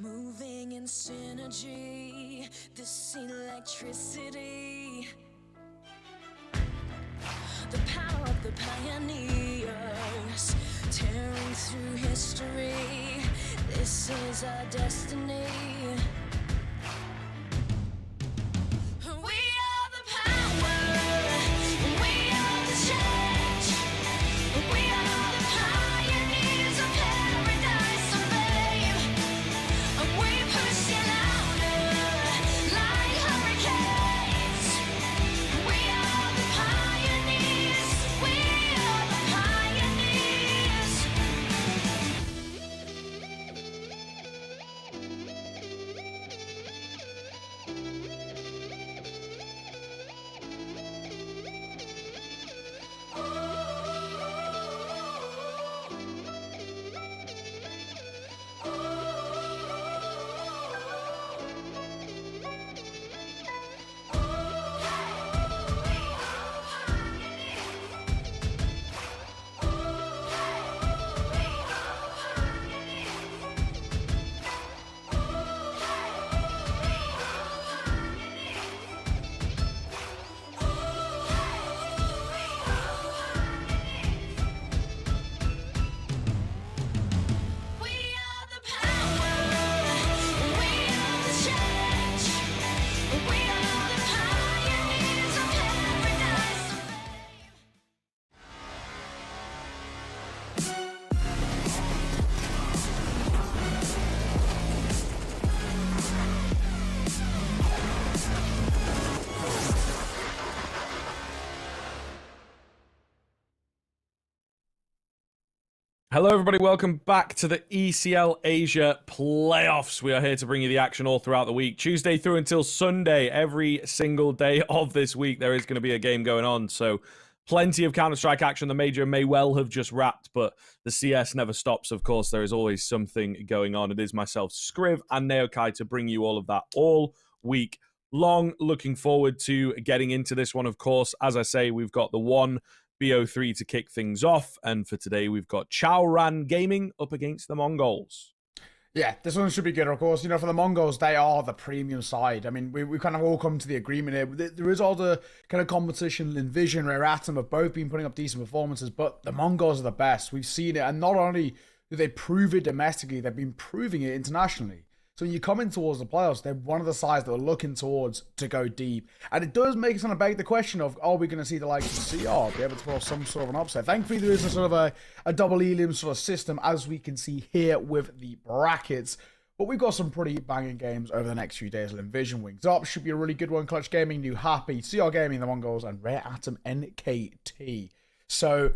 Moving in synergy, this electricity. The power of the pioneers, tearing through history. This is our destiny. We are the power, we are the change. We are the pioneers of paradise and fame. We push you louder like hurricanes. We are the pioneers. We are the pioneers. We are the power, we are the change. We are the pioneers of paradise and fame. Hello, everybody. Welcome back to the ECL Asia playoffs. We are here to bring you the action all throughout the week. Tuesday through until Sunday, every single day of this week, there is going to be a game going on. So plenty of Counter-Strike action. The major may well have just wrapped, but the CS never stops. Of course, there is always something going on. It is myself, Scriv, and Neokai to bring you all of that all week long. Looking forward to getting into this one, of course. As I say, we've got the one BO3 to kick things off, and for today we've got Chaoran Gaming up against the Mongolz. Yeah, this one should be good, of course. You know, for the Mongolz, they are the premium side. I mean, we kind of all come to the agreement here. There is all the kind of competition. Envision, Rare Atom have both been putting up decent performances, but the Mongolz are the best. We've seen it, and not only do they prove it domestically, they've been proving it internationally. So when you come in towards the playoffs, they're one of the sides that are looking towards to go deep. And it does make us kind of beg the question of, are we going to see the likes of CR be able to pull some sort of an upset? Thankfully, there is a sort of a double Elium sort of system, as we can see here with the brackets. But we've got some pretty banging games over the next few days. Envision Wings Up should be a really good one. Clutch Gaming, New Happy, CR Gaming, the Mongolz, and Rare Atom NKT. So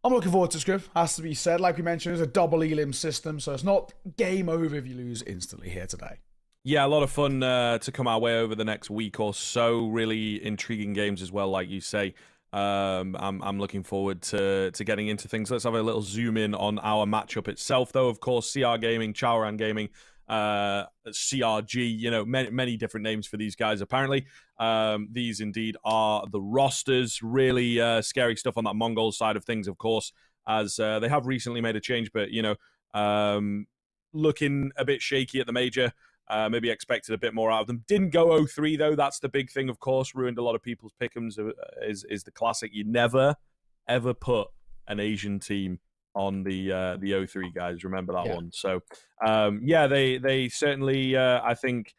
I'm looking forward to Scriv, has to be said. Like we mentioned, it's a double Elim system, so it's not game over if you lose instantly here today. Yeah, a lot of fun to come our way over the next week or so. Really intriguing games as well, like you say. I'm looking forward to getting into things. Let's have a little zoom in on our matchup itself, though. Of course, CR Gaming, Chaoran Gaming, CRG, you know, many different names for these guys, apparently. These indeed are the rosters. Really scary stuff on that Mongol side of things, of course, as they have recently made a change, but, you know, looking a bit shaky at the major. Maybe expected a bit more out of them. Didn't go 0-3, though. That's the big thing, of course. Ruined a lot of people's pick'ems, is the classic. You never, ever put an Asian team on the 0-3 guys. Remember that one. So, yeah, they certainly, I think,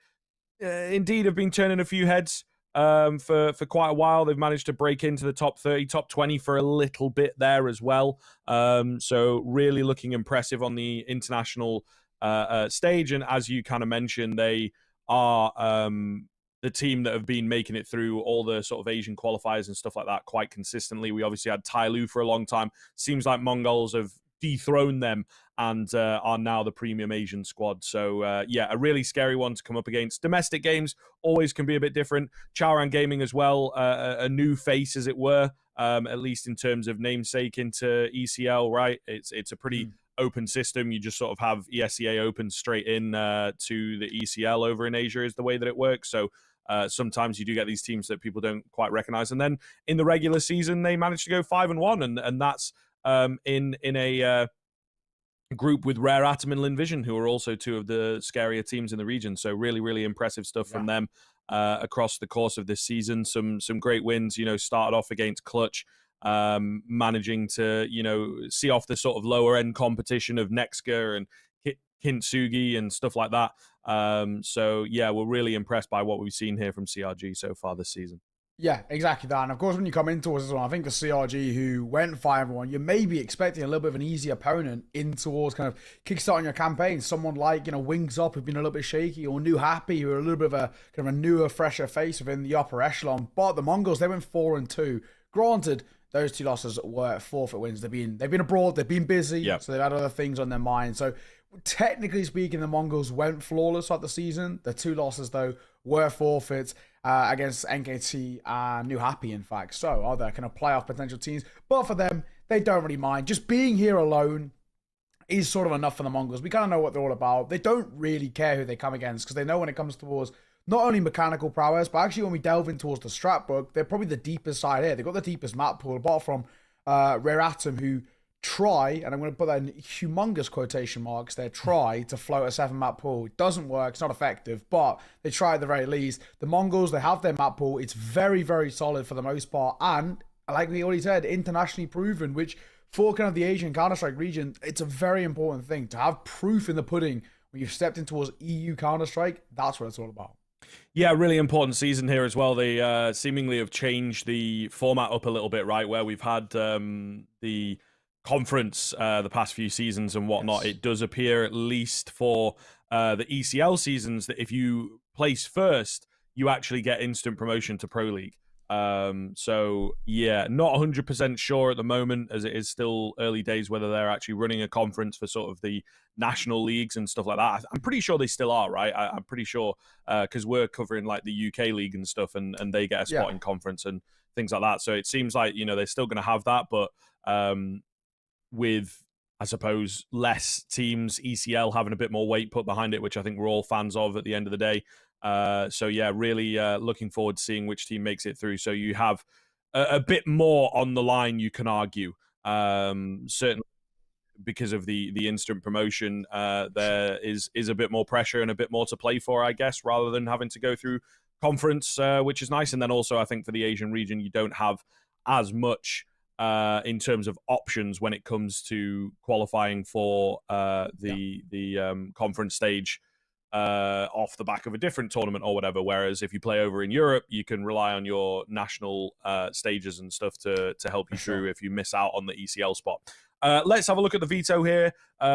indeed have been turning a few heads for quite a while. They've managed to break into the top 30, top 20 for a little bit there as well. So really looking impressive on the international stage. And as you kind of mentioned, they are the team that have been making it through all the sort of Asian qualifiers and stuff like that quite consistently. We obviously had Tyloo for a long time. Seems like Mongolz have dethroned them and are now the premium Asian squad. So, yeah, a really scary one to come up against. Domestic games always can be a bit different. Chaoran Gaming as well, a new face, as it were, at least in terms of namesake into ECL, right? It's a pretty open system. You just sort of have ESEA open straight in to the ECL over in Asia is the way that it works. So sometimes you do get these teams that people don't quite recognize. And then in the regular season, they managed to go 5-1, and that's in a group with Rare Atom and Linvision, who are also two of the scarier teams in the region. So really, really impressive stuff from them across the course of this season. Some great wins, started off against Clutch, managing to, see off the sort of lower end competition of Nexka and Kintsugi and stuff like that. So yeah, we're really impressed by what we've seen here from CRG so far this season. Yeah, exactly that. And of course, when you come into us as well, I think the CRG who went 5-1, you may be expecting a little bit of an easy opponent in towards kind of kickstarting your campaign. Someone like, Wings Up, who've been a little bit shaky, or New Happy, who are a little bit of a kind of a newer, fresher face within the upper echelon. But the Mongolz, they went 4-2. Granted, those two losses were forfeit wins. They've been abroad, they've been busy, so they've had other things on their mind. So technically speaking, the Mongolz went flawless throughout the season. The two losses, though, were forfeits against NKT and New Happy, in fact. So are there kind of playoff potential teams? But for them, they don't really mind. Just being here alone is sort of enough for the Mongolz. We kind of know what they're all about. They don't really care who they come against because they know when it comes towards not only mechanical prowess, but actually when we delve in towards the strat book, they're probably the deepest side here. They've got the deepest map pool, apart from Rare Atom, who try, and I'm going to put that in humongous quotation marks there, try to float a 7-map pool. It doesn't work, it's not effective, but they try at the very least. The Mongolz, they have their map pool. It's very, very solid for the most part, and like we already said, internationally proven, which for kind of the Asian Counter-Strike region, it's a very important thing. To have proof in the pudding when you've stepped in towards EU Counter-Strike, that's what it's all about. Yeah, really important season here as well. They seemingly have changed the format up a little bit, right? Where we've had the conference the past few seasons and whatnot. It does appear, at least for the ECL seasons, that if you place first, you actually get instant promotion to Pro League. So yeah, not 100% sure at the moment, as it is still early days, whether they're actually running a conference for sort of the national leagues and stuff like that. I'm pretty sure they still are, right? I'm pretty sure, because we're covering like the UK league and stuff, and they get a spot in conference and things like that. So it seems like, they're still going to have that, but with, I suppose, less teams, ECL having a bit more weight put behind it, which I think we're all fans of at the end of the day. So yeah, really looking forward to seeing which team makes it through. So you have a bit more on the line, you can argue. Certainly because of the instant promotion, there is a bit more pressure and a bit more to play for, I guess, rather than having to go through conference, which is nice. And then also, I think for the Asian region, you don't have as much in terms of options when it comes to qualifying for the conference stage off the back of a different tournament or whatever. Whereas if you play over in Europe, you can rely on your national stages and stuff to help you through if you miss out on the ECL spot. Let's have a look at the Veto here.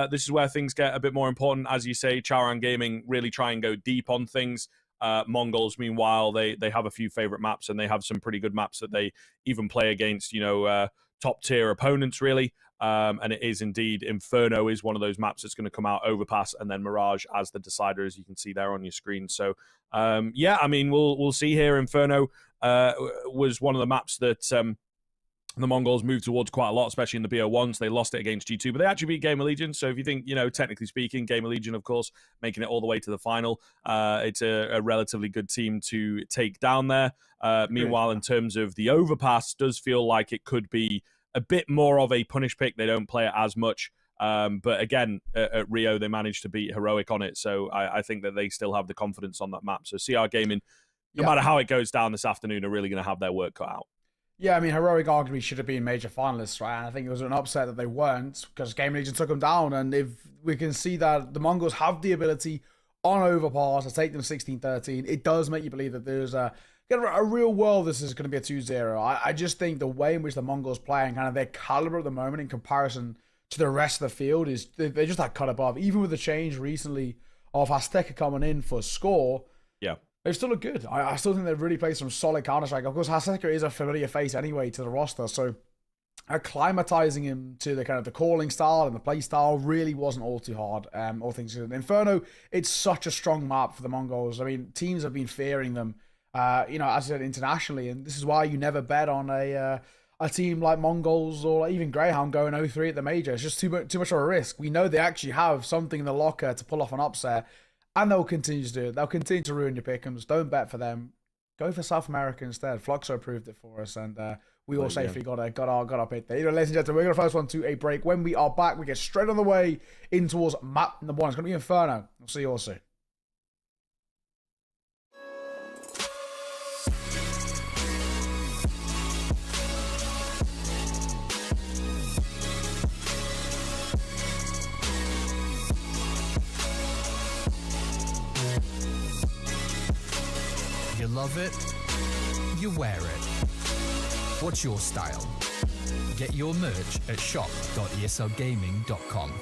This is where things get a bit more important. As you say, Charan Gaming really try and go deep on things. Mongolz, meanwhile, they have a few favorite maps, and they have some pretty good maps that they even play against, top tier opponents, really. And it is indeed, Inferno is one of those maps that's going to come out, Overpass, and then Mirage as the decider, as you can see there on your screen. So, yeah, I mean, we'll see here. Inferno was one of the maps that the Mongolz moved towards quite a lot, especially in the BO1s. They lost it against G2, but they actually beat Gamer Legion. So if you think, technically speaking, Gamer Legion, of course, making it all the way to the final, it's a relatively good team to take down there. Meanwhile, in terms of the Overpass, does feel like it could be a bit more of a punish pick. They don't play it as much. But again, at Rio, they managed to beat Heroic on it. So I think that they still have the confidence on that map. So CR Gaming, no matter how it goes down this afternoon, are really going to have their work cut out. Yeah, I mean, Heroic arguably should have been major finalists, right? And I think it was an upset that they weren't, because Game Legion took them down. And if we can see that the Mongolz have the ability on Overpass to take them 16-13, it does make you believe that there's a real world this is going to be a 2-0. I just think the way in which the Mongolz play and kind of their caliber at the moment in comparison to the rest of the field is they're just that cut above. Even with the change recently of Azteca coming in for score, they still look good. I still think they've really played some solid Counter-Strike. Of course, Azteca is a familiar face anyway to the roster, so acclimatizing him to the kind of the calling style and the play style really wasn't all too hard. All things considered. Inferno, it's such a strong map for the Mongolz. I mean, teams have been fearing them, as I said, internationally, and this is why you never bet on a team like Mongolz or even Greyhound going 0-3 at the major. It's just too much of a risk. We know they actually have something in the locker to pull off an upset. And they'll continue to do it. They'll continue to ruin your pick'ems. Don't bet for them. Go for South America instead. Fluxo proved it for us. And we all safely got our pick there. Ladies and gentlemen, we're going to first one to a break. When we are back, we get straight on the way in towards map number 1. It's going to be Inferno. We'll see you all soon. You love it, you wear it. What's your style? Get your merch at shop.eslgaming.com.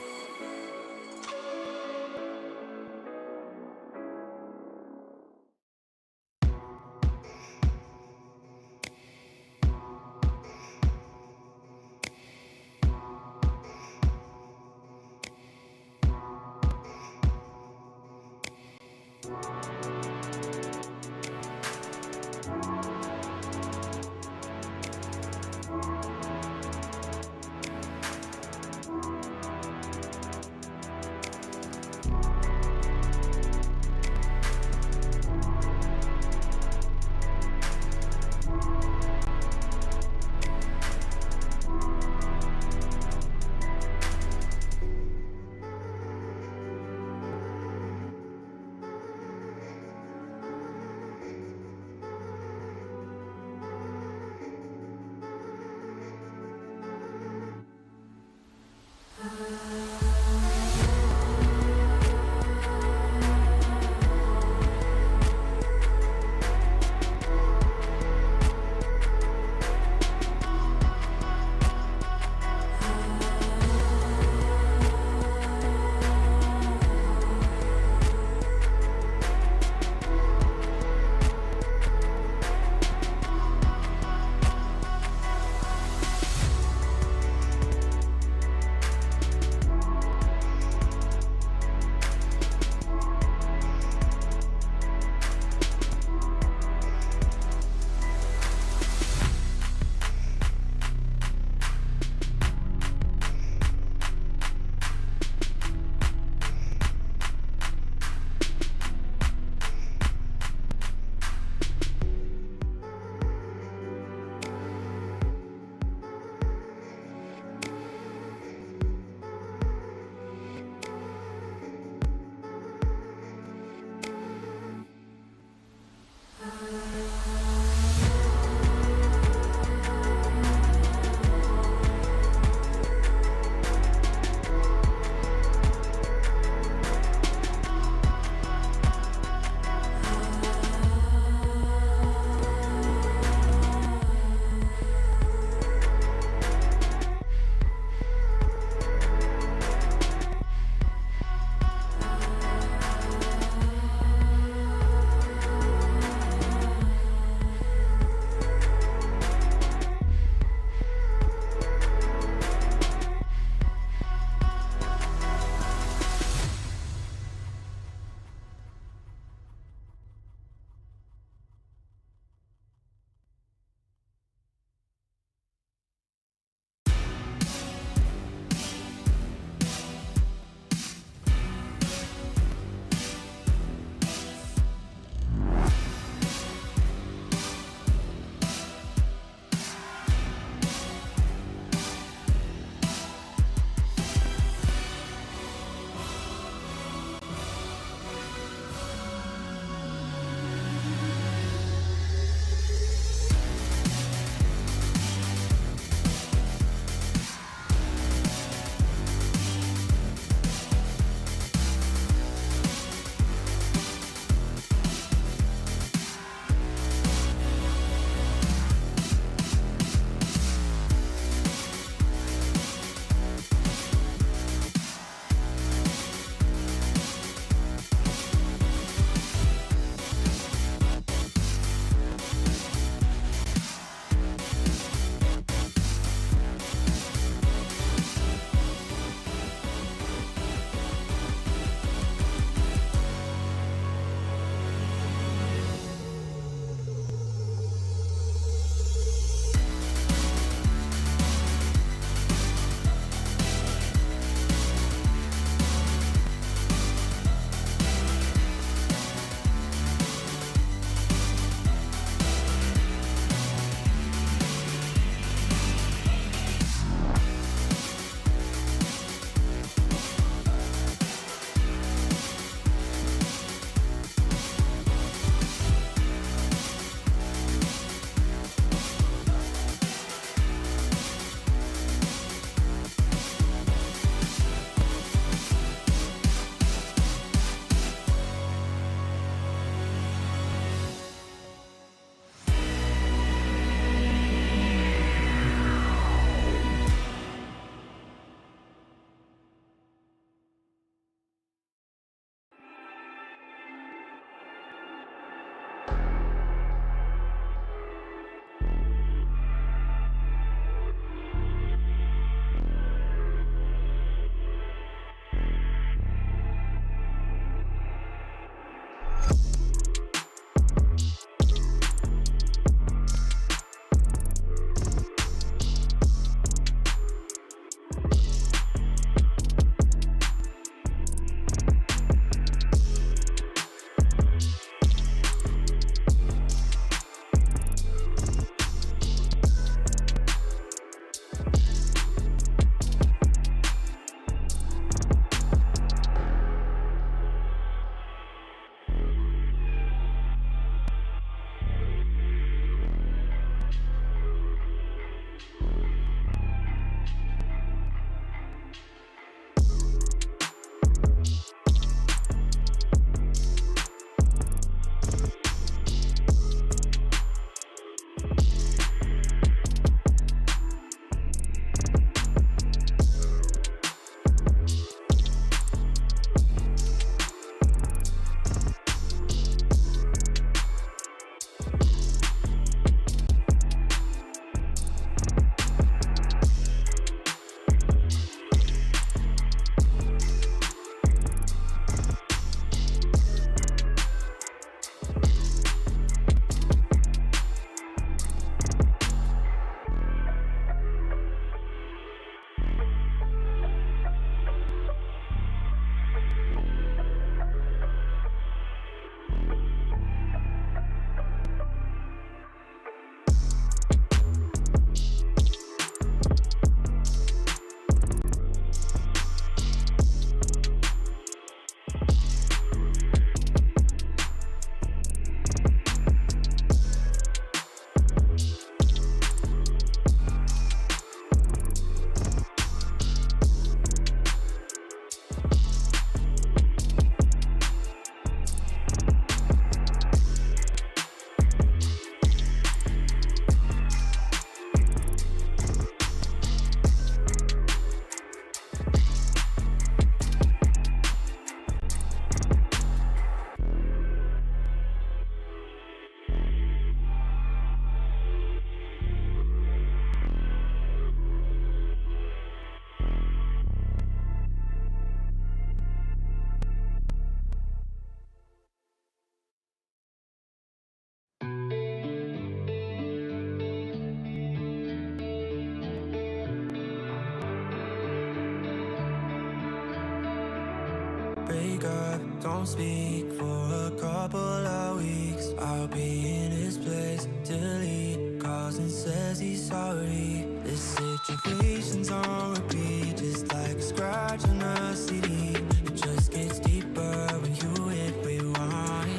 won't speak for a couple of weeks. I'll be in his place till he calls and says he's sorry. This situation's on repeat, just like a scratch on a CD. It just gets deeper when you hit rewind.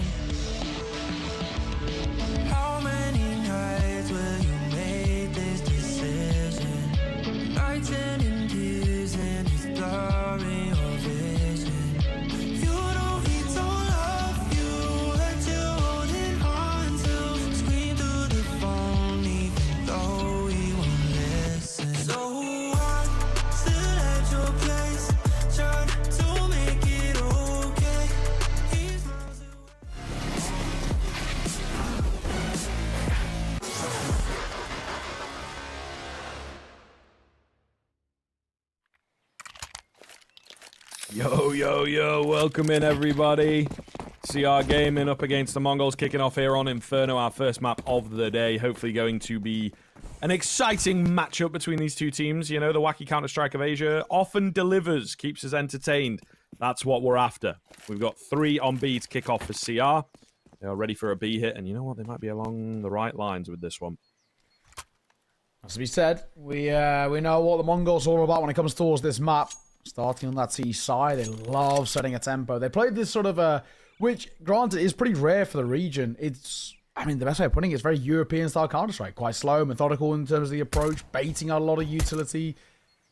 How many nights will you make this decision? Nights ending tears and it's blurring your vision. You know he don't love you, that you're holding on to. Scream through the phone even though he won't listen. So I'm still at your place, trying to make it okay. He's miles away. Yo, yo, yo, welcome in everybody. CR Gaming up against the Mongolz, kicking off here on Inferno, our first map of the day. Hopefully going to be an exciting matchup between these two teams. You know, the wacky Counter-Strike of Asia often delivers, keeps us entertained. That's what we're after. We've got 3 on B to kick off for CR. They are ready for a B hit, and you know what? They might be along the right lines with this one. As we said, we know what the Mongols are all about when it comes towards this map. Starting on that C side, they love setting a tempo. They played this sort of which, granted, is pretty rare for the region. It's, I mean, the best way of putting it is very European-style Counter-Strike. Quite slow, methodical in terms of the approach, baiting out a lot of utility.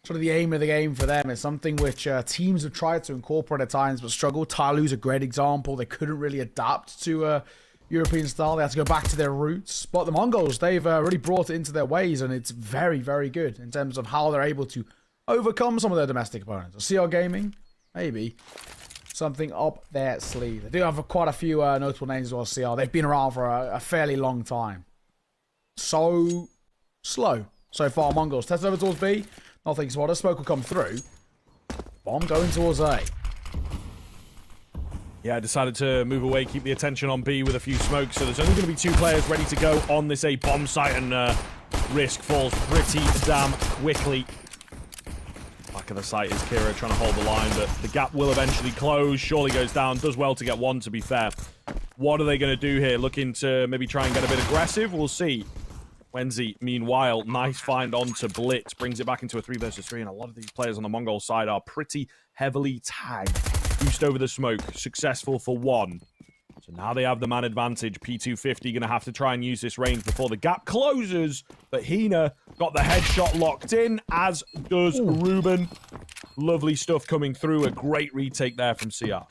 Sort of the aim of the game for them is something which teams have tried to incorporate at times but struggled. Tyloo's a great example. They couldn't really adapt to European style. They had to go back to their roots. But the Mongols, they've really brought it into their ways, and it's very, very good in terms of how they're able to overcome some of their domestic opponents. CR Gaming, maybe something up their sleeve. They do have quite a few notable names as well. CR, they've been around for a fairly long time. So slow so far. Mongols test over towards B. Nothing spotter. Smoke will come through. Bomb going towards A. Yeah, I decided to move away, keep the attention on B with a few smokes. So there's only going to be 2 players ready to go on this A bomb site, and risk falls pretty damn quickly. Back of the site is Kira trying to hold the line, but the gap will eventually close. Surely goes down. Does well to get 1, to be fair. What are they going to do here? Looking to maybe try and get a bit aggressive? We'll see. Wenzi, meanwhile, nice find onto Blitz. Brings it back into a 3 versus 3, and a lot of these players on the Mongol side are pretty heavily tagged. Boost over the smoke. Successful for 1. So now they have the man advantage. P250 going to have to try and use this range before the gap closes. But Hina got the headshot locked in, as does Ruben. Lovely stuff coming through. A great retake there from CR.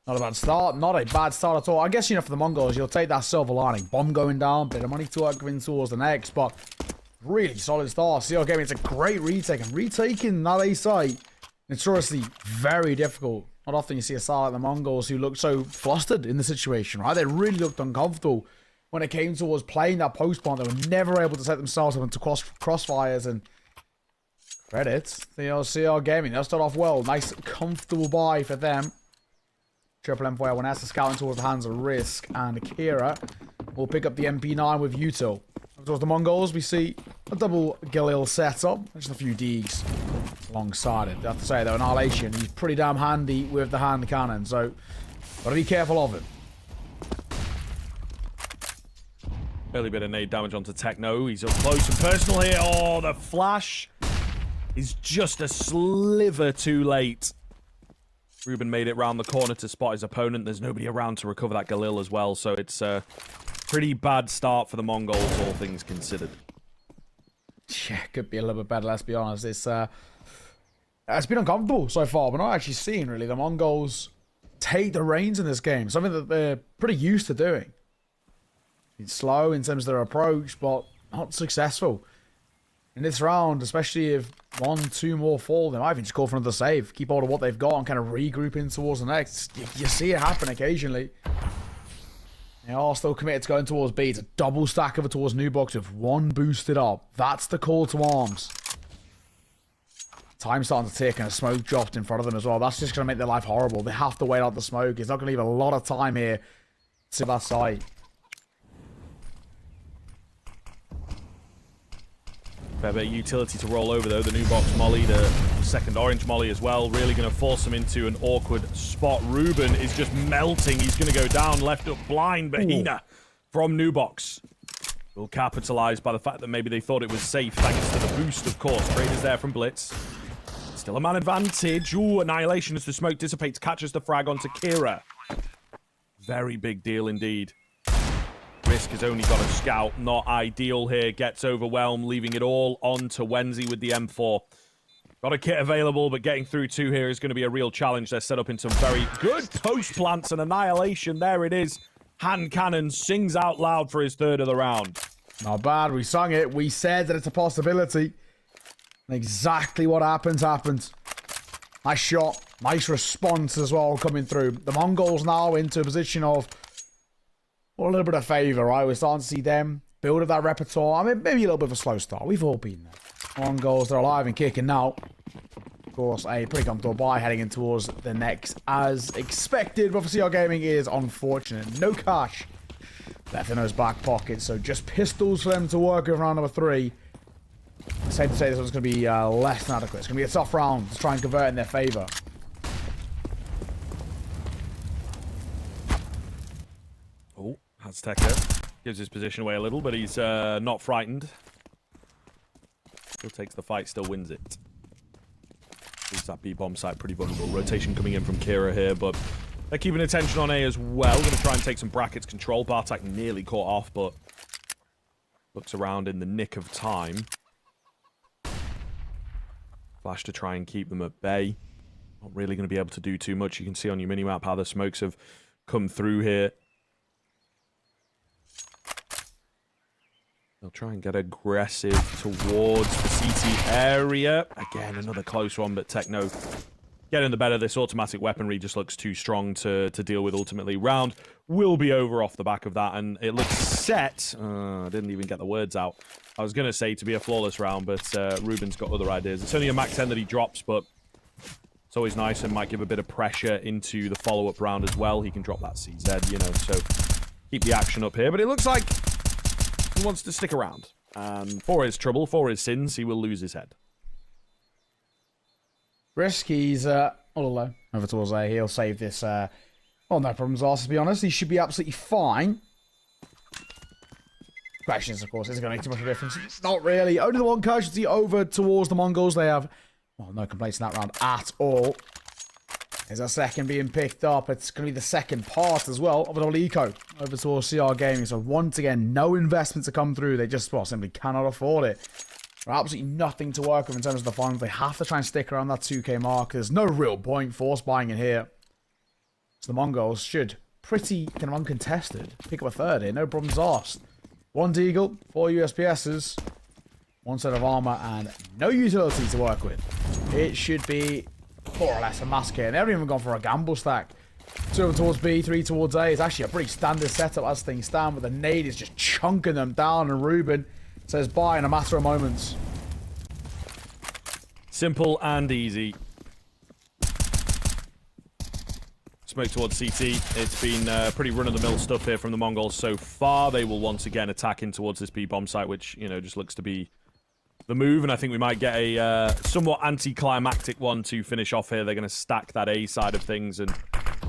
Not a bad start. Not a bad start at all. I guess, you know, for the Mongols, you'll take that silver lining. Bomb going down. Bit of money to work in towards the next. But really solid start. CR Gaming, it's a great retake. And retaking that A site, notoriously very difficult. Not often you see a side like the Mongols who look so flustered in the situation, right? They really looked uncomfortable when it came towards playing that post bomb. They were never able to set themselves up into crossfires, and credits, CR Gaming. They'll start off well. Nice, comfortable buy for them. Triple M4 when Asa scouting towards the hands of Risk, and Akira will pick up the MP9 with Veto. Towards the Mongols, we see a double Galil setup. Just a few Deegs alongside it. I have to say, though, Annihilation, he's pretty damn handy with the hand cannon, so gotta be careful of him. Early bit of nade damage onto Techno. He's up close and personal here. Oh, the flash is just a sliver too late. Ruben made it round the corner to spot his opponent. There's nobody around to recover that Galil as well, so it's a pretty bad start for the Mongols, all things considered. Yeah, could be a little bit better, let's be honest. It's been uncomfortable so far. We're not actually seeing, really, the Mongols take the reins in this game. Something that they're pretty used to doing. It's slow in terms of their approach, but not successful. In this round, especially if 1, 2 more fall, they might even just call for another save. Keep hold of what they've got and kind of regroup in towards the next. You see it happen occasionally. They are still committed to going towards B. It's a double stack of it towards New Box with 1 boosted up. That's the call to arms. Time starting to tick and a smoke dropped in front of them as well. That's just going to make their life horrible. They have to wait out the smoke. It's not going to leave a lot of time here to that side. Fair bit of utility to roll over, though. The new box molly, the second orange molly as well, really going to force him into an awkward spot. Ruben is just melting. He's going to go down, left up blind. Bahina from new box will capitalize by the fact that maybe they thought it was safe, thanks to the boost, of course. Raiders there from Blitz. Still a man advantage. Ooh, Annihilation as the smoke dissipates, catches the frag onto Kira. Very big deal indeed. Risk has only got a scout. Not ideal here. Gets overwhelmed, leaving it all on to Wenzy with the M4. Got a kit available, but getting through 2 here is going to be a real challenge. They're set up in some very good post plants and Annihilation. There it is. Hand cannon sings out loud for his 3rd of the round. Not bad. We sung it. We said that it's a possibility. And exactly what happens. Nice shot. Nice response as well coming through. The Mongols now into a position of a little bit of favour, right? We're starting to see them build up that repertoire. I mean, maybe a little bit of a slow start. We've all been there. Mongols, they're alive and kicking now. Of course, a pretty comfortable buy heading in towards the next as expected. But for CR Gaming is unfortunate. No cash left in those back pockets. So just pistols for them to work with round number 3. Safe to say this one's going to be less than adequate. It's going to be a tough round to try and convert in their favour. Oh, Azteca gives his position away a little, but he's not frightened. Still takes the fight, still wins it. Leaves that B-bomb site pretty vulnerable. Rotation coming in from Kira here, but they're keeping attention on A as well. Going to try and take some brackets control. Bartak nearly caught off, but looks around in the nick of time. Flash to try and keep them at bay. Not really going to be able to do too much. You can see on your minimap how the smokes have come through here. They'll try and get aggressive towards the CT area. Again, another close one, but Techno getting the better. This automatic weaponry just looks too strong to deal with ultimately. Round will be over off the back of that, and it looks set. I didn't even get the words out. I was going to say to be a flawless round, but Ruben's got other ideas. It's only a Mac 10 that he drops, but it's always nice and might give a bit of pressure into the follow-up round as well. He can drop that CZ, you know, so keep the action up here. But it looks like he wants to stick around. And for his trouble, for his sins, he will lose his head. Risk, he's all alone over towards A. He'll save this. No problems asked, to be honest. He should be absolutely fine. Question is, of course, is it going to make too much of a difference? Not really. Only the one casualty over towards the Mongols. They have, well, no complaints in that round at all. There's a second being picked up. It's going to be the second part as well of an all eco over towards CR Gaming. So once again, no investment to come through. They just, well, simply cannot afford it. Absolutely nothing to work with in terms of the funds. They have to try and stick around that 2k mark. There's no real point force buying in here. So the Mongols should, pretty kind of uncontested, pick up a 3rd here. No problems asked. 1 Deagle, 4 USPSs, 1 set of armor, and no utility to work with. It should be more or less a massacre. And they haven't even gone for a gamble stack. 2 over towards B, 3 towards A. It's actually a pretty standard setup as things stand, but the nade is just chunking them down, and Ruben says bye in a matter of moments. Simple and easy. Smoke towards CT. It's been pretty run-of-the-mill stuff here from the Mongols so far. They will once again attack in towards this B-bomb site, which, you know, just looks to be the move. And I think we might get a somewhat anticlimactic one to finish off here. They're going to stack that A side of things and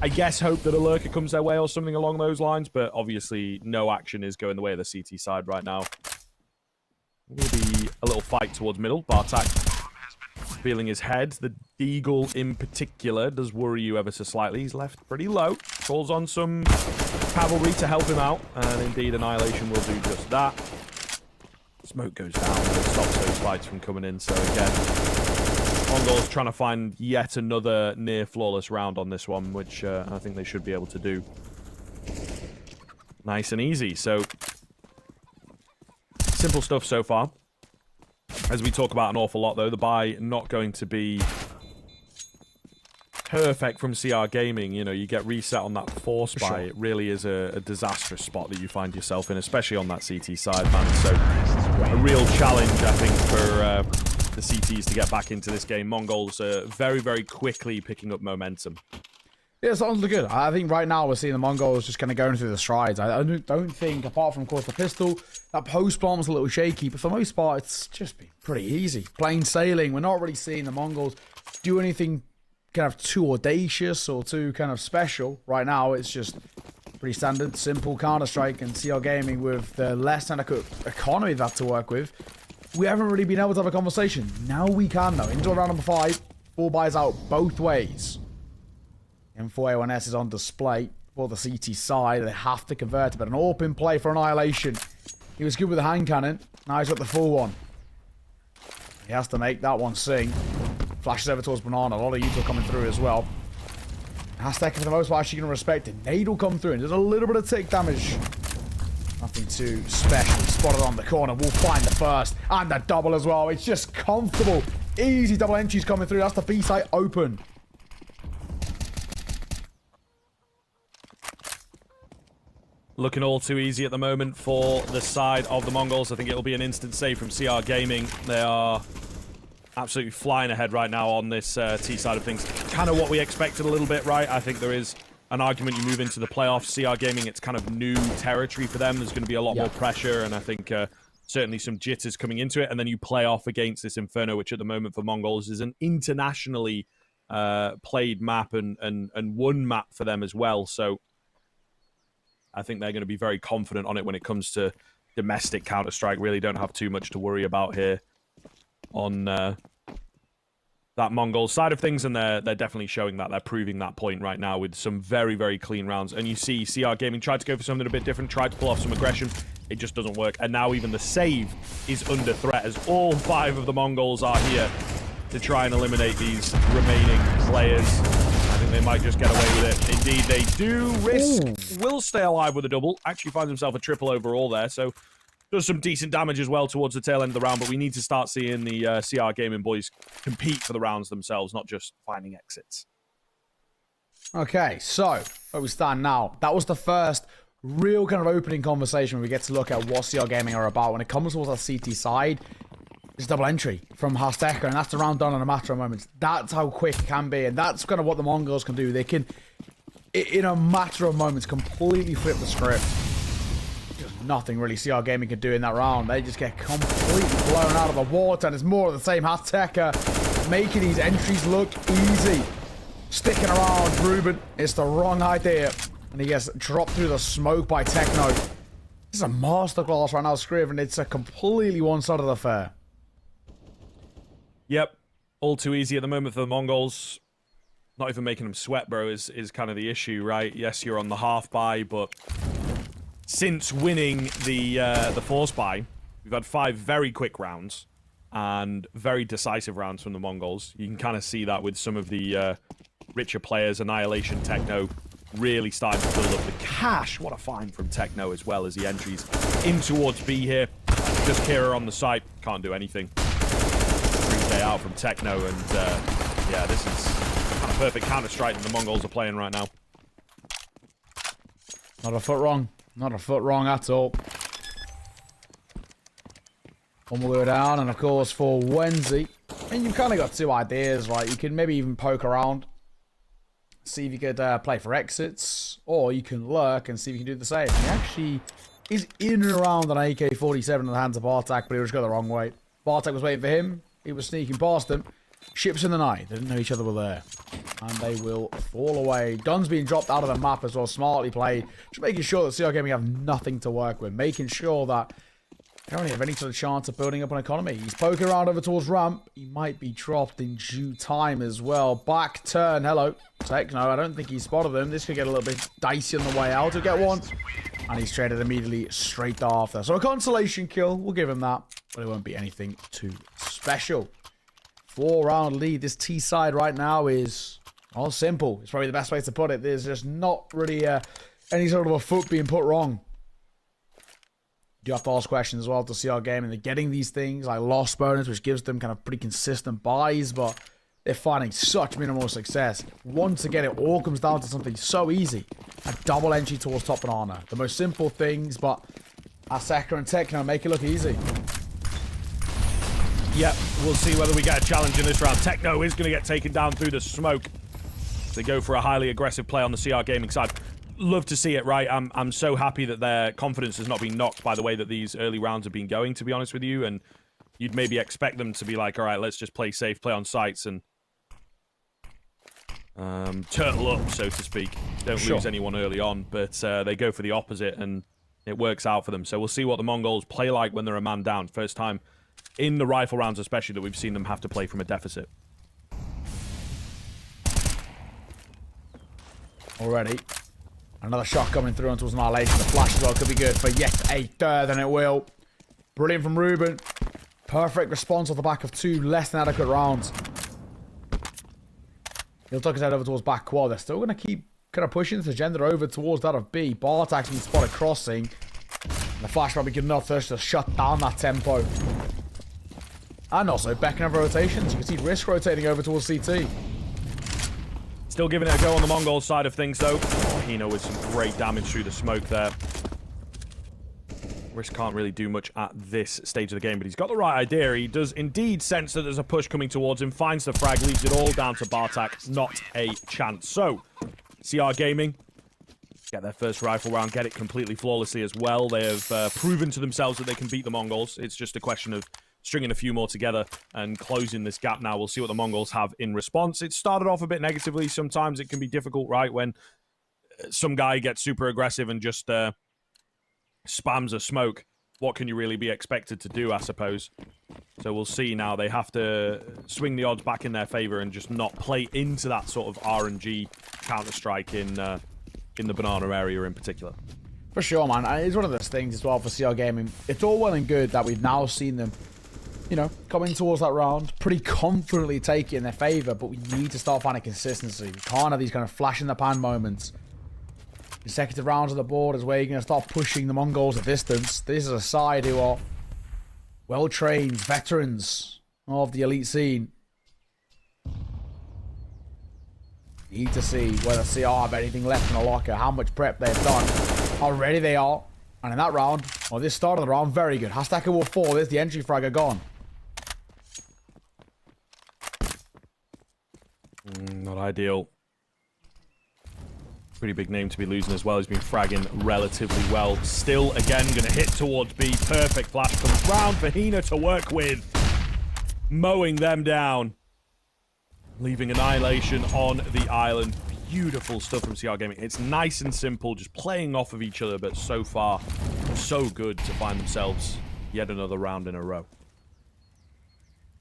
I guess hope that a lurker comes their way or something along those lines. But obviously no action is going the way of the CT side right now. Will be a little fight towards middle. Bartak feeling his head. The Deagle in particular does worry you ever so slightly. He's left pretty low. Calls on some cavalry to help him out. And indeed, Annihilation will do just that. Smoke goes down. It stops those fights from coming in. So again, Mongolz trying to find yet another near flawless round on this one, which I think they should be able to do. Nice and easy. So simple stuff so far. As we talk about an awful lot, though, the buy not going to be perfect from CR Gaming. You know, you get reset on that force buy. Sure. It really is a disastrous spot that you find yourself in, especially on that CT side, man. So a real challenge, I think, for the CTs to get back into this game. Mongolz very, very quickly picking up momentum. Yeah, it sounds good. I think right now we're seeing the Mongolz just kind of going through the strides. I don't think, apart from, of course, the pistol, that post bomb was a little shaky, but for the most part, it's just been pretty easy. Plain sailing. We're not really seeing the Mongolz do anything kind of too audacious or too kind of special. Right now, it's just pretty standard, simple Counter-Strike and CR Gaming with the less than economy they've had to work with. We haven't really been able to have a conversation. Now we can, though. Into round number 5. 4 buys out both ways. M4A1S is on display for the CT side. They have to convert it, but an open play for Annihilation. He was good with the hand cannon. Now he's got the full one. He has to make that one sing. Flashes over towards Banana. A lot of Utah coming through as well. Azteca, for the most part, actually going to respect it. Nade will come through, and there's a little bit of tick damage. Nothing too special. Spotted on the corner. We'll find the first. And the double as well. It's just comfortable. Easy double entries coming through. That's the B site open. Looking all too easy at the moment for the side of the Mongolz. I think it'll be an instant save from CR Gaming. They are absolutely flying ahead right now on this T side of things. Kind of what we expected a little bit, right? I think there is an argument you move into the playoffs. CR Gaming, it's kind of new territory for them. There's going to be a lot more pressure, and I think certainly some jitters coming into it. And then you play off against this Inferno, which at the moment for Mongolz is an internationally played map and one map for them as well. So I think they're going to be very confident on it when it comes to domestic Counter-Strike. Really don't have too much to worry about here on that Mongol side of things, and they're definitely showing that. They're proving that point right now with some very, very clean rounds. And you see CR Gaming tried to go for something a bit different, tried to pull off some aggression. It just doesn't work. And now even the save is under threat as all 5 of the Mongolz are here to try and eliminate these remaining players. I think they might just get away with it. Indeed, they do. Risk will stay alive with a double. Actually finds himself a triple overall there, so does some decent damage as well towards the tail end of the round, but we need to start seeing the CR Gaming boys compete for the rounds themselves, not just finding exits. Okay, so where we stand now. That was the first real kind of opening conversation where we get to look at what CR Gaming are about. When it comes towards our CT side, it's double entry from Azteca, and that's the round done in a matter of moments. That's how quick it can be, and that's kind of what the Mongolz can do. They can, in a matter of moments, completely flip the script. Just nothing really CR Gaming can do in that round. They just get completely blown out of the water, and it's more of the same. Azteca making these entries look easy. Sticking around Ruben. It's the wrong idea, and he gets dropped through the smoke by Techno. This is a masterclass right now, Scriv, and it's a completely one-sided affair. Yep, all too easy at the moment for the Mongolz. Not even making them sweat, bro, is kind of the issue, right? Yes, you're on the half buy, but since winning the force buy, we've had 5 very quick rounds and very decisive rounds from the Mongolz. You can kind of see that with some of the richer players. Annihilation, Techno, really starting to build up the cash. What a find from Techno as well as he entries in towards B here. Just Kira on the site, can't do anything. Day out from Techno, and yeah, this is kind of perfect Counter-Strike that the Mongolz are playing right now. Not a foot wrong. Not a foot wrong at all. One will go down, and of course for Wednesday, and you've kind of got 2 ideas, right? You can maybe even poke around, see if you could play for exits, or you can lurk and see if you can do the same. He actually is in and around an AK-47 in the hands of Bartek, but he just got the wrong way. Bartek was waiting for him. He was sneaking past them. Ships in the night. They didn't know each other were there. And they will fall away. Dun's being dropped out of the map as well. Smartly played. Just making sure that CR Gaming have nothing to work with. Making sure that they don't have any sort of chance of building up an economy. He's poking around over towards ramp. He might be dropped in due time as well. Back turn. Hello. Techno. I don't think he spotted him. This could get a little bit dicey on the way out. He'll get one. And he's traded immediately straight after. So a consolation kill. We'll give him that. But it won't be anything too special. 4-round lead. This T side right now is all simple. It's probably the best way to put it. There's just not really any sort of a foot being put wrong. You do have to ask questions as well to CR Gaming. They're getting these things like loss bonus, which gives them kind of pretty consistent buys, but they're finding such minimal success. Once again, it all comes down to something so easy. A double entry towards top banana. The most simple things, but Azteca and Techno make it look easy. Yep, we'll see whether we get a challenge in this round. Techno is going to get taken down through the smoke. They go for a highly aggressive play on the CR Gaming side. Love to see it, right? I'm so happy that their confidence has not been knocked by the way that these early rounds have been going, to be honest with you. And you'd maybe expect them to be like, all right, let's just play safe, play on sites, and turtle up, so to speak. Don't lose anyone early on, but they go for the opposite, and it works out for them. So we'll see what the Mongols play like when they're a man down. First time in the rifle rounds, especially, that we've seen them have to play from a deficit. Already. Another shot coming through onto Annihilation. The flash as well could be good for yet a third, and it will. Brilliant from Ruben. Perfect response off the back of 2 less than adequate rounds. He'll tuck his head over towards back quad. They're still going to keep kind of pushing this agenda over towards that of B. Bartak's been spotted crossing. The flash might be good enough to shut down that tempo. And also beckoning of rotations. You can see Risk rotating over towards CT. Still giving it a go on the Mongol side of things, though. Hino with some great damage through the smoke there. Risk can't really do much at this stage of the game, but he's got the right idea. He does indeed sense that there's a push coming towards him, finds the frag, leaves it all down to Bartak. Not a chance. So, CR Gaming get their first rifle round, get it completely flawlessly as well. They have proven to themselves that they can beat the Mongols. It's just a question of stringing a few more together and closing this gap now. We'll see what the Mongols have in response. It started off a bit negatively. Sometimes it can be difficult, right, when some guy gets super aggressive and just spams a smoke. What can you really be expected to do, I suppose? So we'll see now. They have to swing the odds back in their favor and just not play into that sort of RNG Counter-Strike in the banana area in particular. For sure, man. And it's one of those things as well for CR Gaming. It's all well and good that we've now seen them, you know, coming towards that round, pretty confidently take it in their favor, but we need to start finding consistency. We can't have these kind of flash-in-the-pan moments. Consecutive rounds on the board is where you're going to start pushing the Mongols a distance. This is a side who are well-trained veterans of the elite scene. Need to see whether CR have anything left in the locker, how much prep they've done. How ready they are. And in that round, or this start of the round, very good. Hastaka will fall. There's the entry fragger gone. Not ideal. Pretty big name to be losing as well. He's been fragging relatively well. Still, again, going to hit towards B. Perfect flash comes round for Hina to work with. Mowing them down. Leaving Annihilation on the island. Beautiful stuff from CR Gaming. It's nice and simple, just playing off of each other, but so far, so good to find themselves yet another round in a row.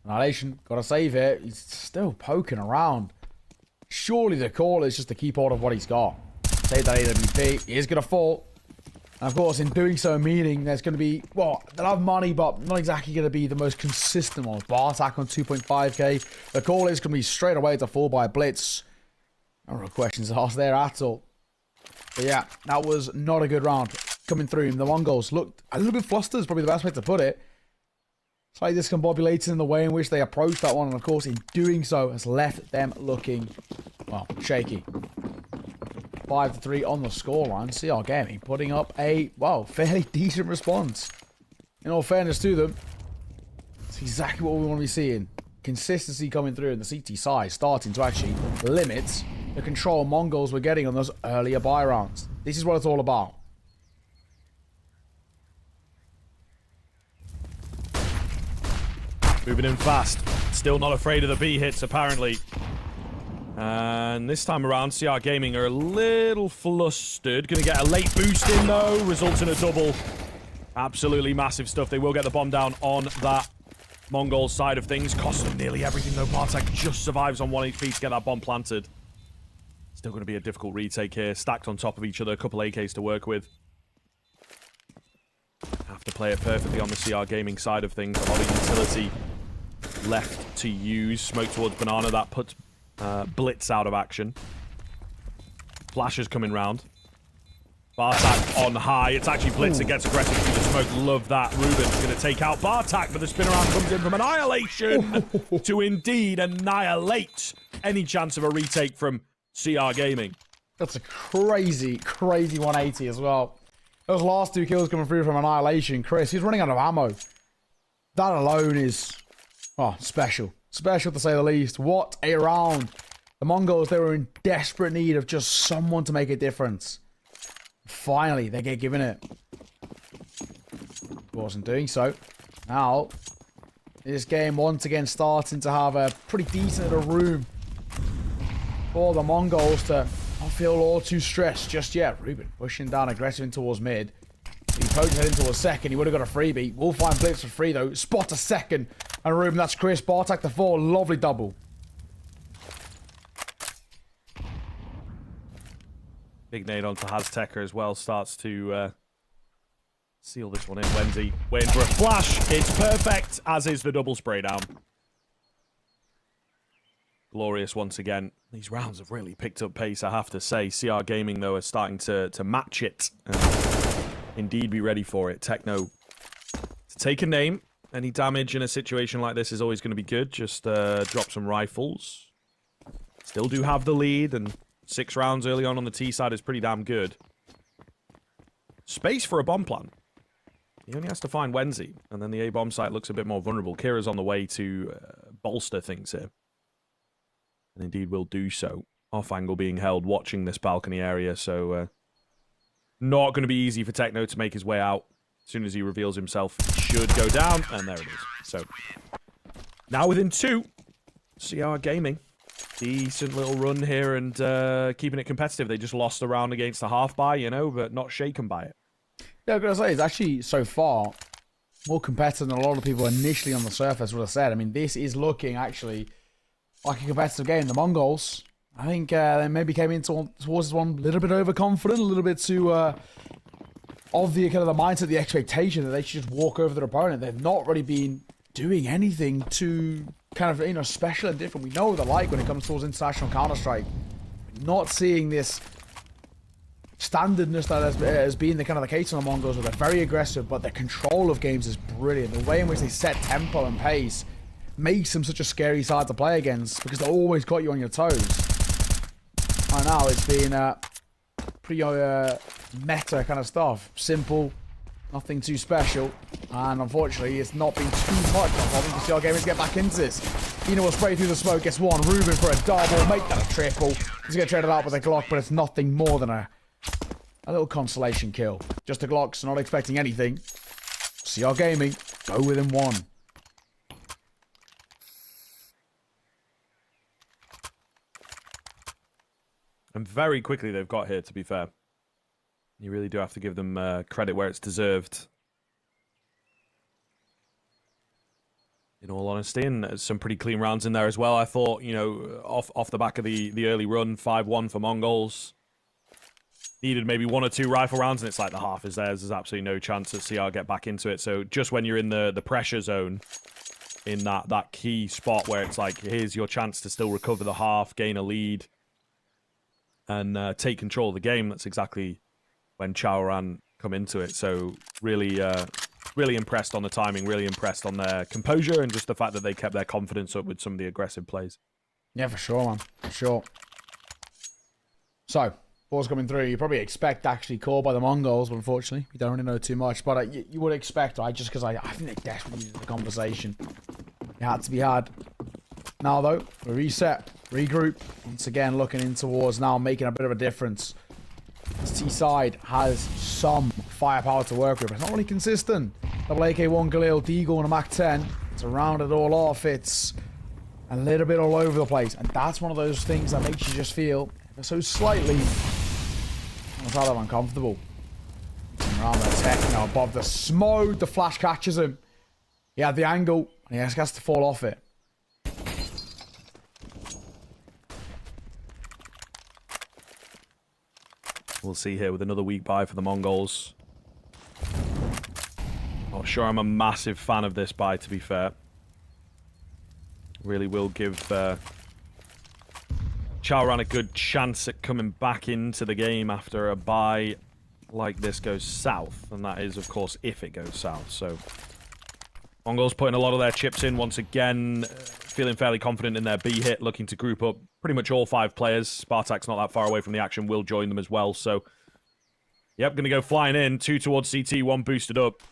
Annihilation, got to save it. He's still poking around. Surely the call is just to keep hold of what he's got. Save that AWP. He is going to fall. And of course, in doing so, meaning there's going to be, well, they'll have money, but not exactly going to be the most consistent one. Bartak on 2.5k. The call is going to be straight away to fall by Blitz. No real questions asked there at all. But yeah, that was not a good round coming through. The Mongols looked a little bit flustered, is probably the best way to put it. Slightly discombobulated in the way in which they approached that one. And of course, in doing so, has left them looking, well, shaky. 5-3 on the scoreline. CR Gaming putting up a, well, fairly decent response. In all fairness to them, it's exactly what we want to be seeing. Consistency coming through, and the CT side starting to actually limit the control Mongols were getting on those earlier buy rounds. This is what it's all about. Moving in fast. Still not afraid of the B hits, apparently. And this time around, CR Gaming are a little flustered. Going to get a late boost in, though. Results in a double. Absolutely massive stuff. They will get the bomb down on that Mongol side of things. Cost them nearly everything, though. Bartek just survives on 1 HP to get that bomb planted. Still going to be a difficult retake here. Stacked on top of each other. A couple AKs to work with. Have to play it perfectly on the CR Gaming side of things. A lot of utility left to use. Smoke towards Banana. That puts Blitz out of action. Flashes coming round. Bartak on high. It's actually Blitz that gets aggressive through the smoke. Love that. Ruben's going to take out Bartak, but the spin around comes in from Annihilation to indeed annihilate any chance of a retake from CR Gaming. That's a crazy, crazy 180 as well. Those last 2 kills coming through from Annihilation. Chris, he's running out of ammo. That alone is, oh, special. Special to say the least. What a round. The Mongols, they were in desperate need of just someone to make a difference. Finally, they get given it. Wasn't doing so. Now, this game once again starting to have a pretty decent little room for the Mongols to not feel all too stressed just yet. Ruben pushing down aggressive in towards mid. He poked head into a second. He would have got a freebie. We'll find Blitz for free though. Spot a second. And Ruben, that's Chris. Bartek the 4. Lovely double. Big nade onto Haztecker as well. Starts to seal this one in. Wenzy waiting for a flash. It's perfect, as is the double spray down. Glorious once again. These rounds have really picked up pace, I have to say. CR Gaming, though, are starting to match it and indeed be ready for it. Techno to take a name. Any damage in a situation like this is always going to be good. Just drop some rifles. Still do have the lead, and 6 rounds early on the T side is pretty damn good. Space for a bomb plant. He only has to find Wenzy, and then the A-bomb site looks a bit more vulnerable. Kira's on the way to bolster things here. And indeed will do so. Off angle being held, watching this balcony area, so not going to be easy for Techno to make his way out. As soon as he reveals himself, he should go down, and there it is. So, now within 2, CR Gaming. Decent little run here and keeping it competitive. They just lost a round against a half buy, you know, but not shaken by it. Yeah, I'm going to say, it's actually, so far, more competitive than a lot of people initially on the surface would have said. I mean, this is looking, actually, like a competitive game. The Mongols, I think they maybe came into towards this one a little bit overconfident, a little bit too of the kind of the mindset, the expectation that they should just walk over their opponent. They've not really been doing anything too kind of, you know, special and different. We know what they're like when it comes towards international Counter-Strike. Not seeing this standardness that has been the kind of the case on the Mongols, where they're very aggressive, but their control of games is brilliant. The way in which they set tempo and pace makes them such a scary side to play against, because they always got you on your toes. Right now, it's been pretty meta kind of stuff. Simple, nothing too special, and unfortunately, it's not been too much. I think the CR Gamers get back into this. Eno will spray through the smoke, gets one. Ruben for a double, make that a triple. He's going to trade it out with a Glock, but it's nothing more than a little consolation kill. Just a Glock, so not expecting anything. CR Gaming, go within 1. And very quickly they've got here, to be fair. You really do have to give them credit where it's deserved. In all honesty, and some pretty clean rounds in there as well. I thought, you know, off the back of the early run, 5-1 for Mongolz. Needed maybe 1 or 2 rifle rounds, and it's like the half is theirs. There's absolutely no chance that CR get back into it. So just when you're in the pressure zone, in that key spot where it's like, here's your chance to still recover the half, gain a lead, and take control of the game, that's exactly when Chaoran come into it. So really, really impressed on the timing, really impressed on their composure, and just the fact that they kept their confidence up with some of the aggressive plays. Yeah, for sure, man. For sure. So, balls coming through. You probably expect actually call by the Mongols, but unfortunately, we don't really know too much. But you would expect, right? Just because I think they desperately needed the conversation. It had to be had. Now, though, we reset, regroup. Once again, looking in towards now, making a bit of a difference. This T side has some firepower to work with, but it's not really consistent. Double AK-1 Galil, Deagle, and a MAC-10. To round it all off, it's a little bit all over the place. And that's one of those things that makes you just feel so slightly kind of uncomfortable. Around the Techno above the smoke, the flash catches him. He had the angle, and he just has to fall off it. We'll see here with another weak buy for the Mongols. Not sure I'm a massive fan of this buy, to be fair. Really will give Chaoran a good chance at coming back into the game after a buy like this goes south. And that is, of course, if it goes south. So Mongols putting a lot of their chips in once again, feeling fairly confident in their B hit, looking to group up pretty much all 5 players. Spartak's not that far away from the action, will join them as well. So, yep, going to go flying in. 2 towards CT, 1 boosted up.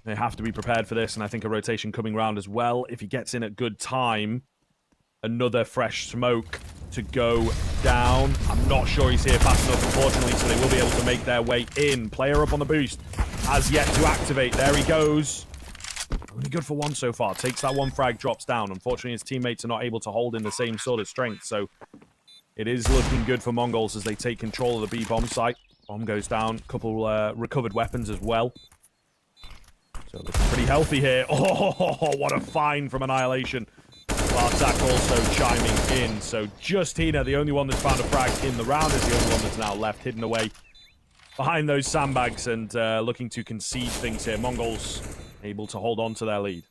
They have to be prepared for this, and I think a rotation coming round as well. If he gets in at good time, another fresh smoke to go down. I'm not sure he's here fast enough, unfortunately, so they will be able to make their way in. Player up on the boost. Has yet to activate. There he goes. Only good for one so far. Takes that one frag, drops down. Unfortunately, his teammates are not able to hold in the same sort of strength, so it is looking good for Mongolz as they take control of the B bomb site. Bomb goes down. Couple recovered weapons as well. So looking pretty healthy here. Oh, what a find from Annihilation. Bartak also chiming in. So just Hina, the only one that's found a frag in the round, is the only one that's now left hidden away behind those sandbags and looking to concede things here. Mongolz able to hold on to their lead.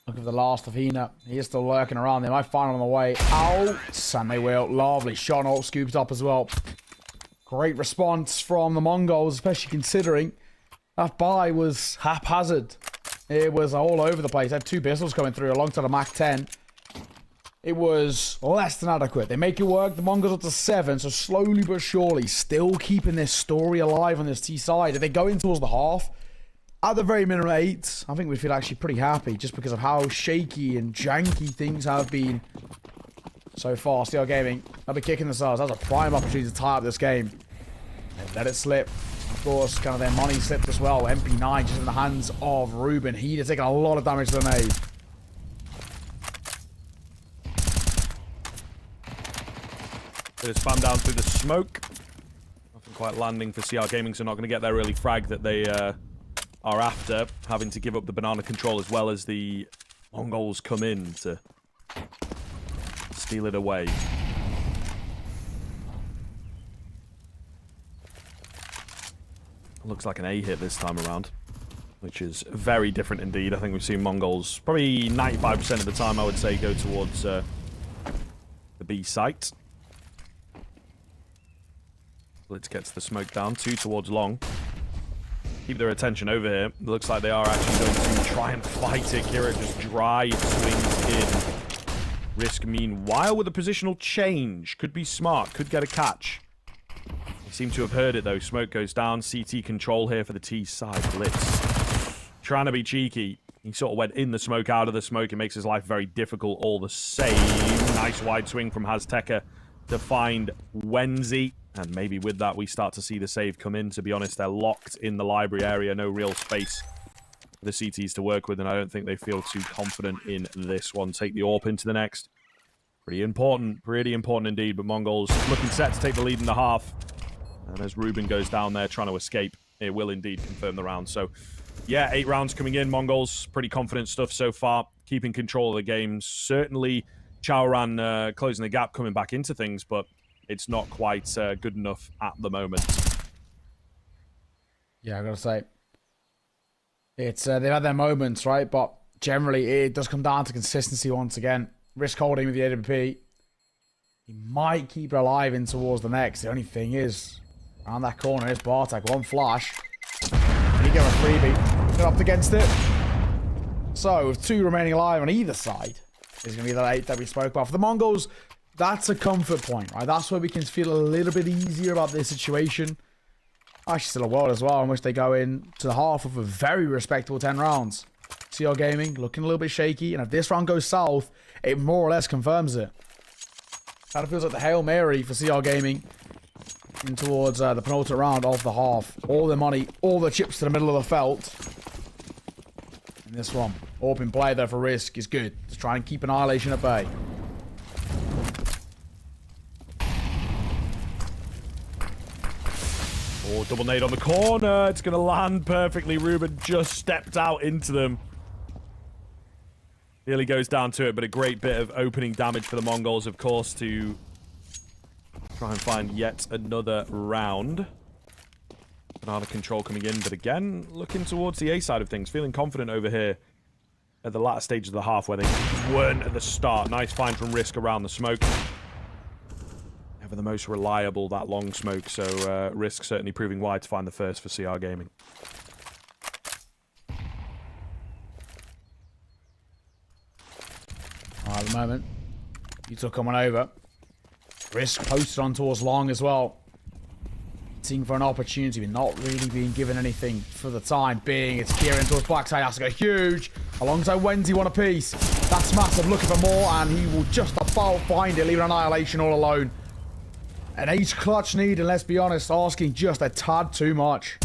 Look at the last of Hina. He is still lurking around. They might find him on the way out. And they will. Lovely shot. All scooped up as well. Great response from the Mongolz, especially considering that buy was haphazard. It was all over the place. They had two pistols coming through alongside a Mach 10. It was less than adequate. They make it work. The Mongolz up to 7, so slowly but surely still keeping this story alive on this T side. If they go in towards the half, at the very minimum 8, I think we feel actually pretty happy just because of how shaky and janky things have been so far. CR Gaming, they'll be kicking themselves. That's a prime opportunity to tie up this game. They've let it slip. Of course, kind of their money slipped as well. MP9 just in the hands of Ruben. He's taking a lot of damage to the nade. Bit of spam down through the smoke. Nothing quite landing for CR Gaming, so not going to get their early frag that they are after. Having to give up the banana control as well as the Mongolz come in to steal it away. Looks like an A hit this time around, which is very different indeed. I think we've seen Mongolz probably 95% of the time, I would say, go towards the B site. Let's get to the smoke down. 2 towards long. Keep their attention over here. It looks like they are actually going to try and fight it. Kira just drive swings in. Risk meanwhile with a positional change. Could be smart. Could get a catch. They seem to have heard it though. Smoke goes down. CT control here for the T side. Blitz. Trying to be cheeky. He sort of went in the smoke, out of the smoke. It makes his life very difficult all the same. Nice wide swing from Hazteka to find Wenzi. And maybe with that, we start to see the save come in. To be honest, they're locked in the library area. No real space for the CTs to work with. And I don't think they feel too confident in this one. Take the AWP into the next. Pretty important indeed. But Mongolz looking set to take the lead in the half. And as Ruben goes down there trying to escape, it will indeed confirm the round. So, yeah, 8 rounds coming in. Mongolz, pretty confident stuff so far. Keeping control of the game. Certainly, Chaoran closing the gap, coming back into things. But it's not quite good enough at the moment. Yeah, I gotta say, it's they've had their moments, right? But generally, it does come down to consistency once again. Risk holding with the AWP. He might keep it alive in towards the next. The only thing is, around that corner is Bartek. One flash. And he get a freebie. Got up against it. So, with 2 remaining alive on either side, is going to be that 8 that we spoke about. For the Mongolz, that's a comfort point, right? That's where we can feel a little bit easier about this situation. Actually, still a world as well in which they go in to the half of a very respectable 10 rounds. CR Gaming looking a little bit shaky, and if this round goes south, it more or less confirms it. Kind of feels like the Hail Mary for CR Gaming in towards the penultimate round of the half. All the money, all the chips to the middle of the felt. And this one, open play there for Risk is good. Just try and keep Annihilation at bay. Oh, double nade on the corner. It's going to land perfectly. Ruben just stepped out into them. Nearly goes down to it, but a great bit of opening damage for the Mongolz, of course, to try and find yet another round. Banana control coming in, but again, looking towards the A side of things. Feeling confident over here at the latter stage of the half where they weren't at the start. Nice find from Risk around the smoke. Never the most reliable, that long smoke, so Risk certainly proving wide to find the first for CR Gaming. At the moment, you took coming over. Risk posted on towards long as well. Seeking for an opportunity, but not really being given anything for the time being. It's Kieran towards backside. Has to go huge. Alongside Wendy, one apiece. That's massive, looking for more, and he will just about find it, leaving Annihilation all alone. An ace clutch need, and let's be honest, asking just a tad too much.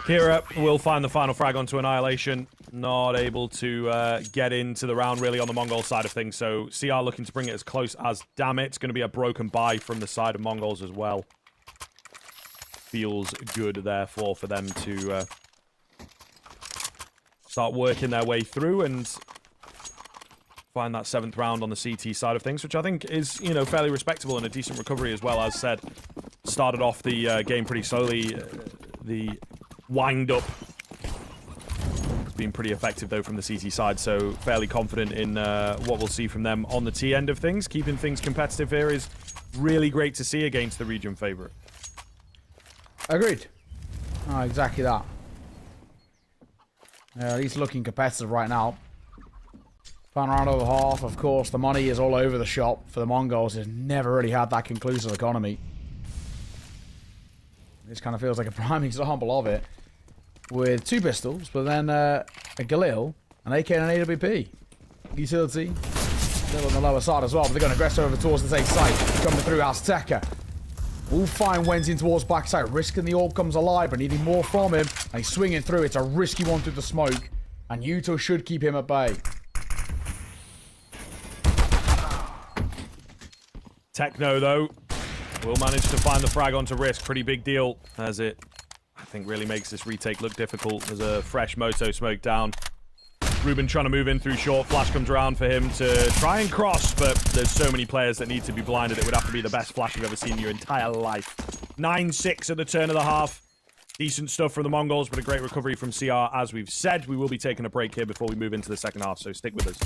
Kira will find the final frag onto Annihilation. Not able to get into the round, really, on the Mongol side of things. So, CR looking to bring it as close as damn it. It's going to be a broken buy from the side of Mongolz as well. Feels good, therefore, for them to start working their way through and find that 7th round on the CT side of things, which I think is, you know, fairly respectable and a decent recovery as well. As said, started off the game pretty slowly. The wind-up has been pretty effective, though, from the CT side, so fairly confident in what we'll see from them on the T end of things. Keeping things competitive here is really great to see against the region favourite. Agreed. Oh, exactly that. At least looking competitive right now. Final round over half, of course. The money is all over the shop for the Mongolz. Has never really had that conclusive economy. This kind of feels like a prime example of it. With 2 pistols, but then a Galil, an AK and an AWP. Utility. Still on the lower side as well, but they're going to aggress over towards the same site. Coming through Azteca. Will find Wenzy towards backside. Risking the orb comes alive, but needing more from him. And he's swinging through. It's a risky one through the smoke. And Yuto should keep him at bay. Techno, though, will manage to find the frag onto Risk. Pretty big deal, as it, I think, really makes this retake look difficult. There's a fresh Moto smoke down. Ruben trying to move in through short. Flash comes around for him to try and cross, but there's so many players that need to be blinded. It would have to be the best flash you've ever seen in your entire life. 9-6 at the turn of the half. Decent stuff from the Mongolz, but a great recovery from CR. As we've said, we will be taking a break here before we move into the second half, so stick with us.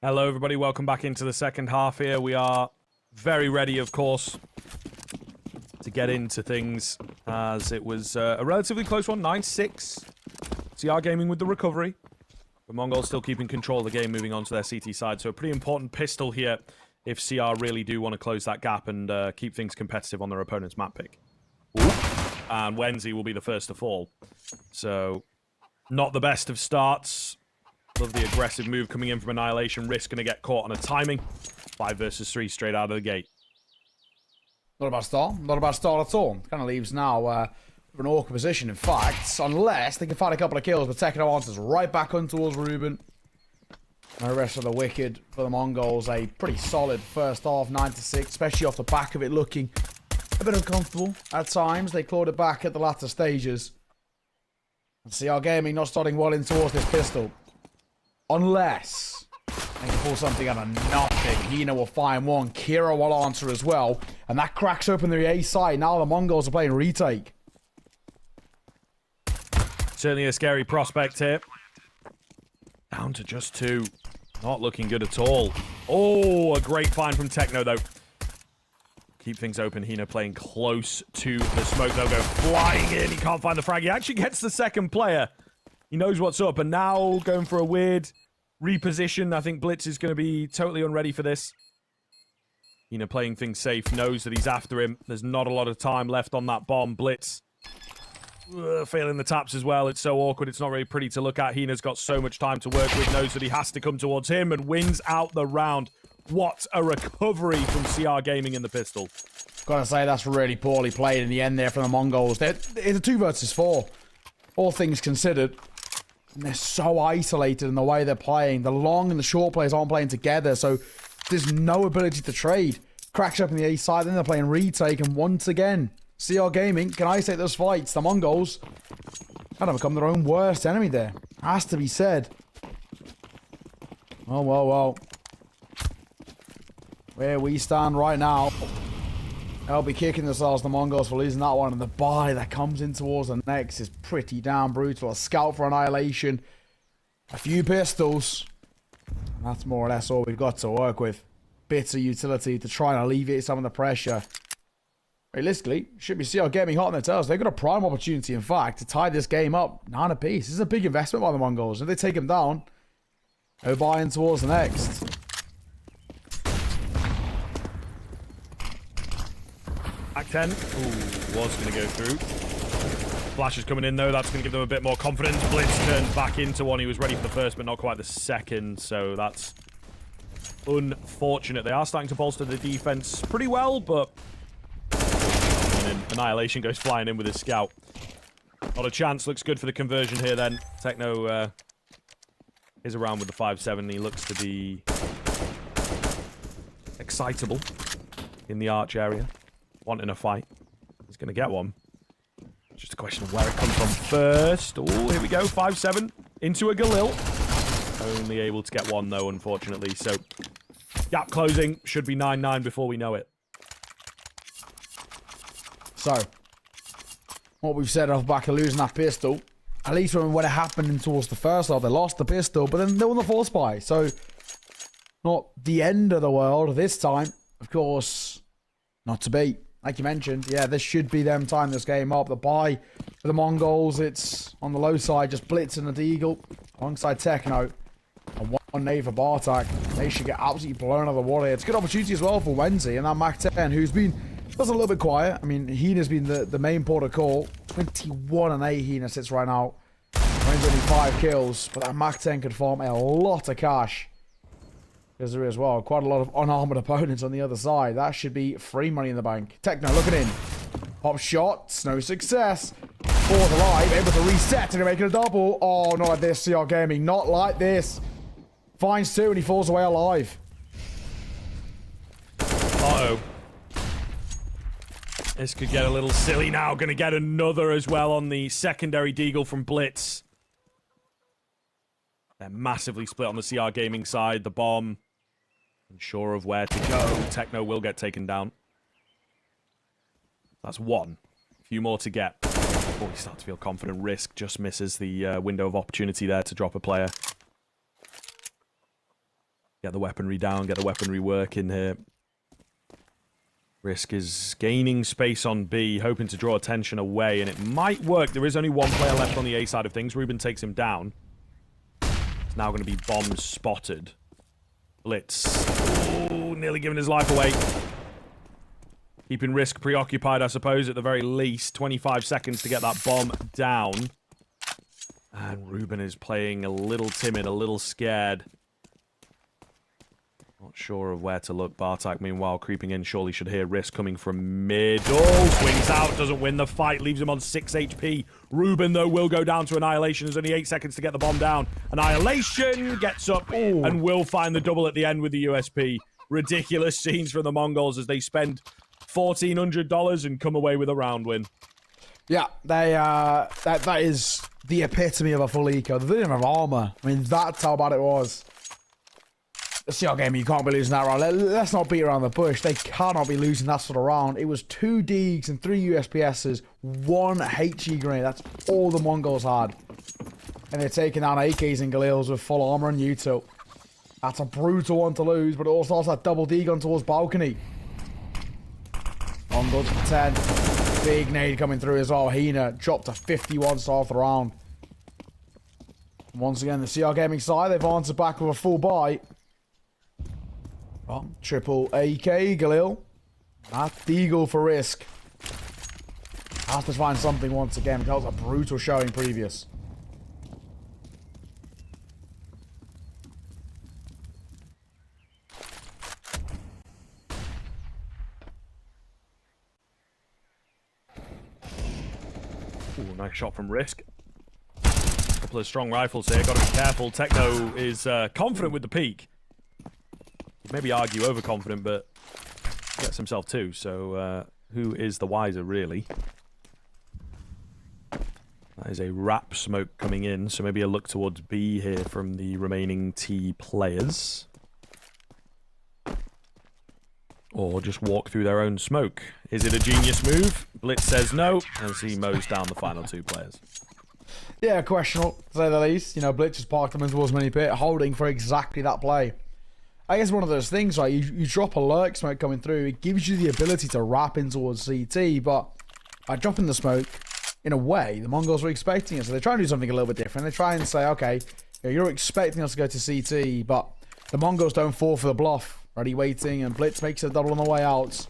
Hello, everybody. Welcome back into the second half here. We are very ready, of course, to get into things, as it was a relatively close one, 9-6. CR Gaming with the recovery. But Mongolz still keeping control of the game, moving on to their CT side. So a pretty important pistol here if CR really do want to close that gap and keep things competitive on their opponent's map pick. And Wenzy will be the first to fall. So not the best of starts. Love the aggressive move coming in from Annihilation. Risk going to get caught on a timing. 5 versus 3 straight out of the gate. Not a bad start. Not a bad start at all. Kind of leaves now with an awkward position, in fact, unless they can find a couple of kills. But Tekno answers right back on towards Ruben. And the rest of the wicked for the Mongols. A pretty solid first half, 9-6, especially off the back of it looking a bit uncomfortable at times. They clawed it back at the latter stages. And CR Gaming not starting well in towards this pistol. Unless they can pull something out of nothing. Hina will find one. Kira will answer as well. And that cracks open the A side. Now the Mongols are playing retake. Certainly a scary prospect here. Down to just 2. Not looking good at all. Oh, a great find from Tekno, though. Keep things open. Hina playing close to the smoke. They'll go flying in. He can't find the frag. He actually gets the second player. He knows what's up. And now going for a weird reposition. I think Blitz is going to be totally unready for this. Hina playing things safe. Knows that he's after him. There's not a lot of time left on that bomb. Blitz failing the taps as well. It's so awkward. It's not really pretty to look at. Hina's got so much time to work with. Knows that he has to come towards him and wins out the round. What a recovery from CR Gaming in the pistol. Gotta say, that's really poorly played in the end there from the Mongols. It's a 2 versus 4. All things considered. And they're so isolated in the way they're playing. The long and the short players aren't playing together, so there's no ability to trade. Cracks up in the A side, then they're playing retake, and once again, CR Gaming can isolate those fights. The Mongols kind of become their own worst enemy there. Has to be said. Oh, well. Where we stand right now, they'll be kicking themselves, the Mongols, for losing that one. And the buy that comes in towards the next is pretty damn brutal. A scout for Annihilation. A few pistols. And that's more or less all we've got to work with. Bits of utility to try and alleviate some of the pressure. Realistically, should be CR Gaming hot on their tails. They've got a prime opportunity, in fact, to tie this game up 9 apiece. This is a big investment by the Mongols. If they take him down, they'll buy in towards the next. Back 10. Ooh, was going to go through. Flash is coming in, though. That's going to give them a bit more confidence. Blitz turns back into one. He was ready for the first, but not quite the second. So that's unfortunate. They are starting to bolster the defense pretty well, but and then Annihilation goes flying in with his scout. Not a chance. Looks good for the conversion here, then. Tekno is around with the 5-7. He looks to be excitable in the arch area. Wanting a fight. He's going to get one. Just a question of where it comes from first. Oh, here we go. 5-7 into a Galil. Only able to get one, though, unfortunately. So, gap closing. Should be 9-9 before we know it. So, what we've said off the back of losing that pistol, at least when it happened towards the first half, they lost the pistol, but then they won the full spy. So, not the end of the world this time. Of course, not to be. Like you mentioned, yeah, this should be them tying this game up. The buy for the Mongols, it's on the low side, just Blitz and the Deagle alongside Tekno. And one nade for Bartak. They should get absolutely blown out of the water here. It's a good opportunity as well for Wenzy and that Mac 10, who's been just a little bit quiet. I mean, Hina's been the main port of call. 21-8 Hina sits right now. Only 5 kills, but that Mac 10 could farm a lot of cash. Because there is, well, quite a lot of unarmored opponents on the other side. That should be free money in the bank. Tekno looking in. Pop shots, no success. Fourth alive, able to reset and make it a double. Oh, not like this, CR Gaming. Not like this. Finds 2 and he falls away alive. Uh-oh. This could get a little silly now. Going to get another as well on the secondary Deagle from Blitz. They're massively split on the CR Gaming side. The bomb, unsure of where to go. Techno will get taken down. That's one. A few more to get. Oh, we start to feel confident. Risk just misses the window of opportunity there to drop a player. Get the weaponry down, get the weaponry working here. Risk is gaining space on B, hoping to draw attention away, and it might work. There is only one player left on the A side of things. Ruben takes him down. It's now going to be bomb spotted. Blitz. Oh, nearly giving his life away. Keeping Risk preoccupied, I suppose, at the very least. 25 seconds to get that bomb down. And Ruben is playing a little timid, a little scared. Not sure of where to look. Bartak, meanwhile, creeping in. Surely should hear Risk coming from middle. Swings out, doesn't win the fight, leaves him on 6 HP. Ruben, though, will go down to Annihilation. There's only 8 seconds to get the bomb down. Annihilation gets up and will find the double at the end with the USP. Ridiculous scenes from the Mongols as they spend $1,400 and come away with a round win. Yeah, they that is the epitome of a full eco. They didn't have armor. I mean, that's how bad it was. The CR game, you can't be losing that round. Let's not beat around the bush. They cannot be losing that sort of round. It was 2 Deegs and 3 USPSs, 1 HE grenade. That's all the Mongols had. And they're taking down AKs and Galils with full armor and Util. That's a brutal one to lose, but it also has that double Deeg on towards balcony. Mongols for 10. Big nade coming through as well. Hina dropped to 51 start the round. Once again, the CR Gaming side, they've answered back with a full buy. Oh, triple AK, Galil. That Deagle for Risk. Has to find something once again. That was a brutal showing previous. Ooh, nice shot from Risk. Couple of strong rifles here. Got to be careful. Techno is confident with the peak. Maybe argue overconfident, but gets himself too. So who is the wiser, really? That is a wrap smoke coming in. So maybe a look towards B here from the remaining T players. Or just walk through their own smoke. Is it a genius move? Blitz says no, as he mows down the final 2 players. Yeah, questionable, to say the least. You know, Blitz just parked them in towards mini pit, holding for exactly that play. I guess one of those things, right? You drop a lurk smoke coming through, it gives you the ability to wrap in towards CT, but by dropping the smoke, in a way, the Mongols were expecting it, so they try and do something a little bit different. They try and say, okay, you're expecting us to go to CT, but the Mongols don't fall for the bluff. Ready, waiting, and Blitz makes a double on the way out.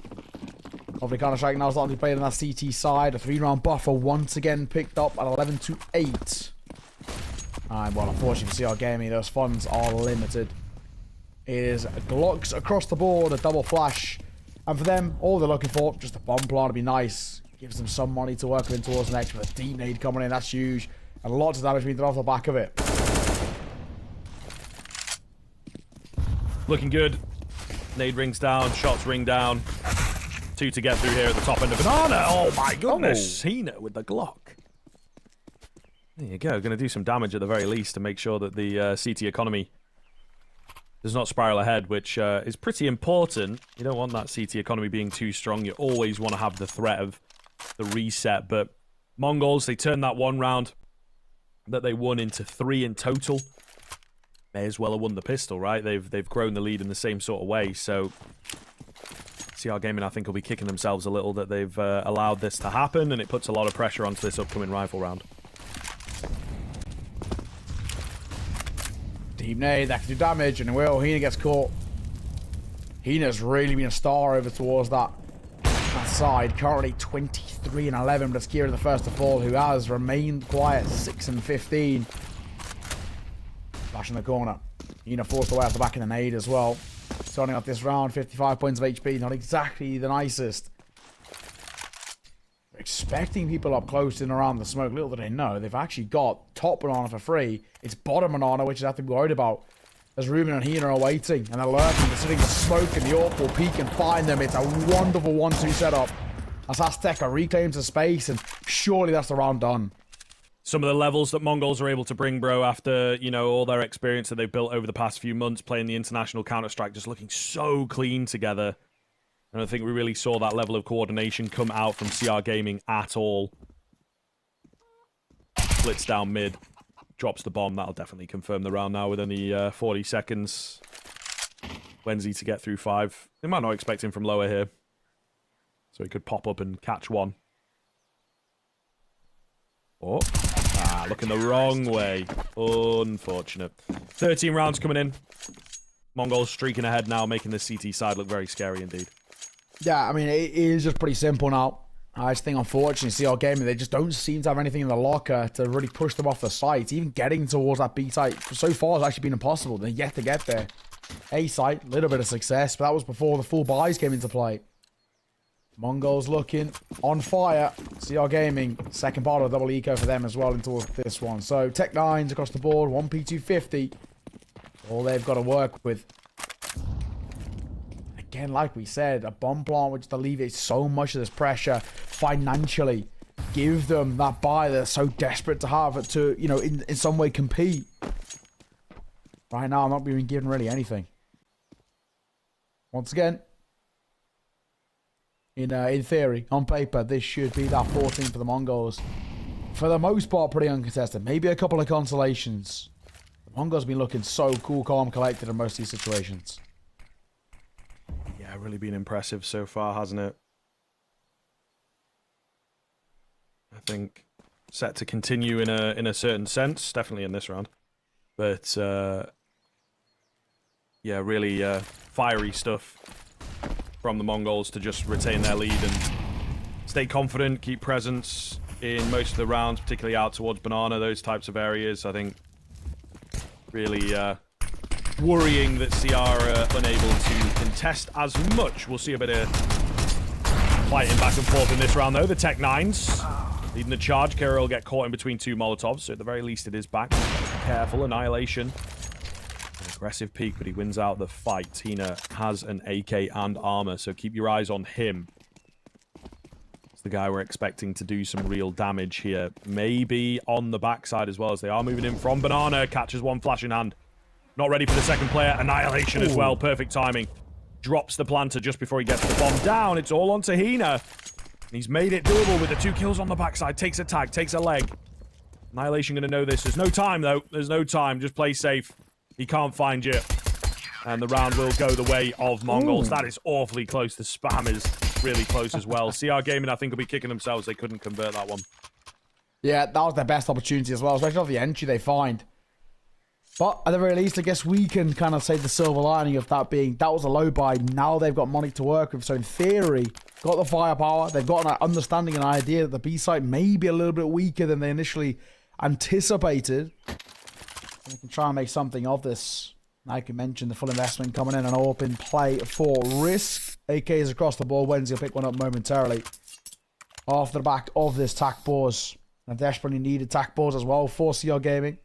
Lovely Counter-Strike now starting to play on that CT side. A 3-round buffer once again picked up at 11-8. And well, unfortunately for CR Gaming, those funds are limited. It is Glocks across the board, a double flash. And for them, all they're looking for, just a bomb plant to be nice. Gives them some money to work in towards the next, with a deep nade coming in, that's huge. And lots of damage being done off the back of it. Looking good. Nade rings down, shots ring down. 2 to get through here at the top end of Banana. Oh my goodness. Hina with the Glock. There you go. Going to do some damage at the very least to make sure that the CT economy does not spiral ahead, which is pretty important. You don't want that CT economy being too strong. You always want to have the threat of the reset. But Mongols, they turned that 1 round that they won into 3 in total. May as well have won the pistol, right? They've grown the lead in the same sort of way. So CR Gaming, I think, will be kicking themselves a little that they've allowed this to happen, and it puts a lot of pressure onto this upcoming rifle round. Deep nade, that can do damage, and will. Hina gets caught. Hina's really been a star over towards that side. Currently 23-11, but Skira the first to fall, who has remained quiet, 6-15. Flash in the corner. Hina forced away off the back of the nade as well. Starting off this round, 55 points of HP, not exactly the nicest. Expecting people up close and around the smoke. Little did they know, they've actually got top Banana for free. It's bottom Banana, which is have to be worried about. As Ruben and Hina are waiting, and they're lurking, they're sitting in the smoke, and the Orc will peek and find them. It's a wonderful 1-2 setup. As Azteca reclaims the space, and surely that's the round done. some of the levels that Mongolz are able to bring, bro, after, you know, all their experience that they've built over the past few months playing the international Counter-Strike, just looking so clean together. And I think we really saw that level of coordination come out from CR Gaming at all. Splits down mid, drops the bomb. That'll definitely confirm the round now with only 40 seconds. Wenzy to get through 5. They might not expect him from lower here. So he could pop up and catch one. Oh. Looking the wrong way. Unfortunate. 13 rounds coming in. Mongolz streaking ahead now, making the CT side look very scary indeed. Yeah, I mean, it is just pretty simple now. I just think, unfortunately, CR Gaming, they just don't seem to have anything in the locker to really push them off the site. Even getting towards that B site so far has actually been impossible. They're yet to get there. A site, a little bit of success, but that was before the full buys came into play. Mongolz looking on fire. CR Gaming, second part of the double eco for them as well into this one. So Tech 9s across the board, 1P250. All they've got to work with. Again, like we said, a bomb plant which alleviates so much of this pressure financially. Give them that buy they're so desperate to have to, you know, in some way compete. Right now, I'm not being given really anything. Once again, in theory, on paper, this should be that 14 for the Mongolz. For the most part, pretty uncontested. Maybe a couple of consolations. The Mongolz have been looking so cool, calm, collected in most of these situations. Yeah, really been impressive so far, hasn't it? I think set to continue in a certain sense, definitely in this round. But yeah, really fiery stuff from the Mongolz to just retain their lead and stay confident, keep presence in most of the rounds, particularly out towards Banana, those types of areas. I think really worrying that CR are unable to contest as much. We'll see a bit of fighting back and forth in this round, though. The Tech 9s leading the charge. Kira will get caught in between 2 Molotovs, so at the very least it is back. Careful, Annihilation. An aggressive peek, but he wins out the fight. Hina has an AK and armor, so keep your eyes on him. It's the guy we're expecting to do some real damage here. Maybe on the backside as well, as they are moving in from Banana. Catches one flash in hand. Not ready for the second player. Annihilation as well. Perfect timing. Drops the planter just before he gets the bomb down. It's all on to Hina. And he's made it doable with the 2 kills on the backside. Takes a tag, takes a leg. Annihilation going to know this. There's no time, though. There's no time. Just play safe. He can't find you. And the round will go the way of Mongolz. That is awfully close. The spam is really close as well. CR Gaming, I think, will be kicking themselves. They couldn't convert that one. Yeah, that was their best opportunity as well, especially off the entry they find. But at the very least, I guess we can kind of say the silver lining of that being that was a low buy. Now they've got money to work with. So in theory, got the firepower. They've got an understanding and idea that the B site may be a little bit weaker than they initially anticipated. They can try and make something of this. Like you mentioned, the full investment coming in and open play for Risk. AKs across the board. Wednesday will pick one up momentarily. Off the back of this tack pause. A desperately needed tack pause as well for CR Gaming.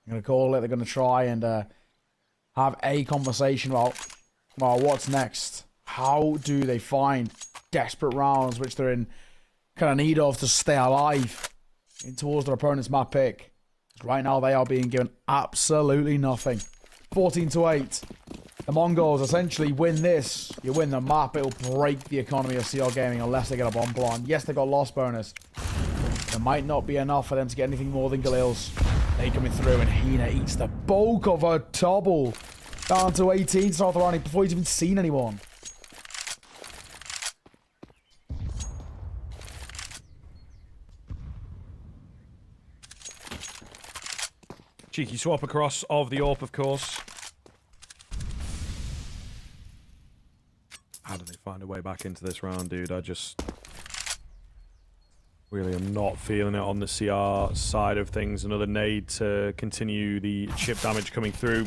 I'm going to call it. They're going to try and have a conversation about, well, what's next? How do they find desperate rounds, which they're in kind of need of to stay alive in towards their opponent's map pick? Right now, they are being given absolutely nothing. 14-8. The Mongolz essentially win this. You win the map, it'll break the economy of CR Gaming unless they get a bomb plant. Yes, they got loss bonus. It might not be enough for them to get anything more than Galil's. They coming through and Hina eats the bulk of a double. Down to 18 start the round before he's even seen anyone. Cheeky swap across of the AWP, of course. How do they find a way back into this round, dude? I just really am not feeling it on the CR side of things. Another nade to continue the chip damage coming through.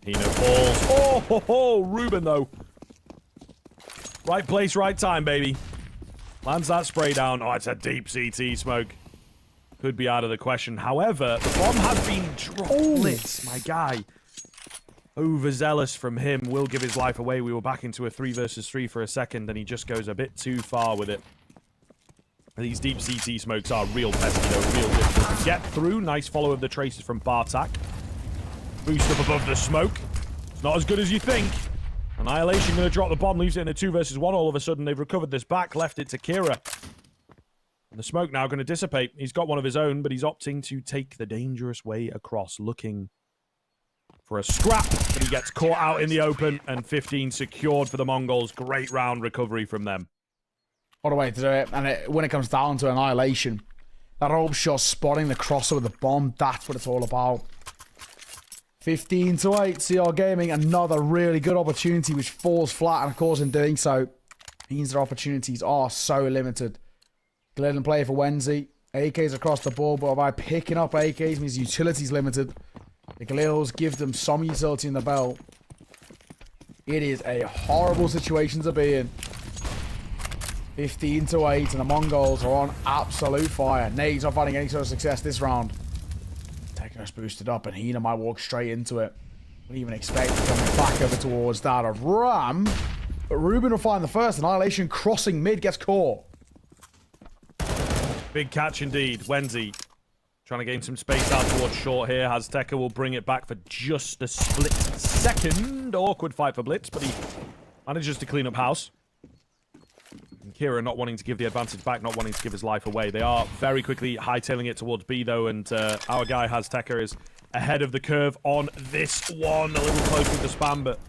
Hino falls. Oh, ho, ho, Ruben, though. Right place, right time, baby. Lands that spray down. Oh, it's a deep CT smoke. Could be out of the question. However, the bomb has been dropped. My guy. Overzealous from him. Will give his life away. We were back into a 3 versus 3 for a second, and he just goes a bit too far with it. These deep CT smokes are real pesky, though, real difficult to get through. Nice follow of the traces from Bartak. Boost up above the smoke. It's not as good as you think. Annihilation going to drop the bomb, leaves it in a 2 versus 1. All of a sudden, they've recovered this back, left it to Kira. And the smoke now going to dissipate. He's got one of his own, but he's opting to take the dangerous way across, looking for a scrap. But he gets caught out in the open, and 15 secured for the Mongols. Great round recovery from them. What a way to do it. And when it comes down to Annihilation, that rope shot spotting the crosser with the bomb, that's what it's all about. 15-8, CR Gaming, another really good opportunity which falls flat, and of course in doing so, means their opportunities are so limited. Glidden play for Wenzy. AKs across the board, but by picking up AKs means utility's limited. The Galils give them some utility in the belt. It is a horrible situation to be in. 15-8, and the Mongols are on absolute fire. Nade's not finding any sort of success this round. Techno's boosted up, and Hina might walk straight into it. Wouldn't even expect it coming back over towards that of Ram. But Ruben will find the first. Annihilation crossing mid, gets caught. Big catch indeed. Wenzy trying to gain some space out towards short here. Azteca will bring it back for just a split second. Awkward fight for Blitz, but he manages to clean up house. And Kira not wanting to give the advantage back, not wanting to give his life away. They are very quickly hightailing it towards B, though, and our guy Azteca is ahead of the curve on this one. A little close with the spam, but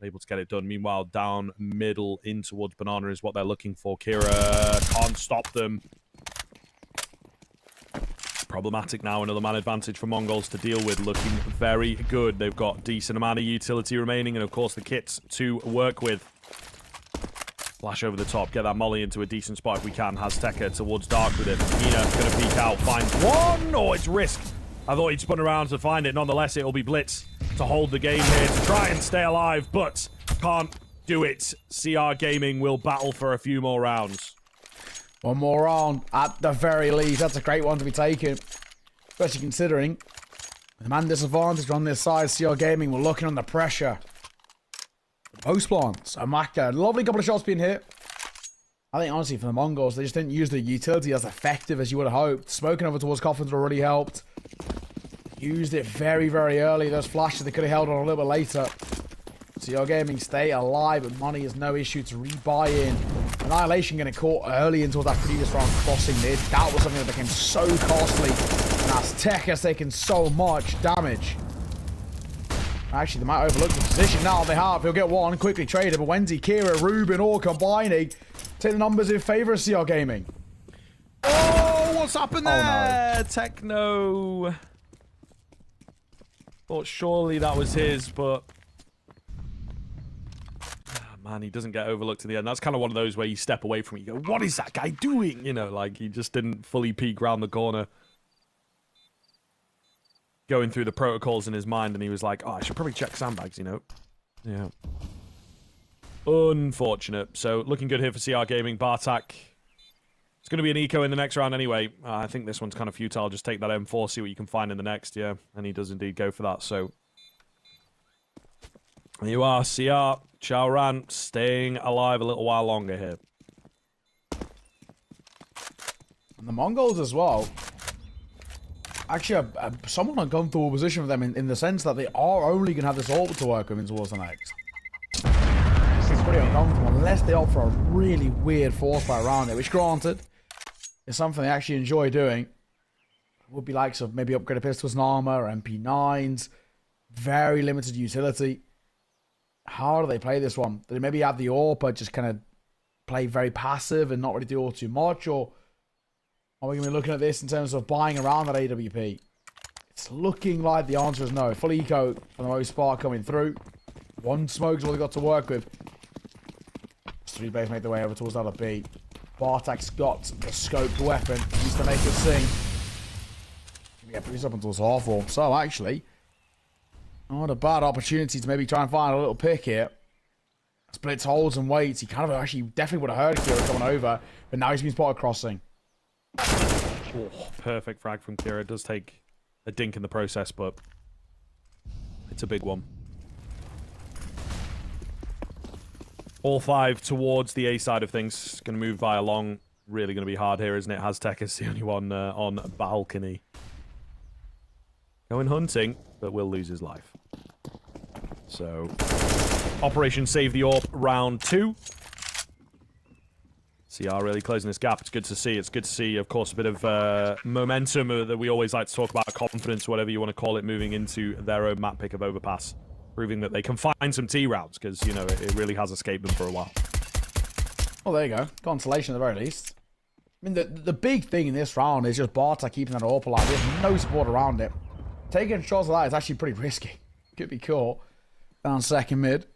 not able to get it done. Meanwhile, down middle in towards Banana is what they're looking for. Kira can't stop them. Problematic now. Another man advantage for Mongols to deal with. Looking very good. They've got decent amount of utility remaining, and of course the kits to work with. Flash over the top. Get that molly into a decent spot if we can. Azteca towards dark with it. Hina going to peek out. Finds one. Oh, it's risk. I thought he'd spun around to find it. Nonetheless, it'll be Blitz to hold the game here, to try and stay alive, but can't do it. CR Gaming will battle for a few more rounds. One more round, at the very least. That's a great one to be taken. Especially considering the man disadvantage on this side. CR Gaming were looking under pressure. Post plants. Amaka. Lovely couple of shots being hit. I think, honestly, for the Mongols, they just didn't use the utility as effective as you would have hoped. Smoking over towards Coffins already helped. Used it very, very early. Those flashes, they could have held on a little bit later. CR Gaming stay alive, but money is no issue to rebuy in. Annihilation getting caught early into that previous round crossing mid. That was something that became so costly. And Azteca has taken so much damage. Actually, they might overlook the position. Now they have. He'll get one. Quickly traded. But Wendy, Kira, Ruben all combining. Take the numbers in favor of CR Gaming. Oh, what's happened there? Oh, no. Techno. Thought surely that was his, but man, he doesn't get overlooked in the end. That's kind of one of those where you step away from it. You go, what is that guy doing? You know, like he just didn't fully peek round the corner. Going through the protocols in his mind, and he was like, oh, I should probably check sandbags, you know? Yeah. Unfortunate. So, looking good here for CR Gaming. Bartak. It's going to be an eco in the next round anyway. I think this one's kind of futile. Just take that M4, see what you can find in the next, yeah. And he does indeed go for that, so. There you are, CR. Chao Ran staying alive a little while longer here. And the Mongols as well. Actually, somewhat uncomfortable position for them in the sense that they are only going to have this orb to work with in towards the next. It's pretty uncomfortable unless they opt for a really weird force fight around it, which granted is something they actually enjoy doing. Would be likes of maybe upgraded pistols and armor or MP9s. Very limited utility. How do they play this one? Do they maybe have the orb but just kind of play very passive and not really do all too much, or are we going to be looking at this in terms of buying around that AWP? It's looking like the answer is no. Full eco for the most part coming through. One smoke's all they got to work with. 3 base make their way over towards that other B. Bartak's got the scoped weapon. He needs to make it sing. We get pretty up until half warm. So actually, not a bad opportunity to maybe try and find a little pick here. Splits holds and waits. He kind of actually definitely would have heard Kira coming over, but now he's been spotted crossing. Oh, perfect frag from Kira. It does take a dink in the process, but it's a big one. All 5 towards the A side of things. Going to move via long. really going to be hard here, isn't it? Aztec is the only one on balcony. Going hunting, but will lose his life. So, Operation Save the Orb, round 2. CR really closing this gap. It's good to see. It's good to see, of course, a bit of momentum that we always like to talk about, confidence, whatever you want to call it, moving into their own map pick of Overpass. Proving that they can find some T rounds, because, you know, it really has escaped them for a while. Well, there you go. Consolation at the very least. I mean, the big thing in this round is just Bartek keeping that AWP alive. There's no support around it. Taking shots like that is actually pretty risky. Could be caught. Down second mid.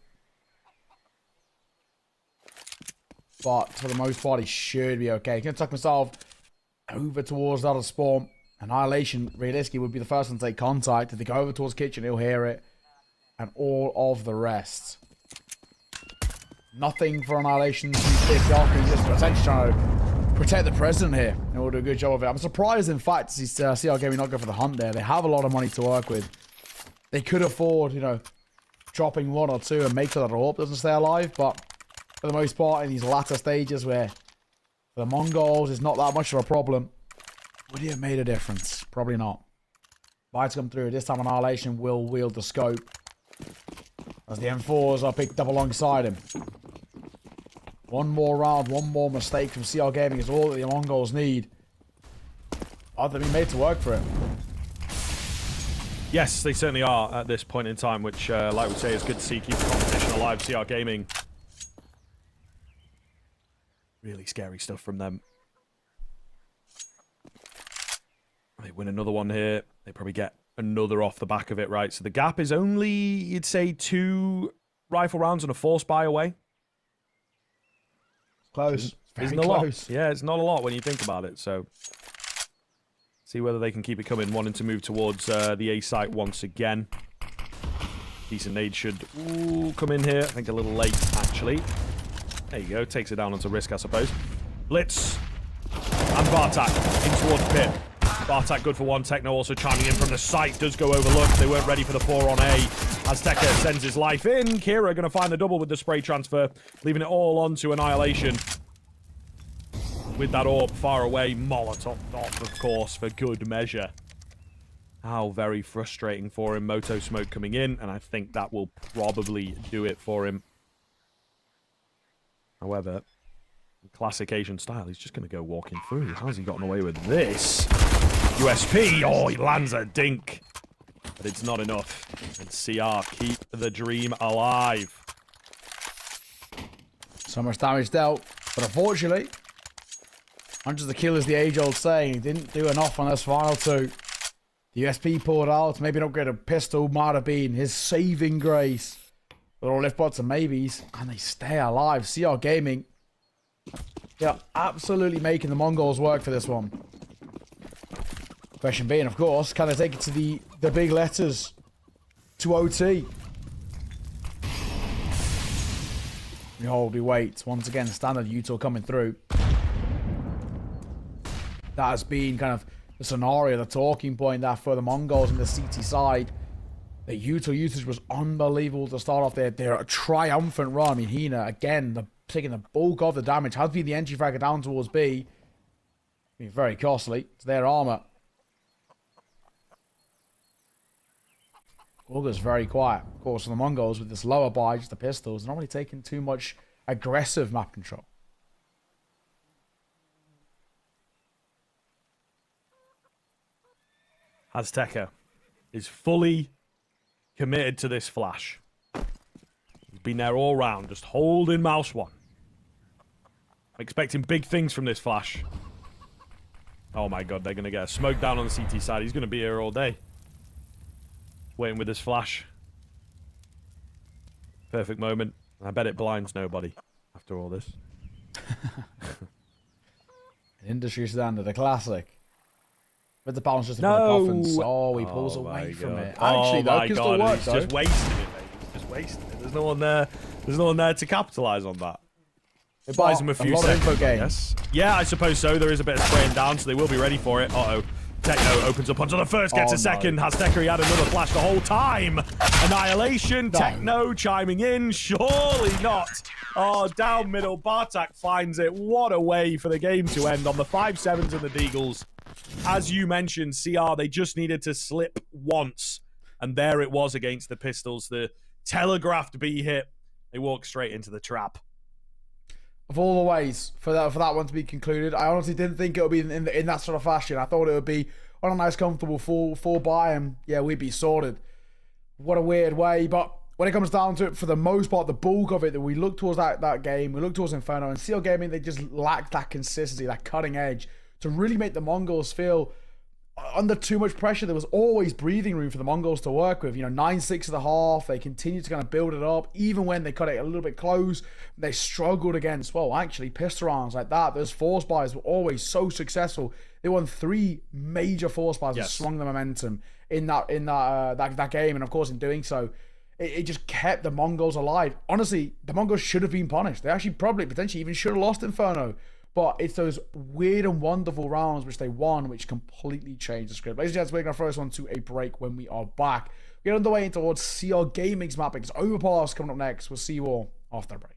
But for the most part, he should be okay. He's going to tuck himself over towards the other spawn. Annihilation, realistically, would be the first one to take contact. If they go over towards kitchen, he'll hear it. And all of the rest. Nothing for Annihilation to pick up. He's just essentially trying to protect the president here. And we'll do a good job of it. I'm surprised, in fact, to see CR Gaming not go for the hunt there. They have a lot of money to work with. They could afford, you know, dropping 1 or 2 and make sure that AWP doesn't stay alive. But for the most part, in these latter stages where for the Mongolz is not that much of a problem, would he have made a difference? Probably not. Bites come through. This time Annihilation will wield the scope. As the M4s are picked up alongside him. One more round, one more mistake from CR Gaming is all that the Mongolz need. Are they being made to work for it? Yes, they certainly are at this point in time, which, like we say, is good to see. Keep the competition alive. CR Gaming. Really scary stuff from them. They win another one here. They probably get another off the back of it, right? So the gap is only, you'd say, 2 rifle rounds and a force buy away. Close. Isn't a lot. Yeah, it's not a lot when you think about it. So see whether they can keep it coming. Wanting to move towards the A site once again. Decent nade should come in here. I think a little late, actually. There you go. Takes it down onto risk, I suppose. Blitz. And Bartak in towards pit. Bartak good for 1. Techno also chiming in from the site. Does go overlooked. They weren't ready for the 4 on A. Azteca sends his life in. Kira going to find the double with the spray transfer. Leaving it all on to Annihilation. With that AWP far away. Molotov off, of course, for good measure. How very frustrating for him. Moto smoke coming in. And I think that will probably do it for him. However, classic Asian style, he's just going to go walking through. How's he gotten away with this? USP! Oh, he lands a dink. But it's not enough. And CR keep the dream alive. So much damage dealt. But unfortunately, hundreds of kills, the age-old saying. He didn't do enough on those final 2. The USP pulled out. Maybe not get a pistol. Might have been his saving grace. They're all left bots and maybes. And they stay alive. CR Gaming. They're absolutely making the Mongolz work for this one. Question being, of course, can they take it to the big letters? To OT? We hold, we wait. Once again, standard util coming through. That has been kind of the scenario, the talking point that for the Mongolz on the CT side. The util usage was unbelievable to start off their triumphant run. I mean, Hina, again, taking the bulk of the damage. Has been the entry fragger down towards B. Been very costly to their armor. Augur's very quiet. Of course, on the Mongolz with this lower buy, just the pistols, they're not really taking too much aggressive map control. Azteca is fully committed to this flash. He's been there all round, just holding mouse 1. I'm expecting big things from this flash. Oh my god, they're going to get a smoke down on the CT side. He's going to be here all day. Waiting with this flash. Perfect moment. I bet it blinds nobody after all this. An industry standard, a classic. With the bounce just in No! front of Coffins. Oh, he pulls away from it. Actually, though, can still work, he's though. just wasting it, mate. He's just wasting it. There's no one there. There's no one there to capitalise on that. It buys him a few lot seconds, of info gain. yes. Yeah, I suppose so. There is a bit of spraying down, so they will be ready for it. Uh-oh. Techno opens up onto the first, gets Oh, a second. Has Dekari had another flash the whole time? Annihilation, No. Techno chiming in. Surely not. Oh, down middle. Bartak finds it. What a way for the game to end on the 5-7s and the Deagles. As you mentioned, CR, they just needed to slip once. And there it was against the Pistols. The telegraphed B hit. They walked straight into the trap. Of all the ways for that one to be concluded, I honestly didn't think it would be in that sort of fashion. I thought it would be on a nice, comfortable 4-4 and yeah, we'd be sorted. What a weird way, but when it comes down to it, for the most part, the bulk of it, that we look towards that game, we look towards Inferno, and CL Gaming, they just lacked that consistency, that cutting edge, to really make the Mongols feel under too much pressure. There was always breathing room for the Mongols to work with. 9-6 at the half. They continued to kind of build it up. Even when they cut it a little bit close, they struggled against, well, actually, pistol rounds like that. Those force buys were always so successful. They won 3 major force buys and swung the momentum in that game. And of course, in doing so, it just kept the Mongols alive. Honestly, the Mongols should have been punished. They actually probably potentially even should have lost Inferno. But it's those weird and wonderful rounds which they won, which completely changed the script. Ladies and gentlemen, we're going to throw this one to a break when we are back. We get underway towards CR Gaming's map. It's Overpass coming up next. We'll see you all after the break.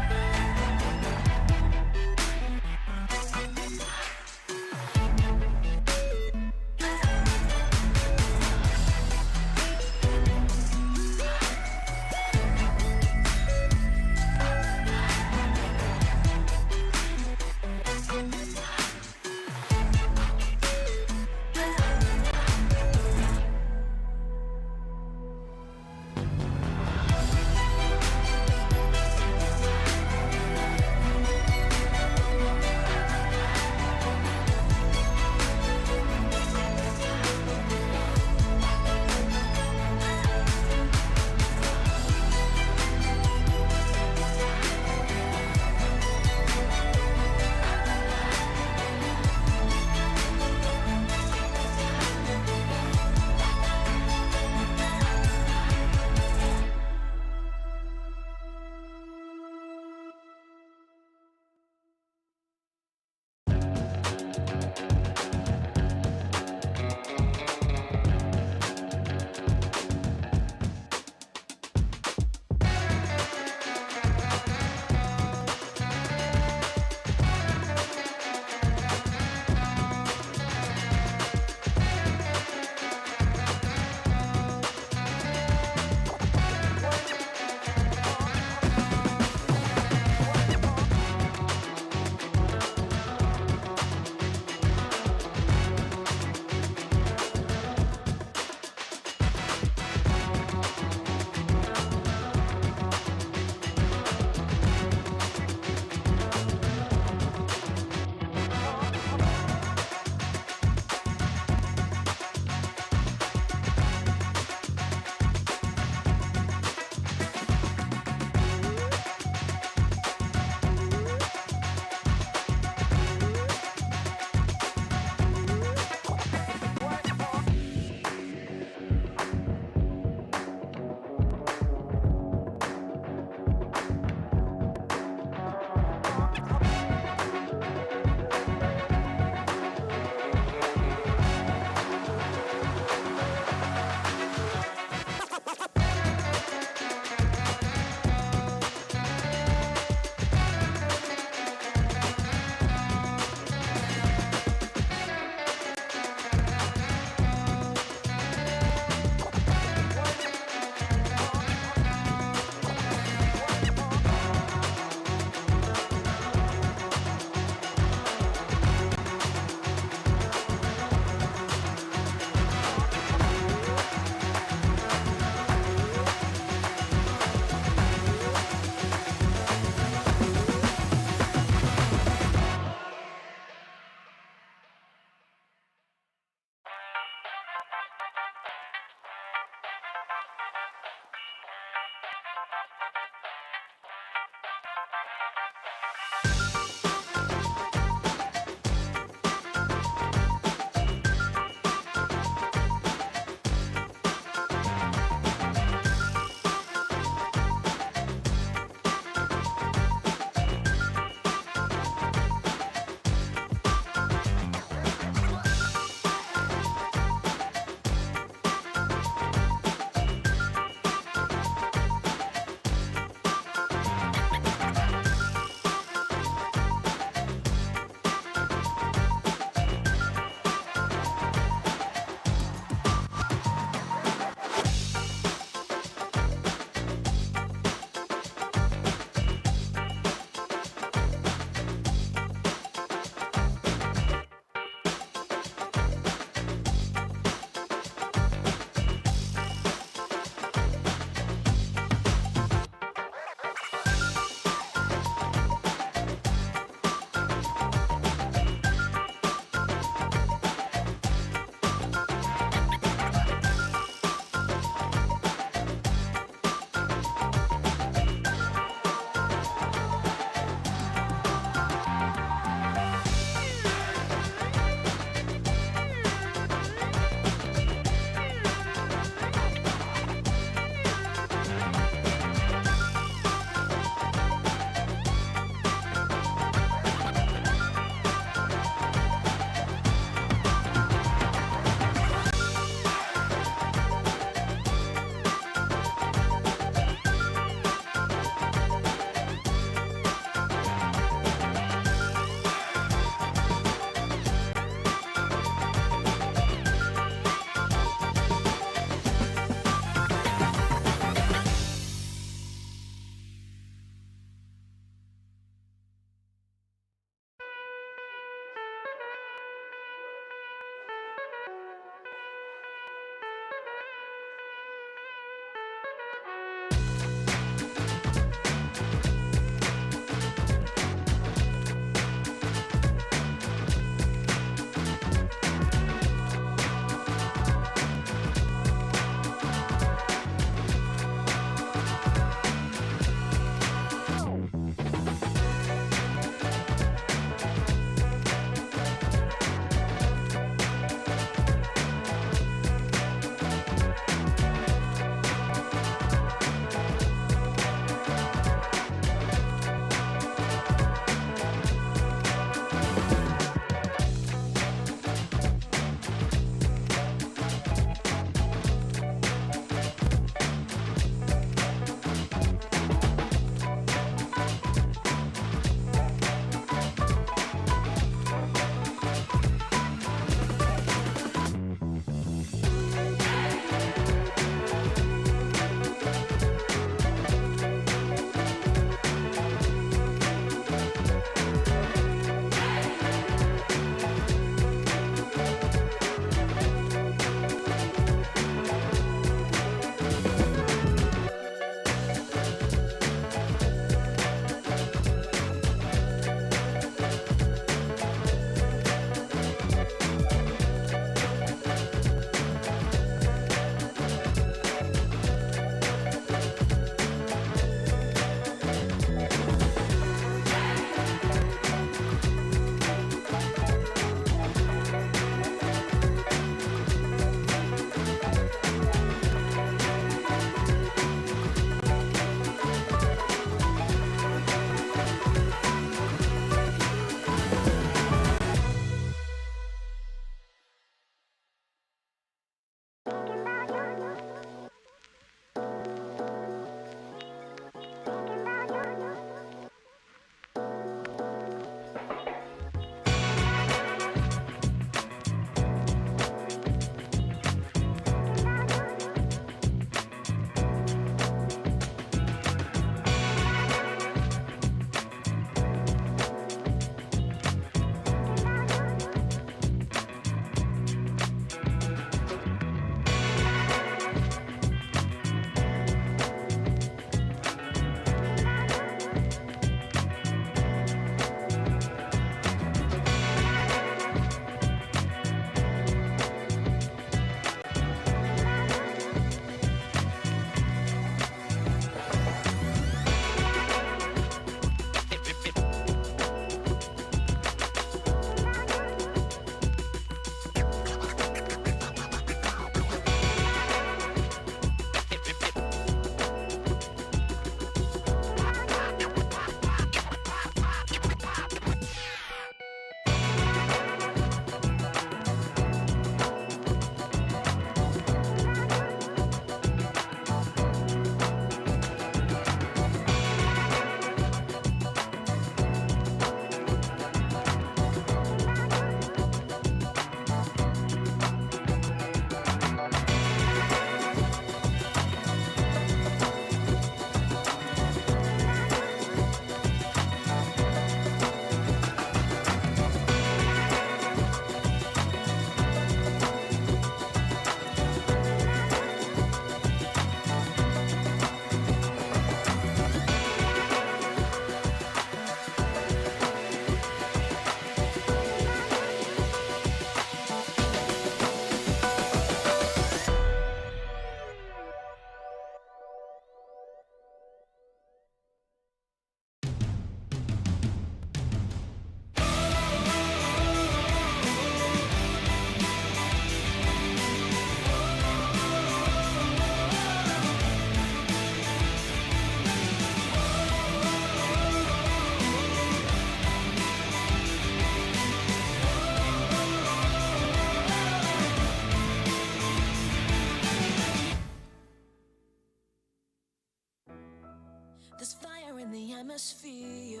There's fire in the atmosphere,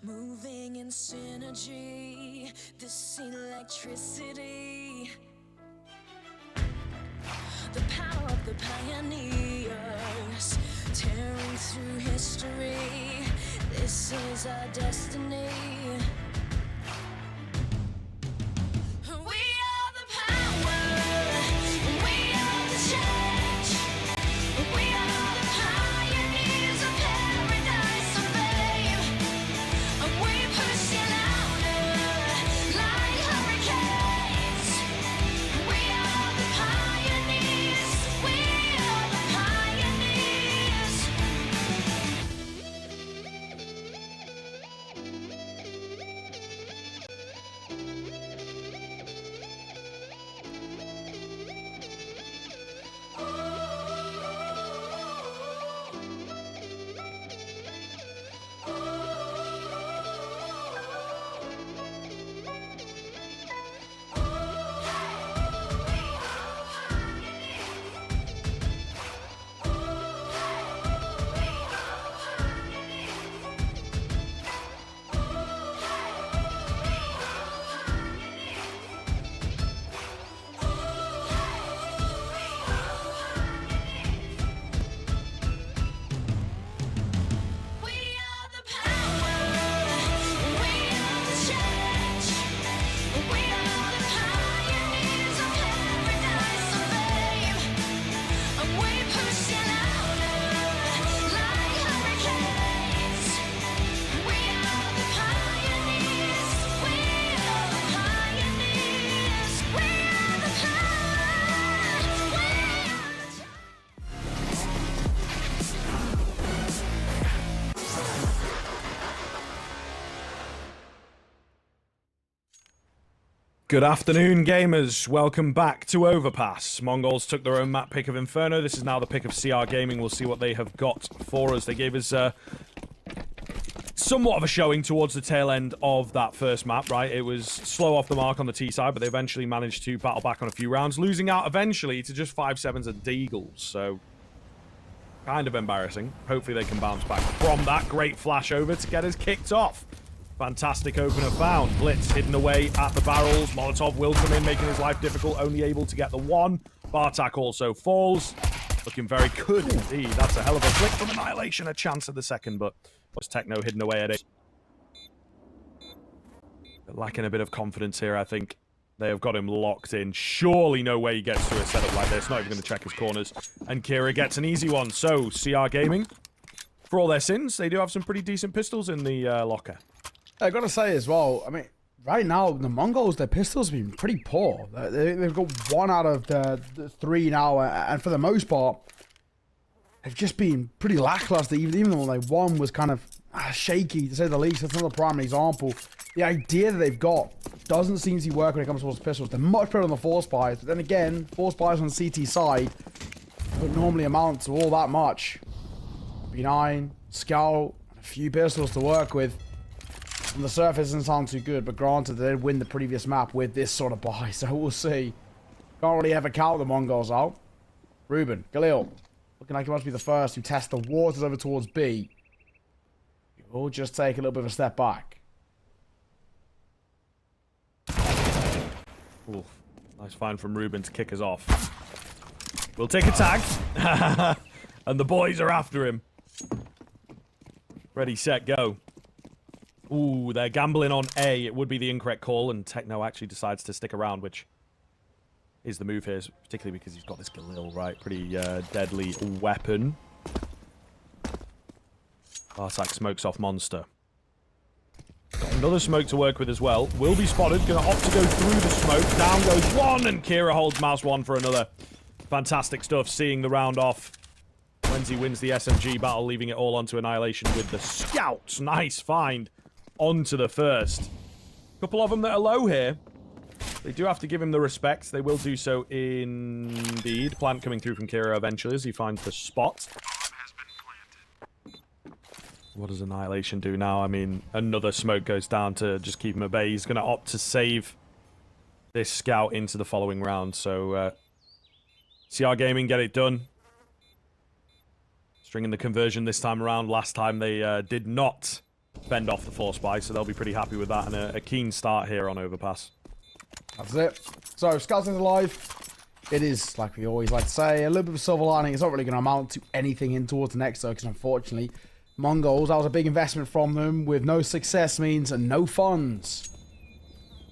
moving in synergy. This electricity, the power of the pioneers, tearing through history. This is our destiny. We are the power. We are the change. We are the pioneers of paradise of fame. And we push you louder like hurricanes. We are the pioneers. We are the pioneers. We are the power. We are the change. We are the pioneers of paradise of fame. And we push you louder like hurricanes. We are the pioneers. We are the pioneers. We are the power. We are the change. Good afternoon, gamers. Welcome back to Overpass. Mongolz took their own map pick of Inferno. This is now the pick of CR Gaming. We'll see what they have got for us. They gave us somewhat of a showing towards the tail end of that first map, right? It was slow off the mark on the T side, but they eventually managed to battle back on a few rounds, losing out eventually to just 5-7s and Deagles. So, kind of embarrassing. Hopefully they can bounce back from that. Great flash over to get us kicked off. Fantastic opener found. Blitz hidden away at the barrels. Molotov will come in, making his life difficult, only able to get the one. Bartak also falls. Looking very good indeed. That's a hell of a flick from Annihilation. A chance at the second, but was Techno hidden away at it. They're lacking a bit of confidence here, I think. They have got him locked in. Surely no way he gets through a setup like this. Not even going to check his corners. And Kira gets an easy one. So, CR Gaming, for all their sins, they do have some pretty decent pistols in the locker. I gotta say as well, I mean, right now, the Mongols, their pistols have been pretty poor. They've got 1 out of the 3 now, and for the most part, they've just been pretty lackluster. Even though they won was kind of shaky, to say the least. That's another prime example. The idea that they've got doesn't seem to work when it comes towards pistols. They're much better on the force buys, but then again, force buys on the CT side don't normally amount to all that much. B9, Scout, and a few pistols to work with. On the surface doesn't sound too good, but granted, they did win the previous map with this sort of buy, so we'll see. Can't really ever count the Mongols out. Ruben, Galil, looking like he must be the first to test the waters over towards B. We'll just take a little bit of a step back. Ooh, nice find from Ruben to kick us off. We'll take a tag. And the boys are after him. Ready, set, go. Ooh, they're gambling on A. It would be the incorrect call, and Techno actually decides to stick around, which is the move here, particularly because he's got this Galil, right? Pretty deadly weapon. Bartak smokes off Monster. Got another smoke to work with as well. Will be spotted. Gonna opt to go through the smoke. Down goes one, and Kira holds mouse one for another. Fantastic stuff, seeing the round off. Wenzi wins the SMG battle, leaving it all onto Annihilation with the Scouts. Nice find. Onto the first. Couple of them that are low here. They do have to give him the respect. They will do so indeed. Plant coming through from Kira eventually as he finds the spot. What does Annihilation do now? I mean, another smoke goes down to just keep him at bay. He's going to opt to save this Scout into the following round. So, CR Gaming get it done. Let's Stringing the conversion this time around. Last time they did not fend off the force buy, so they'll be pretty happy with that, and a keen start here on Overpass. That's it. So, Scouts is alive. It is, like we always like to say, a little bit of a silver lining. It's not really going to amount to anything in towards the next, though, because unfortunately, Mongolz, that was a big investment from them, with no success means no funds.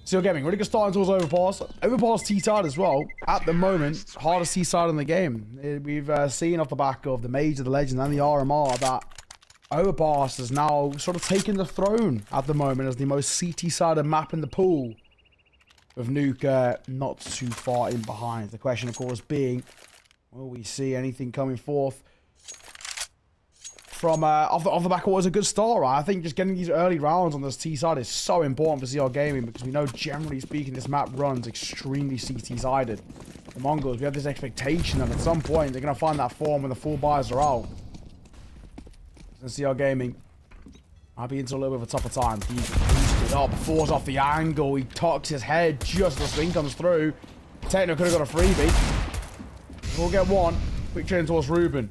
So you're getting really good starting towards Overpass. Overpass T-side as well. At the moment, hardest T-side in the game. We've seen off the back of the Major, the Legend, and the RMR that Overpass is now sort of taking the throne at the moment as the most CT-sided map in the pool. With Nuke not too far in behind. The question, of course, being, will we see anything coming forth from off the back of what was a good start, right? I think just getting these early rounds on this T side is so important for CR Gaming because we know, generally speaking, this map runs extremely CT-sided. The Mongolz, we have this expectation that at some point they're going to find that form when the full buys are out. So CR Gaming might be into a little bit of a tougher time. He's boosted up, falls off the angle, he tucks his head just as the swing comes through. Techno could have got a freebie. We'll get one. Quick turn towards Ruben.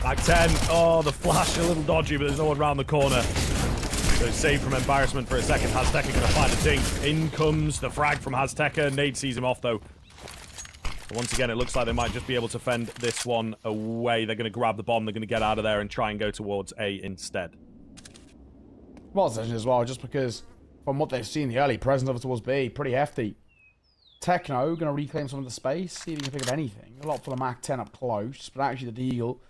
Back 10. Oh, the flash a little dodgy, but there's no one around the corner. So saved from embarrassment for a second. Hazteka going to find a dink. In comes the frag from Hazteka. Nade sees him off, though. But once again, it looks like they might just be able to fend this one away. They're going to grab the bomb. They're going to get out of there and try and go towards A instead. Well, decision as well, just because from what they've seen, the early presence of it towards B, pretty hefty. Techno going to reclaim some of the space, see if he can pick up anything. A lot for the Mac 10 up close, but actually the Deagle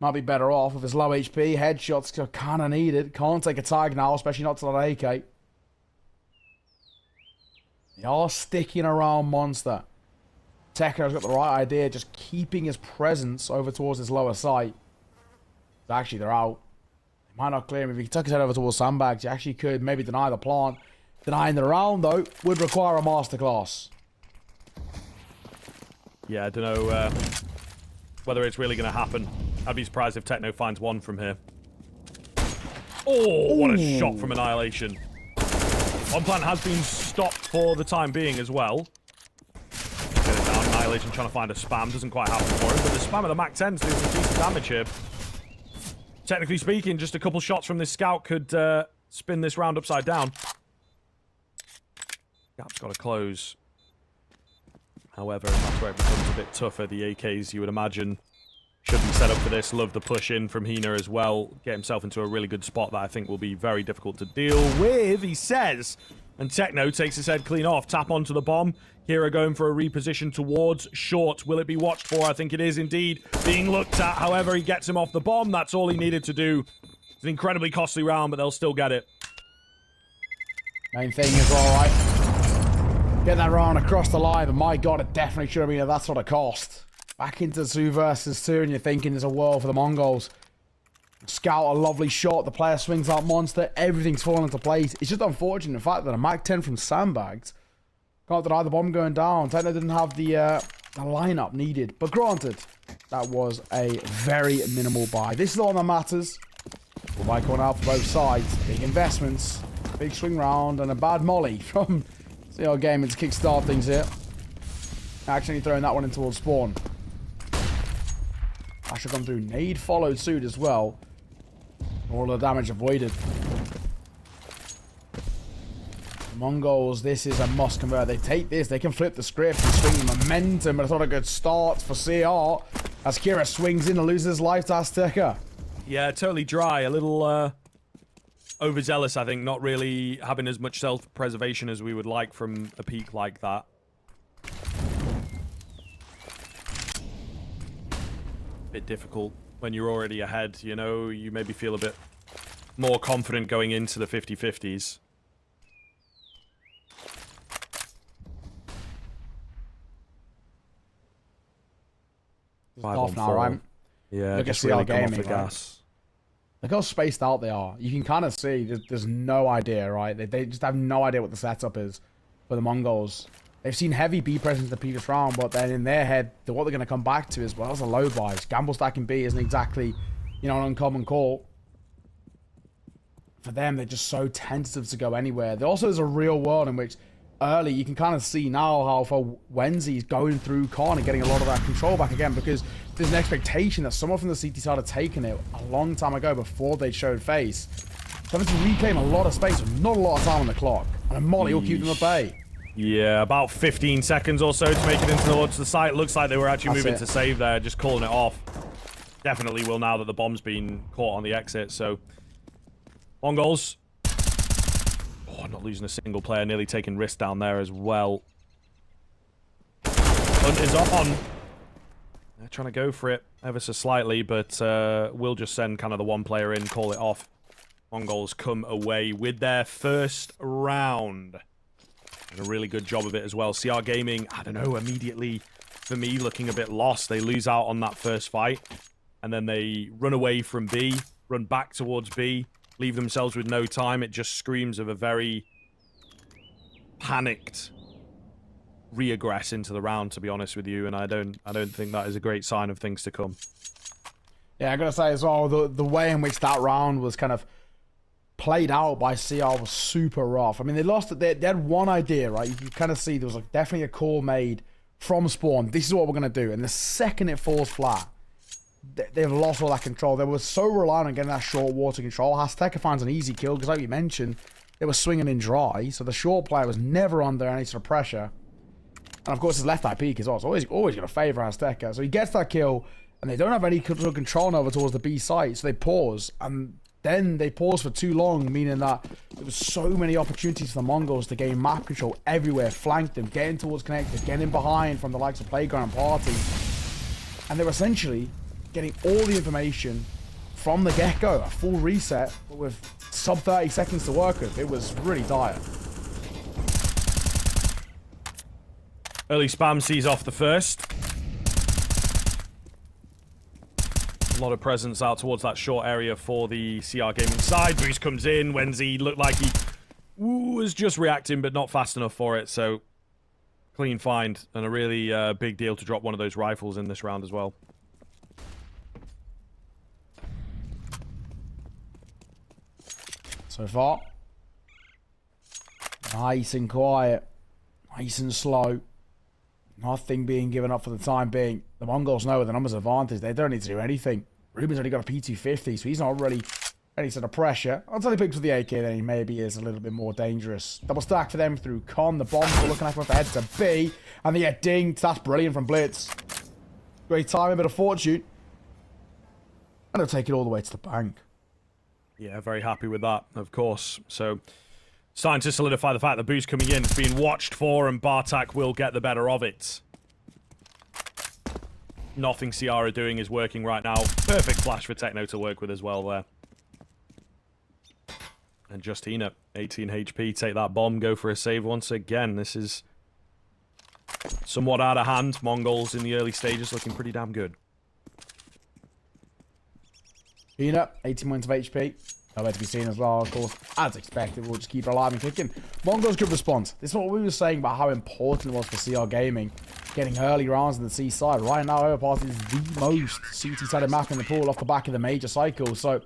might be better off with his low HP. Headshots are kind of needed. Can't take a tag now, especially not to that AK. They are sticking around Monster. Techno's got the right idea, just keeping his presence over towards his lower site. Actually, they're out. They might not clear him. If he took his head over towards sandbags, he actually could maybe deny the plant. Denying the round, though, would require a masterclass. Yeah, I don't know whether it's really going to happen. I'd be surprised if Techno finds one from here. Oh, what a shot from Annihilation. One plant has been stopped for the time being as well. Get it down. Annihilation trying to find a spam. Doesn't quite happen for him, but the spam of the Mac 10's doing some decent damage here. Technically speaking, just a couple shots from this scout could spin this round upside down. Gap's got to close. However, that's where it becomes a bit tougher. The AKs, you would imagine, should be set up for this. Love the push in from Hina as well. Get himself into a really good spot that I think will be very difficult to deal with, he says. And Techno takes his head clean off. Tap onto the bomb. Kira going for a reposition towards short. Will it be watched for? I think it is indeed being looked at. However, he gets him off the bomb. That's all he needed to do. It's an incredibly costly round, but they'll still get it. Main thing is all right. Get that round across the line, but my god, it definitely should have been at that sort of cost. Back into 2 versus 2, and you're thinking there's a world for the Mongolz. Scout, a lovely shot. The player swings out Monster. Everything's falling into place. It's just unfortunate, in fact, that a Mac 10 from sandbags can't deny the bomb going down. Techno didn't have the lineup needed. But granted, that was a very minimal buy. This is the one that matters. Full buy going out for both sides. Big investments, big swing round, and a bad molly from CR Gaming to kickstart things here. Actually throwing that one in towards spawn. I should come through. Nade followed suit as well. All the damage avoided. Mongolz, this is a must convert. They take this, they can flip the script and swing the momentum, but it's not a good start for CR as Kira swings in and loses his life to Hazteka. Yeah, totally dry. A little overzealous, I think. Not really having as much self-preservation as we would like from a peak like that. Bit difficult when you're already ahead, you know. You maybe feel a bit more confident going into the 50-50s. Off now, right? Yeah, look just at really CR come off Gaming, the right? gas. Look how spaced out they are. You can kind of see there's no idea, right? They just have no idea what the setup is for the Mongolz. They've seen heavy B presence the previous round, but then in their head, what they're going to come back to is, well, it's a low buys. Gamble stacking B isn't exactly, you know, an uncommon call. For them, they're just so tentative to go anywhere. There also is a real world in which early, you can kind of see now how for Wenzy's going through Con and getting a lot of that control back again, because there's an expectation that someone from the CT side had taken it a long time ago before they showed face. So having to reclaim a lot of space with not a lot of time on the clock. And a molly will keep them at bay. Yeah, about 15 seconds or so to make it into the site. Looks like they were actually moving to save there, just calling it off. Definitely will now that the bomb's been caught on the exit, so... Mongolz. Oh, not losing a single player, nearly taking risk down there as well. Hunt is on. They're trying to go for it ever so slightly, but we'll just send kind of the one player in, call it off. Mongolz come away with their first round. Did a really good job of it as well. CR Gaming, I don't know, immediately, for me, looking a bit lost. They lose out on that first fight, and then they run away from B, run back towards B, leave themselves with no time. It just screams of a very panicked regress into the round, to be honest with you, and I don't think that is a great sign of things to come. Yeah, I gotta say as well, the way in which that round was kind of played out by CR was super rough. I mean, they lost it. They had one idea, right? You can kind of see there was like definitely a call made from spawn. This is what we're gonna do. And the second it falls flat, they've lost all that control. They were so reliant on getting that short water control. Azteca finds an easy kill because, like you mentioned, they were swinging in dry, so the short player was never under any sort of pressure. And of course, his left eye peak is also always going to favor Azteca. So he gets that kill, and they don't have any control over towards the B site, so they pause. And then they pause for too long, meaning that there was so many opportunities for the Mongolz to gain map control everywhere, flank them, getting towards connectors, getting behind from the likes of Playground and Party. And they were essentially getting all the information from the get-go, a full reset, but with sub 30 seconds to work with. It was really dire. Early spam sees off the first. A lot of presence out towards that short area for the CR Gaming side. Boost comes in. Wenzy looked like he was just reacting, but not fast enough for it. So, clean find and a really big deal to drop one of those rifles in this round as well. So far, nice and quiet, nice and slow. Nothing being given up for the time being. The Mongolz know with the numbers advantage, they don't need to do anything. Ruben's only got a P250, so he's not really any sort of pressure. Until he picks with the AK, then he maybe is a little bit more dangerous. Double stack for them through Con. The bombs are looking like with the head to B, and they get dinged. That's brilliant from Blitz. Great timing, bit of fortune. And they'll take it all the way to the bank. Yeah, very happy with that, of course. So, starting to solidify the fact that Boost coming in is being watched for, and Bartak will get the better of it. Nothing CR are doing is working right now. Perfect flash for Techno to work with as well there. And Justina, 18 HP, take that bomb, go for a save once again. This is somewhat out of hand. Mongolz in the early stages looking pretty damn good. Tina, 18 points of HP. Nowhere to be seen as well, of course. As expected, we'll just keep it alive and kicking. Mongolz good response. This is what we were saying about how important it was for CR Gaming. Getting early rounds on the C side. Right now, Overpass is the most CT-sided map in the pool off the back of the major cycle. So,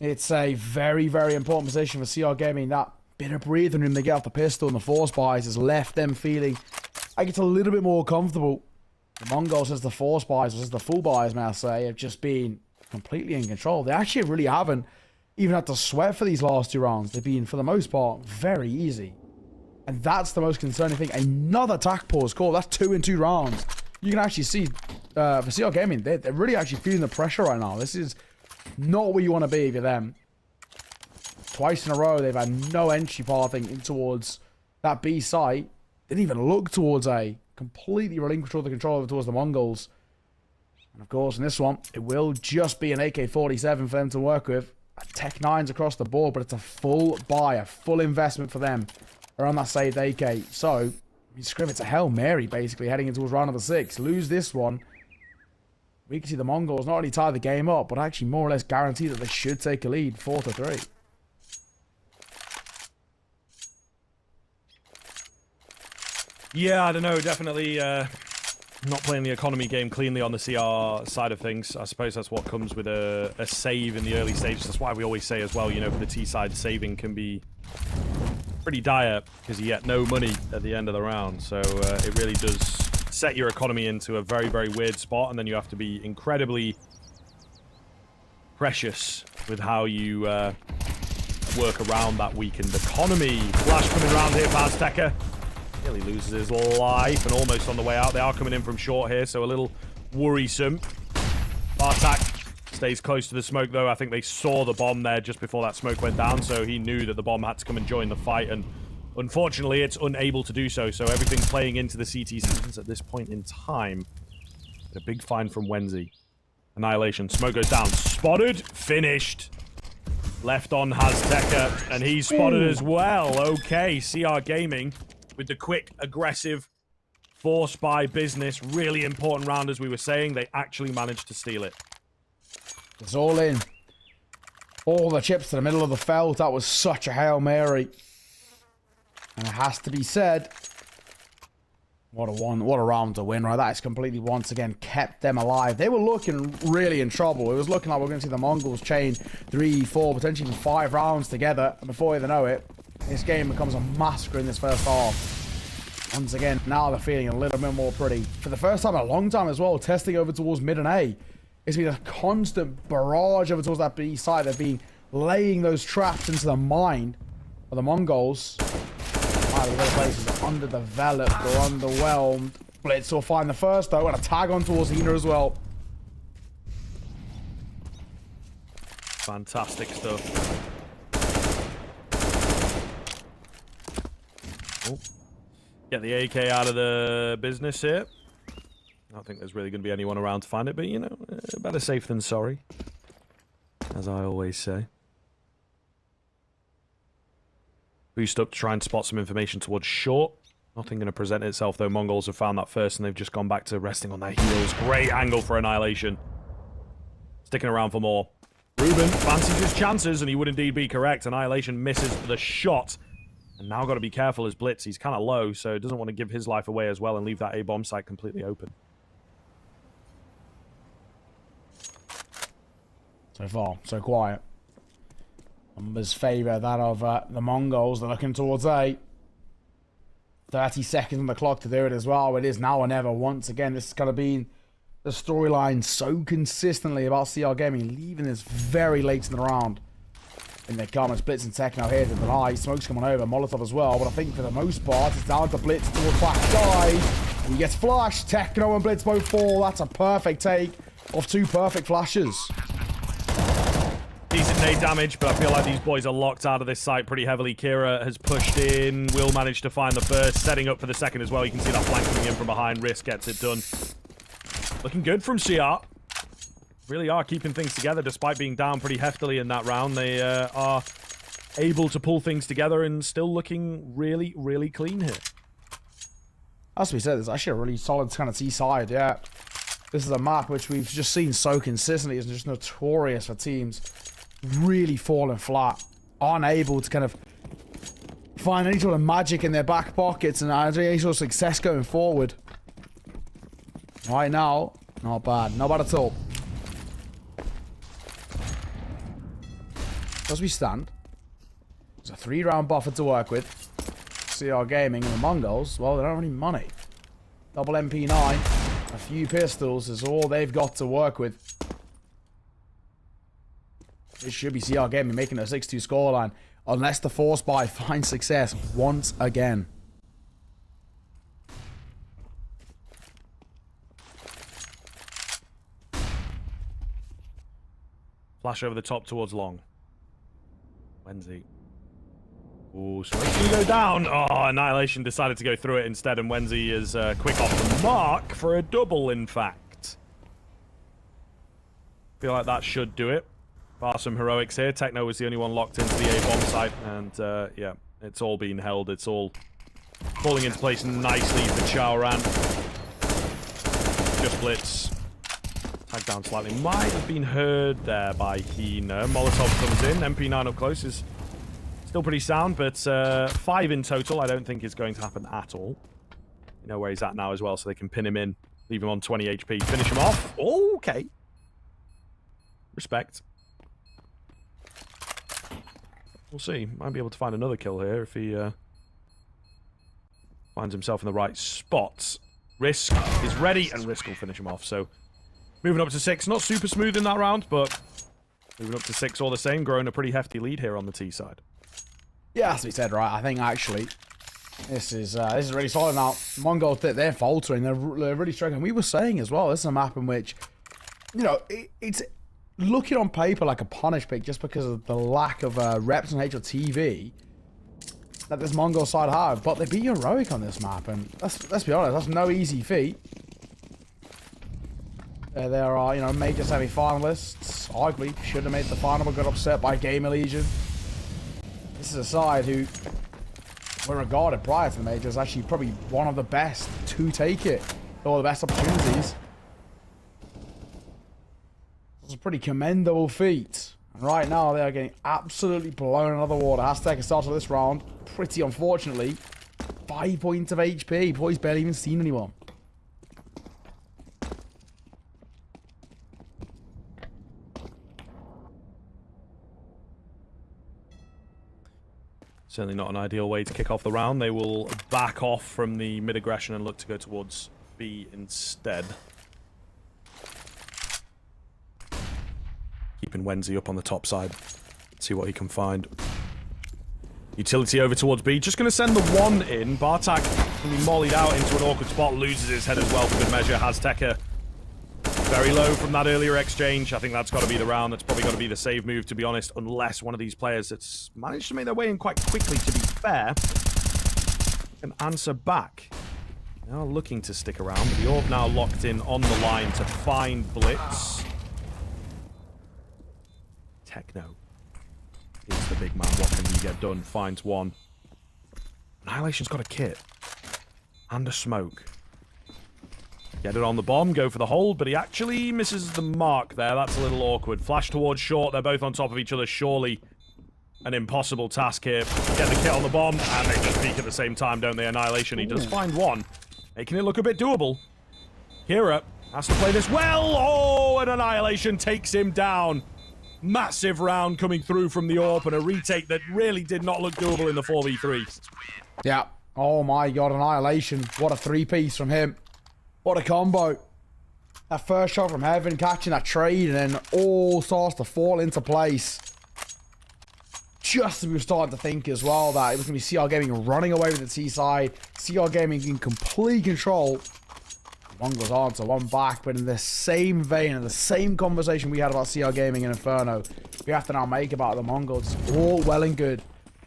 it's a very, very important position for CR Gaming. That bit of breathing room they get off the pistol and the force buys has left them feeling like it's a little bit more comfortable. The Mongolz as the force buys, as the full buys, may I say, have just been completely in control. They actually really haven't even had to sweat for these last two rounds. They've been, for the most part, very easy. And that's the most concerning thing. Another attack pause call. That's 2 in 2 rounds. You can actually see, for CR Gaming, they're really actually feeling the pressure right now. This is not where you want to be if you're them. Twice in a row, they've had no entry pathing in towards that B site. Didn't even look towards A. Completely relinquished all the control over towards the Mongolz. And of course, in this one, it will just be an AK-47 for them to work with. Tech 9s across the board, but it's a full buy, a full investment for them around that saved AK. So, you scream, it's a Hail Mary, basically, heading into round number 6. Lose this one. We can see the Mongolz not only tie the game up, but actually more or less guarantee that they should take a lead, 4-3. Yeah, I don't know, definitely not playing the economy game cleanly on the CR side of things. I suppose that's what comes with a save in the early stages. That's why we always say as well, you know, for the T side, saving can be pretty dire because you get no money at the end of the round. So it really does set your economy into a very, very weird spot, and then you have to be incredibly precious with how you work around that weakened economy. Flash coming around here past Tekka. Nearly loses his life and almost on the way out. They are coming in from short here, so a little worrisome. Bartak stays close to the smoke, though. I think they saw the bomb there just before that smoke went down, so he knew that the bomb had to come and join the fight, and unfortunately, it's unable to do so. So everything's playing into the CT seconds at this point in time. A big find from Wenzy. Annihilation. Smoke goes down. Spotted. Finished. Left on has Tekka, and he's spotted as well. Okay, CR Gaming with the quick, aggressive, force buy business. Really important round, as we were saying. They actually managed to steal it. It's all in. All the chips to the middle of the field. That was such a Hail Mary. And it has to be said, what a round to win, right? That has completely, once again, kept them alive. They were looking really in trouble. It was looking like we're going to see the Mongolz chain 3, 4, potentially even 5 rounds together. And before you know it, this game becomes a massacre in this first half. Once again, now they're feeling a little bit more pretty. For the first time in a long time as well, testing over towards mid and A. It's been a constant barrage over towards that B side. They've been laying those traps into the mind of the Mongolz. The other places are underdeveloped or underwhelmed. Blitz will find the first, though, and a tag on towards Hina as well. Fantastic stuff. Oh. Get the AK out of the business here. I don't think there's really going to be anyone around to find it, but, you know, better safe than sorry, as I always say. Boost up to try and spot some information towards short. Nothing going to present itself, though. Mongolz have found that first, and they've just gone back to resting on their heels. Great angle for Annihilation. Sticking around for more. Ruben fancies his chances, and he would indeed be correct. Annihilation misses the shot. And now got to be careful as Blitz. He's kind of low, so doesn't want to give his life away as well and leave that A-bomb site completely open. So far, so quiet. Numbers favour that of the Mongolz. They're looking towards A. 30 seconds on the clock to do it as well. It is now or never. Once again, this has kind of been the storyline so consistently about CR Gaming, leaving this very late in the round. In their comments, Blitz and Tech now here to deny. Smoke's coming over, Molotov as well. But I think for the most part, it's down to Blitz towards back side. He gets flashed. Techno and Blitz both fall. That's a perfect take of 2 perfect flashes. Decent nade damage, but I feel like these boys are locked out of this site pretty heavily. Kira has pushed in. Will manage to find the first, setting up for the second as well. You can see that flank coming in from behind. Risk gets it done. Looking good from CR. Really are keeping things together despite being down pretty heftily in that round. They are able to pull things together and still looking really, really clean here. As we said, it's actually a really solid kind of T-side, yeah. This is a map which we've just seen so consistently is just notorious for teams really falling flat, unable to kind of find any sort of magic in their back pockets and any sort of success going forward. Right now, not bad. Not bad at all. As we stand, there's a 3-round buffer to work with. CR Gaming and the Mongolz, well, they don't have any money. Double MP9, a few pistols is all they've got to work with. It should be CR Gaming making a 6-2 scoreline, unless the force buy finds success once again. Flash over the top towards long. Wenzy. Ooh, Smoke's gonna go down. Oh, Annihilation decided to go through it instead, and Wenzy is quick off the mark for a double, in fact. Feel like that should do it. Bar some heroics here. Techno was the only one locked into the A-bomb site, and yeah, it's all being held. It's all falling into place nicely for Chaoran. Just Blitz. Tag down slightly. Might have been heard there by Hina. Molotov comes in. MP9 up close is still pretty sound, but 5 in total I don't think is going to happen at all. You know where he's at now as well, so they can pin him in. Leave him on 20 HP. Finish him off. Okay. Respect. We'll see. Might be able to find another kill here if he finds himself in the right spot. Risk is ready, and Risk will finish him off. So, moving up to 6. Not super smooth in that round, but moving up to 6 all the same. Growing a pretty hefty lead here on the T side. Yeah, as we said, right. I think actually this is really solid now. Mongolz, they're faltering. They're really struggling. We were saying as well, this is a map in which, you know, it's looking on paper like a punish pick just because of the lack of reps on HLTV that this Mongol side have. But they beat Heroic on this map, and let's be honest, that's no easy feat. There are, you know, major semi-finalists. Arguably should have made the final, but got upset by Gamer Legion. This is a side who were regarded prior to the major as actually probably one of the best to take it. All the best opportunities. It's a pretty commendable feat. And right now they are getting absolutely blown out of the water. Aztec has started this round, pretty unfortunately. 5 points of HP. Boy's barely even seen anyone. Certainly not an ideal way to kick off the round. They will back off from the mid-aggression and look to go towards B instead. Keeping Wenzy up on the top side. See what he can find. Utility over towards B. Just going to send the 1 in. Bartak can be mollied out into an awkward spot. Loses his head as well for good measure. Azteca very low from that earlier exchange. I think that's got to be the round. That's probably got to be the save move, to be honest, unless one of these players that's managed to make their way in quite quickly, to be fair, can answer back. Now looking to stick around, but the Orb now locked in on the line to find Blitz. Techno is the big man. What can he get done? Finds one. Annihilation's got a kit. And a smoke. Get it on the bomb, go for the hold, but he actually misses the mark there. That's a little awkward. Flash towards short. They're both on top of each other. Surely an impossible task here. Get the kit on the bomb, and they just peek at the same time, don't they? Annihilation. He does find one, making it look a bit doable. Kira has to play this well. Oh, and Annihilation takes him down. Massive round coming through from the Orb, and a retake that really did not look doable in the 4v3. Yeah. Oh my god, Annihilation. What a 3-piece from him. What a combo. That first shot from Heaven, catching that trade, and then all starts to fall into place. Just as we were starting to think as well that it was going to be CR Gaming running away with the T side. CR Gaming in complete control. One goes on to one back, but in the same vein, in the same conversation we had about CR Gaming and Inferno, we have to now make about the Mongolz. It's all well and good.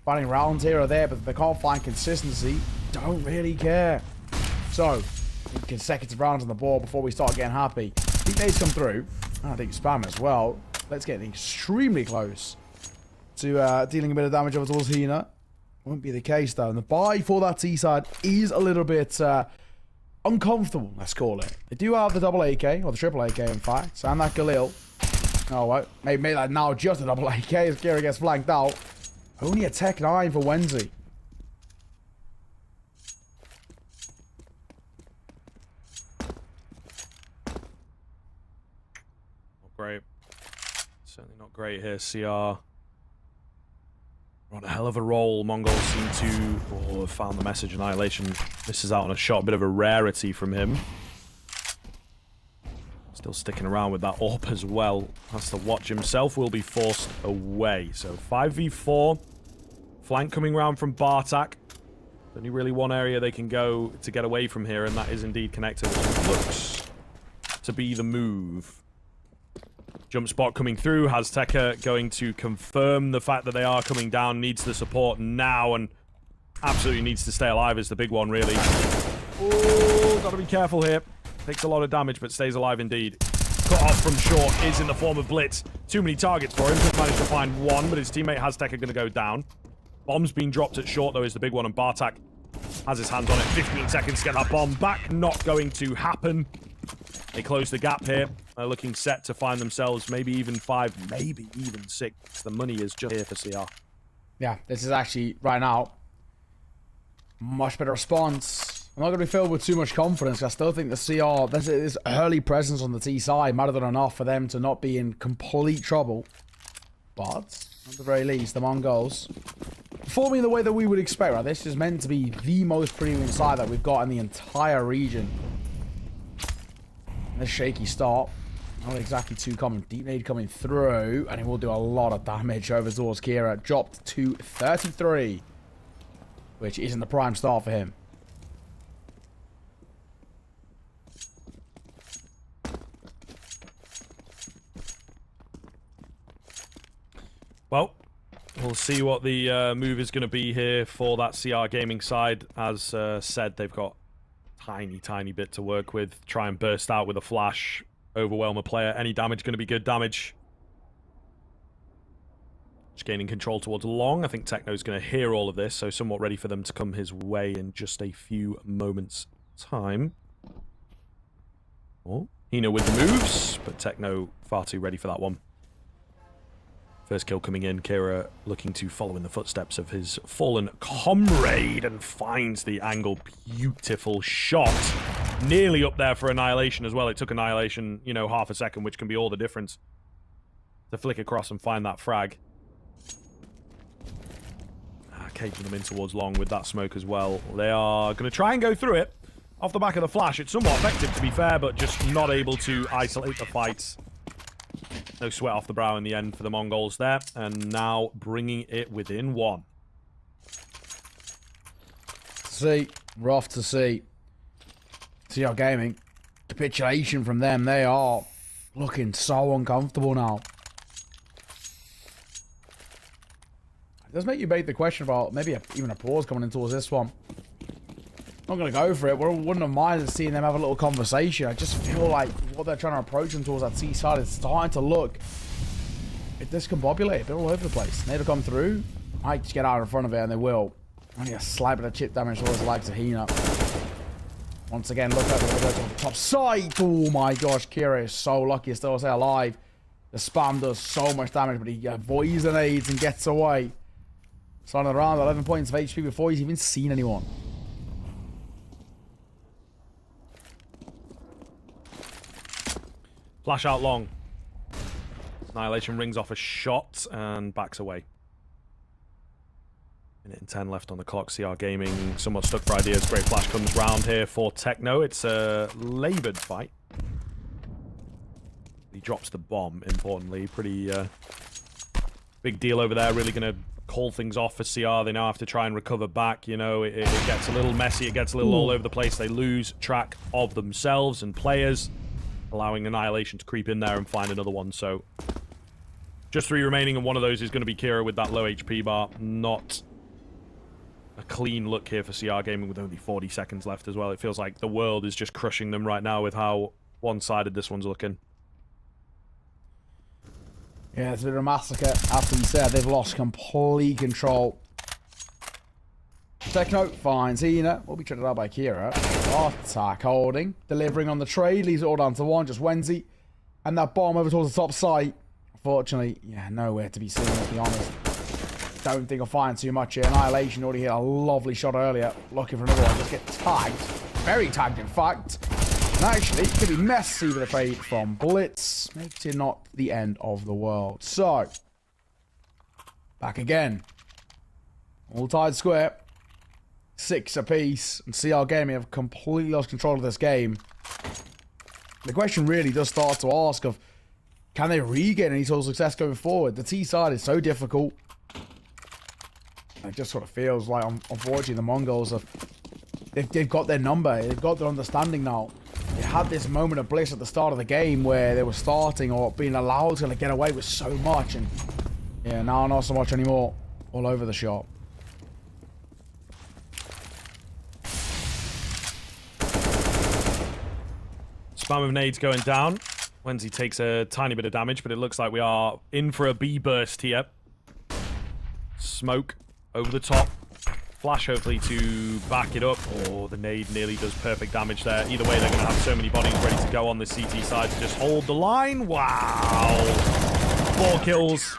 Finding rounds here or there, but they can't find consistency. Don't really care. So, consecutive rounds on the board before we start getting happy. Teammates come through. I think spam as well. Let's get extremely close to dealing a bit of damage over towards Hina. Won't be the case though. And the buy for that T side is a little bit uncomfortable, let's call it. They do have the double AK, or the triple AK in fact, and that Galil. Oh, well, maybe that now just a double AK as Kira gets flanked out. Only a Tech 9 for Wenzy. Great. Certainly not great here. CR on a hell of a roll. Mongolz seem to have found the message. Annihilation misses out on a shot. A bit of a rarity from him. Still sticking around with that AWP as well. Has to watch himself. Will be forced away. So 5v4. Flank coming round from Bartak. Only really one area they can go to get away from here, and that is indeed connected. Which looks to be the move. Jump spot coming through. Azteca going to confirm the fact that they are coming down. Needs the support now and absolutely needs to stay alive is the big one, really. Oh, gotta be careful here. Takes a lot of damage, but stays alive indeed. Cut off from short is in the form of Blitz. Too many targets for him. Just managed to find one, but his teammate Azteca going to go down. Bomb's being dropped at short, though, is the big one, and Bartak has his hands on it. 15 seconds to get that bomb back. Not going to happen. They close the gap here. They're looking set to find themselves maybe even 5, maybe even 6. The money is just here for CR. Yeah, this is actually, right now, much better response. I'm not going to be filled with too much confidence. I still think the CR, this early presence on the T side might have done enough for them to not be in complete trouble. But At the very least, the Mongolz performing the way that we would expect, right? This is meant to be the most premium side that we've got in the entire region. And this shaky start. Not exactly too common. Deep nade coming through, and it will do a lot of damage over towards Kira. Dropped to 33, which isn't the prime start for him. Well, we'll see what the move is going to be here for that CR Gaming side. As said, they've got tiny bit to work with. Try and burst out with a flash. Overwhelm a player. Any damage going to be good damage. Just gaining control towards long. I think Techno's going to hear all of this, so somewhat ready for them to come his way in just a few moments' time. Oh, Hina with the moves, but Techno far too ready for that one. First kill coming in. Kira looking to follow in the footsteps of his fallen comrade and finds the angle. Beautiful shot. Nearly up there for Annihilation as well. It took Annihilation, you know, half a second, which can be all the difference. To flick across and find that frag. Caging them in towards long with that smoke as well. They are going to try and go through it. Off the back of the flash. It's somewhat effective, to be fair, but just not able to isolate the fights. No sweat off the brow in the end for the Mongolz there. And now bringing it within one. See. Rough to see. CR Gaming. Capitulation from them. They are looking so uncomfortable now. It does make you beg the question about maybe even a pause coming in towards this one. Not going to go for it. We wouldn't have minded seeing them have a little conversation. I just feel like what they're trying to approach them towards that C side is starting to look a bit discombobulated, a bit all over the place. They to come through. Might just get out in front of it, and they will. Only a slight bit of chip damage towards the likes of Hina. Once again, look at the top side. Oh my gosh, Kira is so lucky to still stay alive. The spam does so much damage, but he avoids the nades and gets away. Starting around 11 points of HP before he's even seen anyone. Flash out long. Annihilation rings off a shot and backs away. Minute and 10 left on the clock. CR Gaming somewhat stuck for ideas. Great flash comes round here for Techno. It's a laboured fight. He drops the bomb, importantly. Pretty big deal over there. Really going to call things off for CR. They now have to try and recover back. You know, it gets a little messy. It gets a little all over the place. They lose track of themselves and players, allowing Annihilation to creep in there and find another one. So just 3 remaining, and one of those is going to be Kira with that low HP bar. Not a clean look here for CR Gaming with only 40 seconds left as well. It feels like the world is just crushing them right now with how one-sided this one's looking. Yeah, it's a bit of a massacre. After you said, they've lost complete control. Techno finds Hina. Will be traded out by Kira. Attack holding. Delivering on the trade. Leaves it all down to one. Just Wenzy. And that bomb over towards the top site. Unfortunately, yeah, nowhere to be seen, let's be honest. Don't think I'll find too much here. Annihilation already hit a lovely shot earlier. Looking for another one. Just get tagged. Very tagged, in fact. And actually, it could be messy with a trade from Blitz. Makes it not the end of the world. So, back again. All tied square. 6 apiece. And CR Gaming have completely lost control of this game. The question really does start to ask of, can they regain any sort of success going forward? The T side is so difficult. It just sort of feels like, unfortunately, the Mongolz have they've got their number. They've got their understanding now. They had this moment of bliss at the start of the game where they were starting or being allowed to get away with so much, and yeah, now not so much anymore. All over the shop. Spam of nades going down. Wenzy takes a tiny bit of damage, but it looks like we are in for a B burst here. Smoke over the top. Flash hopefully to back it up. Oh, the nade nearly does perfect damage there. Either way, they're going to have so many bodies ready to go on the CT side to just hold the line. Wow. 4 kills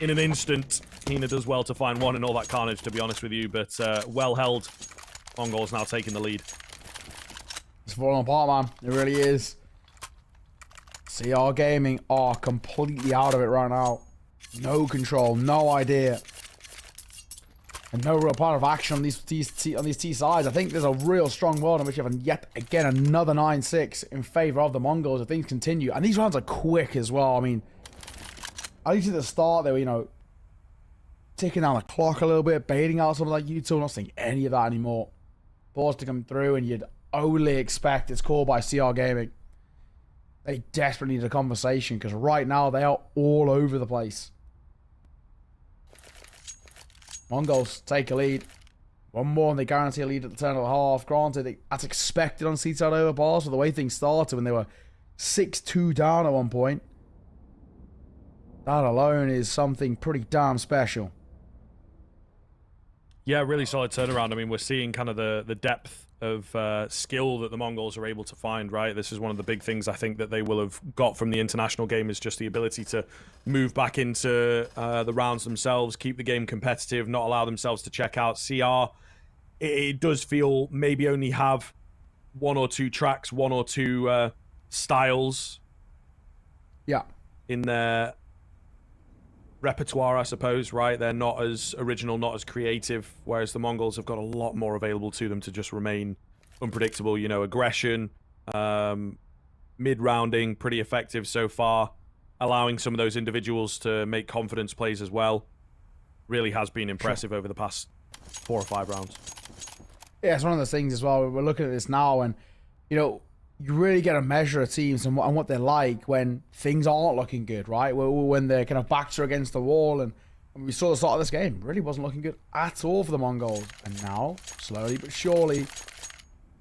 in an instant. Hina does well to find one in all that carnage, to be honest with you, but well held. Mongolz now taking the lead. It's falling apart, man. It really is. CR Gaming are completely out of it right now. No control, no idea. And no real part of action on these T sides. I think there's a real strong world in which you have yet again another 9-6 in favor of the Mongols if things continue. And these rounds are quick as well. I mean, at least at the start they were, you know, ticking down the clock a little bit, baiting out something like U2. I'm not seeing any of that anymore. Balls to come through, and you'd only expect it's called by CR Gaming. They desperately need a conversation because right now they are all over the place. Mongols take a lead. One more and they guarantee a lead at the turn of the half. Granted, that's expected on Seaside Overpass with the way things started when they were 6-2 down at one point. That alone is something pretty damn special. Yeah, really solid turnaround. I mean, we're seeing kind of the depth of skill that the Mongols are able to find, right? This is one of the big things I think that they will have got from the international game is just the ability to move back into the rounds themselves, keep the game competitive, not allow themselves to check out. CR, it does feel maybe only have one or two tracks, one or two styles in their repertoire, I suppose, right? They're not as original, not as creative, whereas the Mongols have got a lot more available to them to just remain unpredictable. You know, aggression, mid-rounding, pretty effective so far, allowing some of those individuals to make confidence plays as well. Really has been impressive over the past 4 or 5 rounds. Yeah, it's one of those things as well. We're looking at this now, and, you know, you really get a measure of teams and what they're like when things aren't looking good, right? When their kind of backs are against the wall, and we saw the start of this game, really wasn't looking good at all for the Mongols. And now, slowly but surely,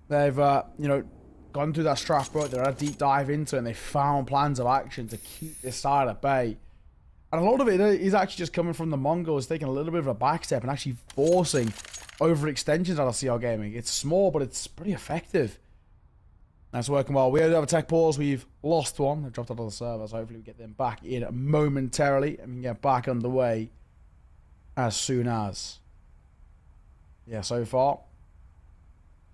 they've you know, gone through that strap boat. They're a deep dive into it, and they found plans of action to keep this side at bay. And a lot of it is actually just coming from the Mongols taking a little bit of a back step and actually forcing overextensions out of CR Gaming. It's small, but it's pretty effective. That's working well. We have a tech pause. We've lost one. They've dropped out of the server, so hopefully we get them back in momentarily and we can get back underway as soon as. Yeah, so far,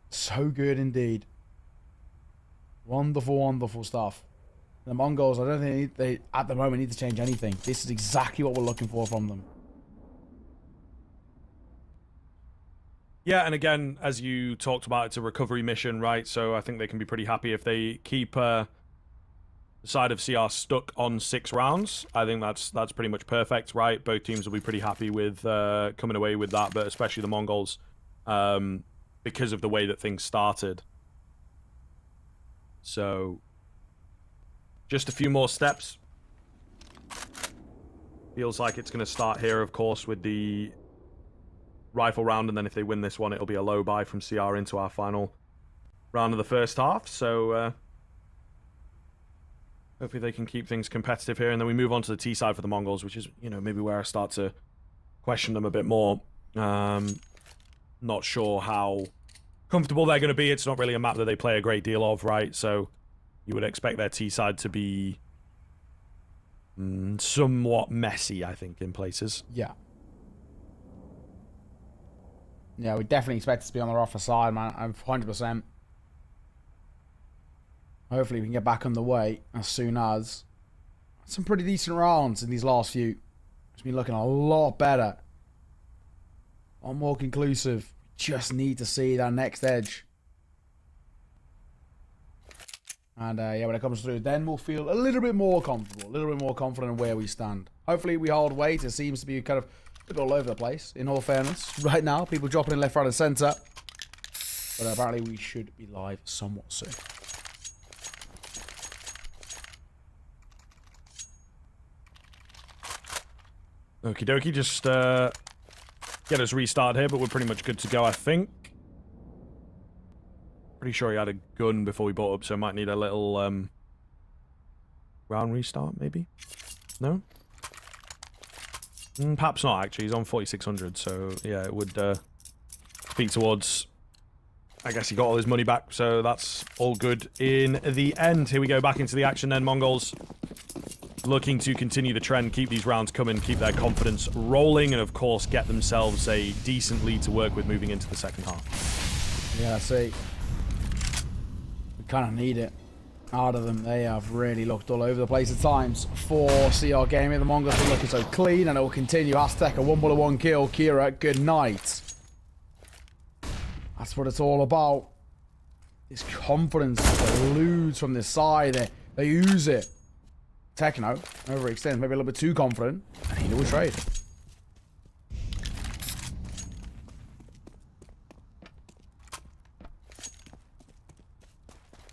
so good indeed. Wonderful, wonderful stuff. The Mongols, I don't think they at the moment need to change anything. This is exactly what we're looking for from them. Yeah, and again, as you talked about, it's a recovery mission, right? So I think they can be pretty happy if they keep the side of CR stuck on 6 rounds. I think that's pretty much perfect, right? Both teams will be pretty happy with coming away with that, but especially the Mongols because of the way that things started. So just a few more steps. Feels like it's going to start here, of course, with the rifle round, and then if they win this one, it'll be a low buy from CR into our final round of the first half. So hopefully they can keep things competitive here, and then we move on to the T side for the Mongols, which is, you know, maybe where I start to question them a bit more. Not sure how comfortable they're going to be. It's not really a map that they play a great deal of, right? So you would expect their T side to be somewhat messy, I think, in places. Yeah. Yeah, we definitely expect it to be on the rougher side, man. I'm 100%. Hopefully we can get back on the way as soon as. Some pretty decent rounds in these last few. It's been looking a lot better. A lot more conclusive. Just need to see that next edge. And yeah, when it comes through, then we'll feel a little bit more comfortable, a little bit more confident in where we stand. Hopefully we hold weight. It seems to be kind of a bit all over the place, in all fairness. Right now, people dropping in left, right, and centre. But apparently we should be live somewhat soon. Okie dokie, just get us restarted here, but we're pretty much good to go, I think. Pretty sure he had a gun before we bought up, so might need a little round restart, maybe? No? Perhaps not, actually. He's on 4,600, so yeah, it would speak towards... I guess he got all his money back, so that's all good in the end. Here we go, back into the action then. Mongols looking to continue the trend, keep these rounds coming, keep their confidence rolling, and of course get themselves a decent lead to work with moving into the second half. Yeah, see. We kind of need it. out of them. They have really looked all over the place at times for CR Gaming. The Mongolz are looking so clean, and it will continue. Azteca, 1 kill. Kira, good night. That's what it's all about. This confidence that eludes from this side. They use it. Techno, overextends, maybe a little bit too confident. And he will trade.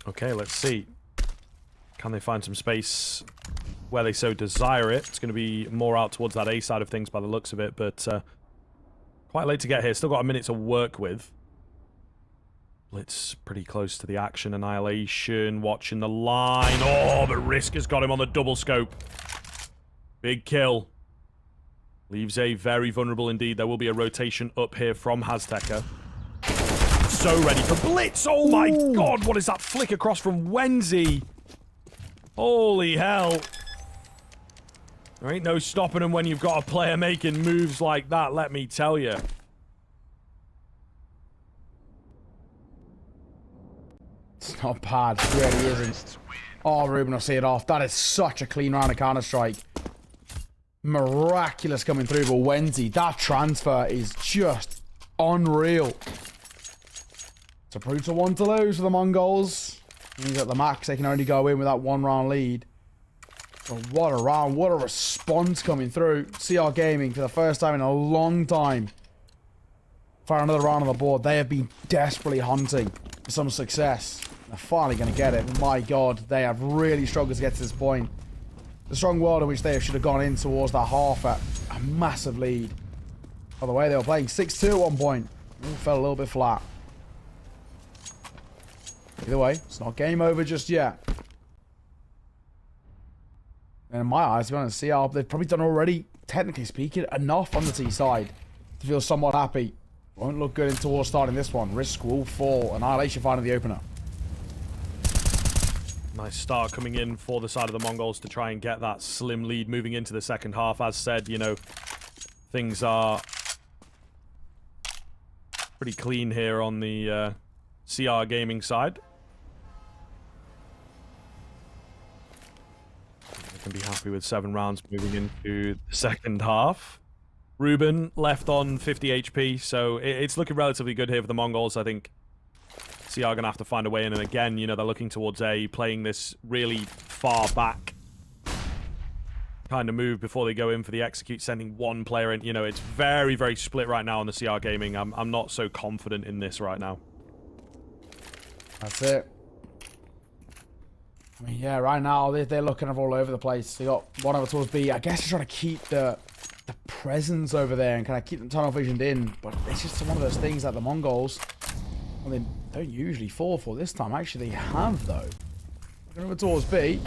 Okay, let's see. Can they find some space where they so desire it? It's going to be more out towards that A side of things by the looks of it, but quite late to get here. Still got a minute to work with. Blitz pretty close to the action. Annihilation, watching the line. Oh, but Risk has got him on the double scope. Big kill. Leaves A very vulnerable indeed. There will be a rotation up here from Azteca. So ready for Blitz. Oh my god, what is that flick across from Wenzy? Holy hell. There ain't no stopping them when you've got a player making moves like that, let me tell you. It's not bad. It really isn't. Oh, Ruben will see it off. That is such a clean round of Counter-Strike. Miraculous coming through, but Wenzy, that transfer is just unreal. It's a brutal one to lose for the Mongolz. He's at the max. They can only go in with that 1 round lead. But what a round. What a response coming through. CR Gaming for the first time in a long time. For another round on the board. They have been desperately hunting for some success. They're finally going to get it. My god, they have really struggled to get to this point. The strong world in which they should have gone in towards that half at a massive lead. By the way, they were playing 6-2 at one point. Ooh, fell a little bit flat. Either way, it's not game over just yet. And in my eyes, to be honest, CR, they've probably done already, technically speaking, enough on the T side to feel somewhat happy. Won't look good in towards starting this one. Risk will fall. Annihilation finding the opener. Nice start coming in for the side of the Mongolz to try and get that slim lead moving into the second half. As said, you know, things are pretty clean here on the CR Gaming side. They can be happy with 7 rounds moving into the second half. Ruben left on 50 HP, so it's looking relatively good here for the Mongolz. I think CR are going to have to find a way in, and again, you know, they're looking towards A, playing this really far back kind of move before they go in for the execute, sending one player in. You know, it's very, very split right now on the CR Gaming. I'm not so confident in this right now. That's it. I mean, yeah, right now they're looking all over the place. They got one over towards B. I guess they're trying to keep the presence over there and kind of keep them tunnel visioned in, but it's just one of those things that the Mongolz, well, they don't usually fall for. This time, actually, they have, though. Looking over towards B.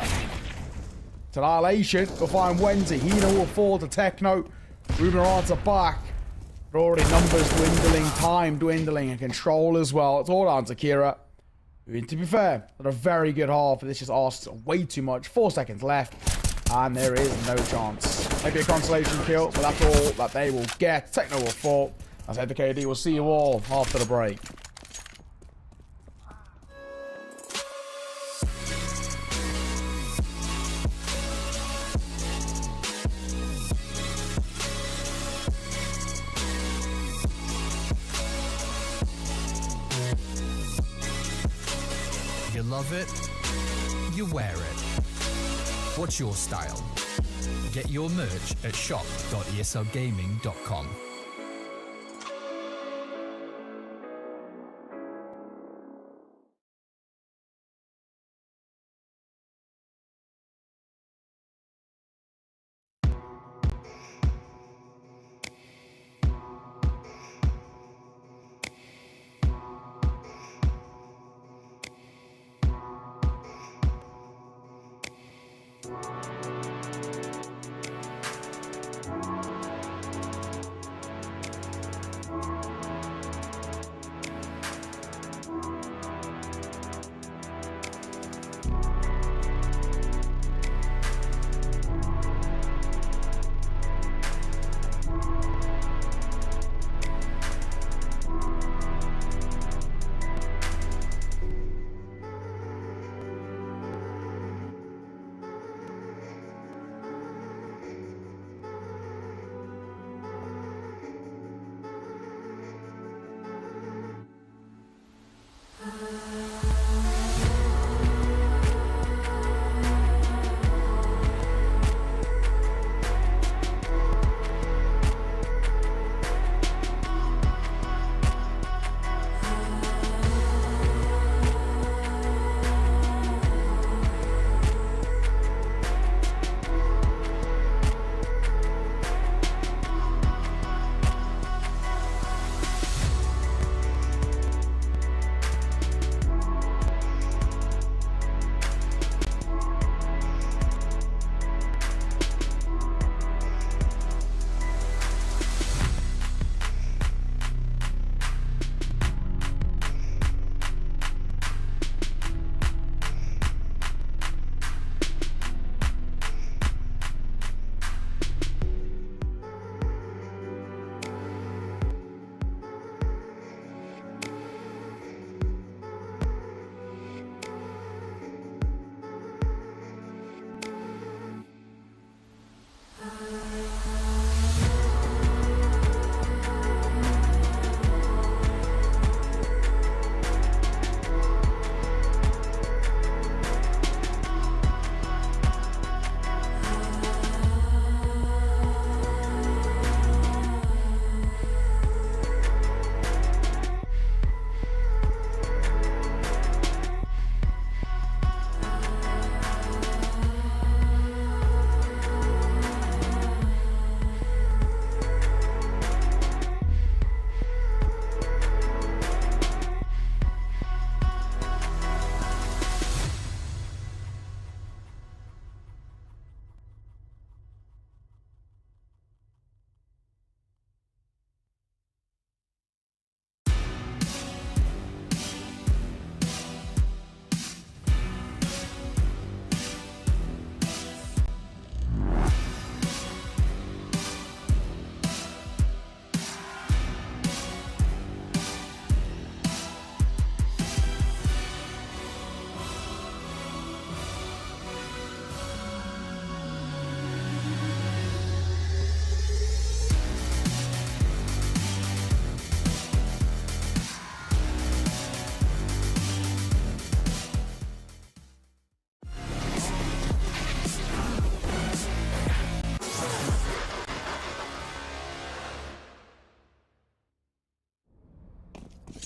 It's Annihilation. We'll find Wenzy. Hina will fall to Techno. Ruben are back. But already numbers dwindling, time dwindling, and control as well. It's all down to Kira. Who, to be fair, had a very good half, but this just asks way too much. 4 seconds left, and there is no chance. Maybe a consolation kill, but that's all that they will get. Techno will fall. As Head to KD, we'll see you all after the break. You love it, you wear it. What's your style? Get your merch at shop.eslgaming.com.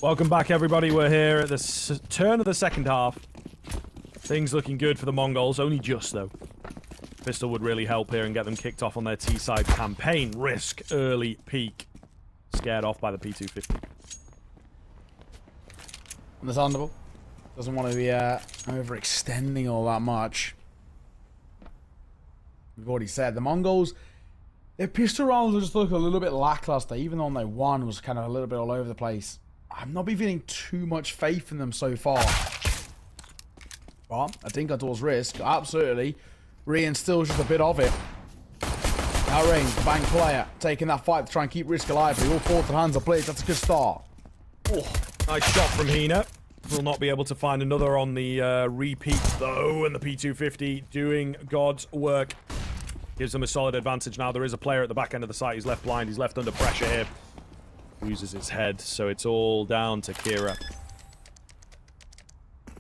Welcome back, everybody. We're here at the turn of the second half. Things looking good for the Mongols, only just, though. Pistol would really help here and get them kicked off on their T-side campaign. Risk early peak. Scared off by the P250. Understandable. Doesn't want to be overextending all that much. We've already said the Mongols, their pistol rounds just look a little bit lackluster, even though they won was kind of a little bit all over the place. I've not been feeling too much faith in them so far. But I think towards risk, absolutely reinstills just a bit of it. Outrange, the bank player, taking that fight to try and keep risk alive. But all four to hands are blitz. That's a good start. Oh, nice shot from Hina. Will not be able to find another on the repeat, though, and the P250 doing God's work. Gives them a solid advantage now. There is a player at the back end of the site. He's left blind. He's left under pressure here. Loses his head, so it's all down to Kira.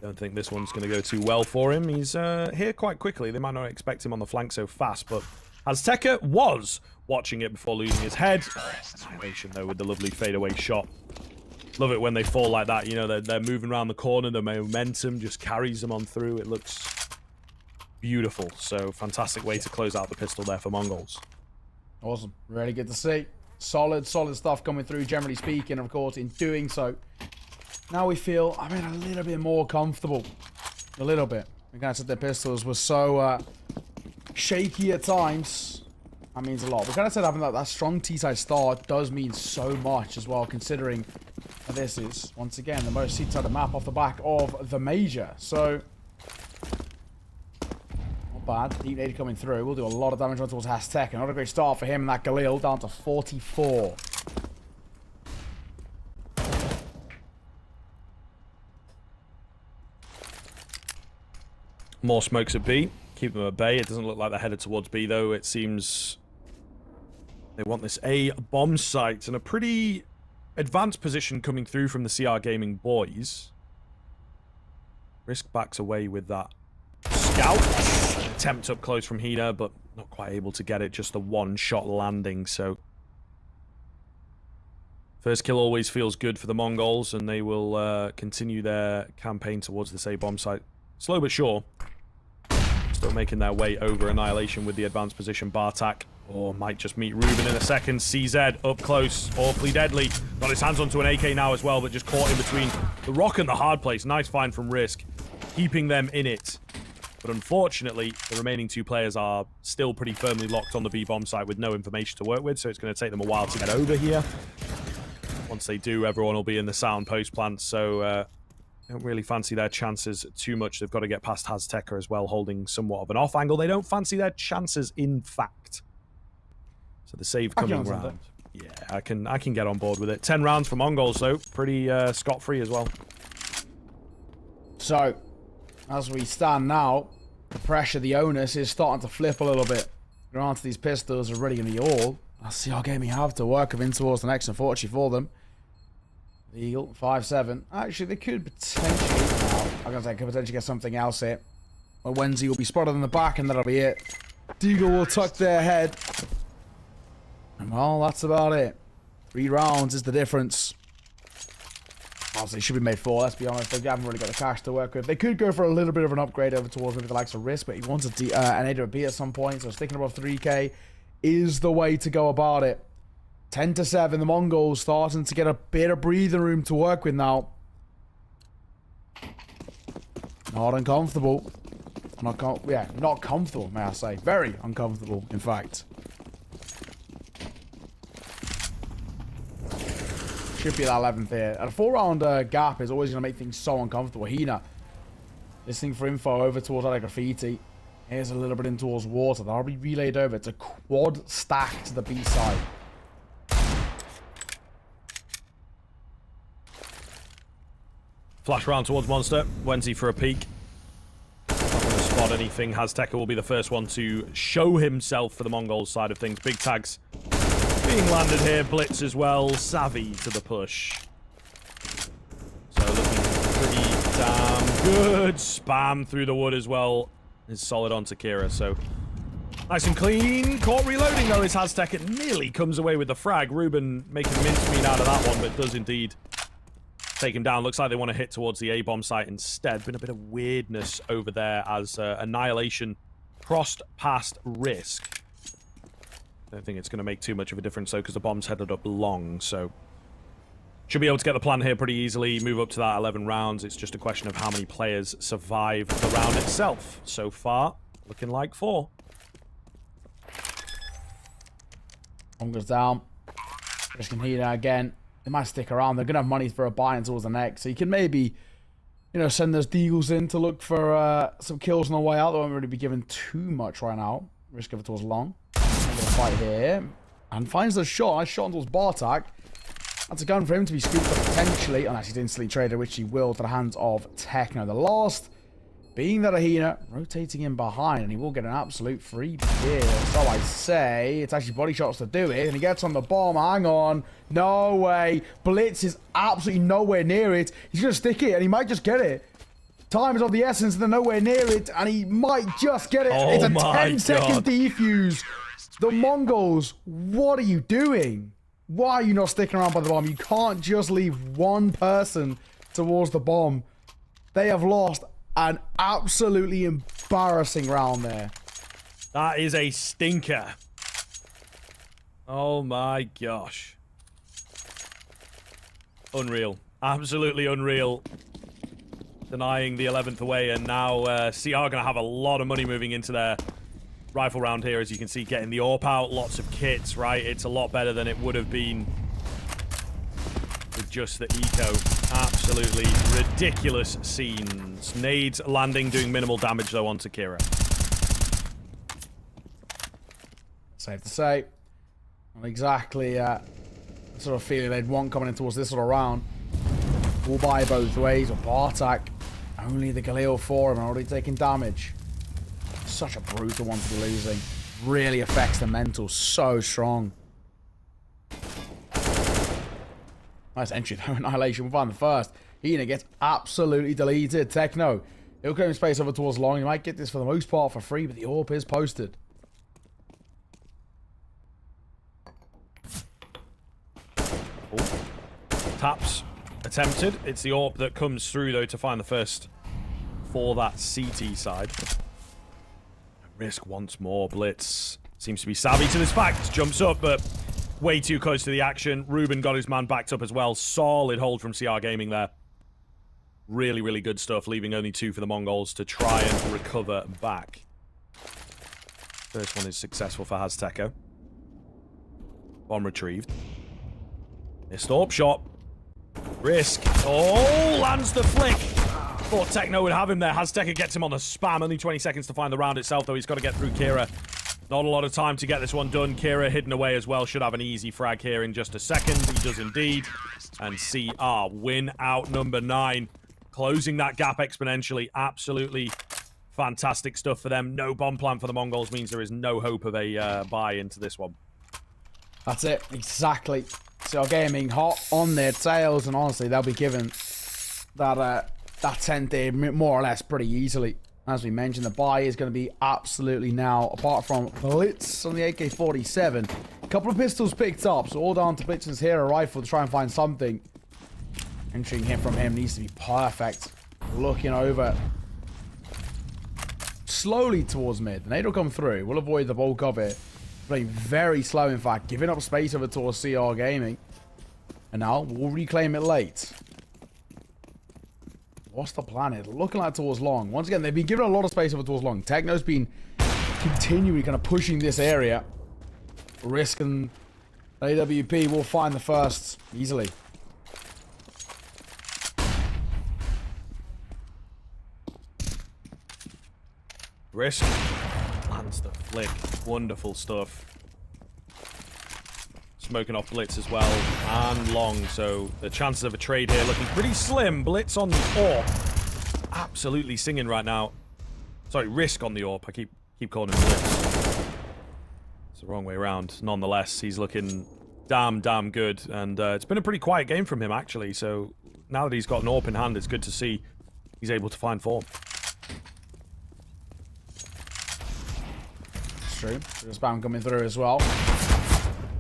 Don't think this one's going to go too well for him. He's here quite quickly. They might not expect him on the flank so fast, but Azteca was watching it before losing his head. Annihilation, though, with the lovely fadeaway shot. Love it when they fall like that. You know, they're moving around the corner. The momentum just carries them on through. It looks beautiful. So, fantastic way to close out the pistol there for Mongolz. Awesome. Really good to see. Solid stuff coming through, generally speaking. Of course, in doing so, now we feel, I mean, a little bit more comfortable. A little bit. Again, I said their pistols were so shaky at times. That means a lot. But kind of said having that strong T-side start does mean so much as well, considering this is, once again, the most T-side map off the back of the major. So, not bad. Deep nade coming through. We'll do a lot of damage on towards Azteca. Not a great start for him and that Galil, down to 44. More smokes at B. Keep them at bay. It doesn't look like they're headed towards B, though. It seems they want this A bomb site and a pretty advanced position coming through from the CR Gaming boys. Risk backs away with that scout. Attempt up close from Hina, but not quite able to get it. Just the one-shot landing, so first kill always feels good for the Mongols, and they will continue their campaign towards this A bomb site. Slow but sure. Still making their way over Annihilation with the advanced position. Bartak, or might just meet Ruben in a second. CZ up close, awfully deadly. Got his hands onto an AK now as well, but just caught in between the rock and the hard place. Nice find from Risk, keeping them in it. But unfortunately, the remaining two players are still pretty firmly locked on the B bomb site with no information to work with, so it's going to take them a while to get over here. Once they do, everyone will be in the sound post plant, so don't really fancy their chances too much. They've got to get past Azteca as well, holding somewhat of an off angle. They don't fancy their chances, in fact. So the save coming round. Yeah, I can get on board with it. 10 rounds for Mongols, though. Pretty scot-free as well. So, as we stand now, the pressure, the onus is starting to flip a little bit. Granted, these pistols are really going to be all CR Gaming have to work in towards the next, unfortunately for them. Eagle, 5-7. Actually, they could potentially... I'm going to say, could potentially get something else here. But Wenzi will be spotted in the back, and that'll be it. Deagle will tuck their head. And well, that's about it. 3 rounds is the difference. Obviously, it should be made 4, let's be honest. They haven't really got the cash to work with. They could go for a little bit of an upgrade over towards maybe the likes of Risk, but he wants an AWP at some point, so sticking above 3k is the way to go about it. 10-7, the Mongols starting to get a bit of breathing room to work with now. Not uncomfortable. Not comfortable, may I say. Very uncomfortable, in fact. Should be that 11th here. And a 4-round gap is always going to make things so uncomfortable. Hina, listening for info over towards that graffiti. Here's a little bit in towards water. That'll be relayed over. It's a quad stack to the B side. Flash round towards Monster. Wenzi for a peek. Not going to spot anything. Azteca will be the first one to show himself for the Mongols side of things. Big tags being landed here. Blitz as well. Savvy to the push. So looking pretty damn good. Spam through the wood as well. Is solid onto Kira. So nice and clean. Caught reloading though is Azteca. Nearly comes away with the frag. Ruben making mincemeat out of that one, but does indeed take him down. Looks like they want to hit towards the A-bomb site instead. Been a bit of weirdness over there as Annihilation crossed past Risk. Don't think it's going to make too much of a difference, though, because the bomb's headed up long, so... Should be able to get the plant here pretty easily, move up to that 11 rounds. It's just a question of how many players survive the round itself. So far, looking like 4. One goes down. Risk and Hina again. They might stick around. They're going to have money for a buy-in towards the next. So you can maybe, you know, send those deagles in to look for some kills on the way out. They won't really be given too much right now. Risk of it towards long. Going to fight here. And finds the shot. Nice shot towards Bartak. That's a gun for him to be scooped up potentially. Unless he's instantly traded, which he will, to the hands of Techno. The last being that Ahina rotating in behind, and he will get an absolute free kill. So I say it's actually body shots to do it, and he gets on the bomb. Hang on, no way. Blitz is absolutely nowhere near it. He's gonna stick it, and he might just get it. Time is of the essence, and they're nowhere near it, and he might just get it. Oh, it's a my 10-second God. defuse. The Mongols, what are you doing? Why are you not sticking around by the bomb? You can't just leave one person towards the bomb. They have lost an absolutely embarrassing round there. That is a stinker. Oh my gosh. Unreal. Absolutely unreal. Denying the 11th away, and now CR are going to have a lot of money moving into their rifle round here, as you can see, getting the AWP out, lots of kits, right? It's a lot better than it would have been with just the eco. Absolutely ridiculous scenes. Nades landing, doing minimal damage, though, onto Kira. Safe to say. Not exactly the sort of feeling they'd want coming in towards this sort of round. Will buy both ways, or Bartak. Only the Galil for him, already taking damage. Such a brutal one to be losing. Really affects the mental so strong. Nice entry though. Annihilation will find the first. Hina gets absolutely deleted. Techno, he'll claim space over towards long. He might get this for the most part for free, but the AWP is posted. Oh. Taps attempted. It's the AWP that comes through, though, to find the first for that CT side. Risk once more. Blitz seems to be savvy to this fact. Jumps up, but way too close to the action. Ruben got his man backed up as well. Solid hold from CR Gaming there. Really, really good stuff, leaving only 2 for the Mongols to try and recover back. First one is successful for Azteco. Bomb retrieved. Missed AWP shot. Risk. Oh, lands the flick. Thought Techno would have him there. Azteca gets him on the spam. Only 20 seconds to find the round itself, though. He's got to get through Kira. Not a lot of time to get this one done. Kira hidden away as well. Should have an easy frag here in just a second. He does indeed. And CR win out number 9. Closing that gap exponentially. Absolutely fantastic stuff for them. No bomb plan for the Mongols means there is no hope of a buy into this one. That's it. Exactly. CR Gaming hot on their tails, and honestly, they'll be given that 10th day more or less pretty easily. As we mentioned, the buy is going to be absolutely now, apart from Blitz on the AK-47. A couple of pistols picked up, so all down to Blitz's hero rifle to try and find something. Entering hit from him needs to be perfect. Looking over slowly towards mid. The nade will come through. We'll avoid the bulk of it. Playing very slow, in fact. Giving up space over towards CR Gaming. And now we'll reclaim it late. What's the plan here? Looking like towards long. Once again, they've been given a lot of space over towards long. Techno's been continually kind of pushing this area. Risk and AWP will find the first easily. Risk lands the flick. Wonderful stuff. Smoking off Blitz as well, and long, so the chances of a trade here looking pretty slim. Blitz on the AWP. Absolutely singing right now. Sorry, Risk on the AWP. I keep calling him Blitz. It's the wrong way around. Nonetheless, he's looking damn good, and it's been a pretty quiet game from him, actually, so now that he's got an AWP in hand, it's good to see he's able to find form. True. There's spam coming through as well.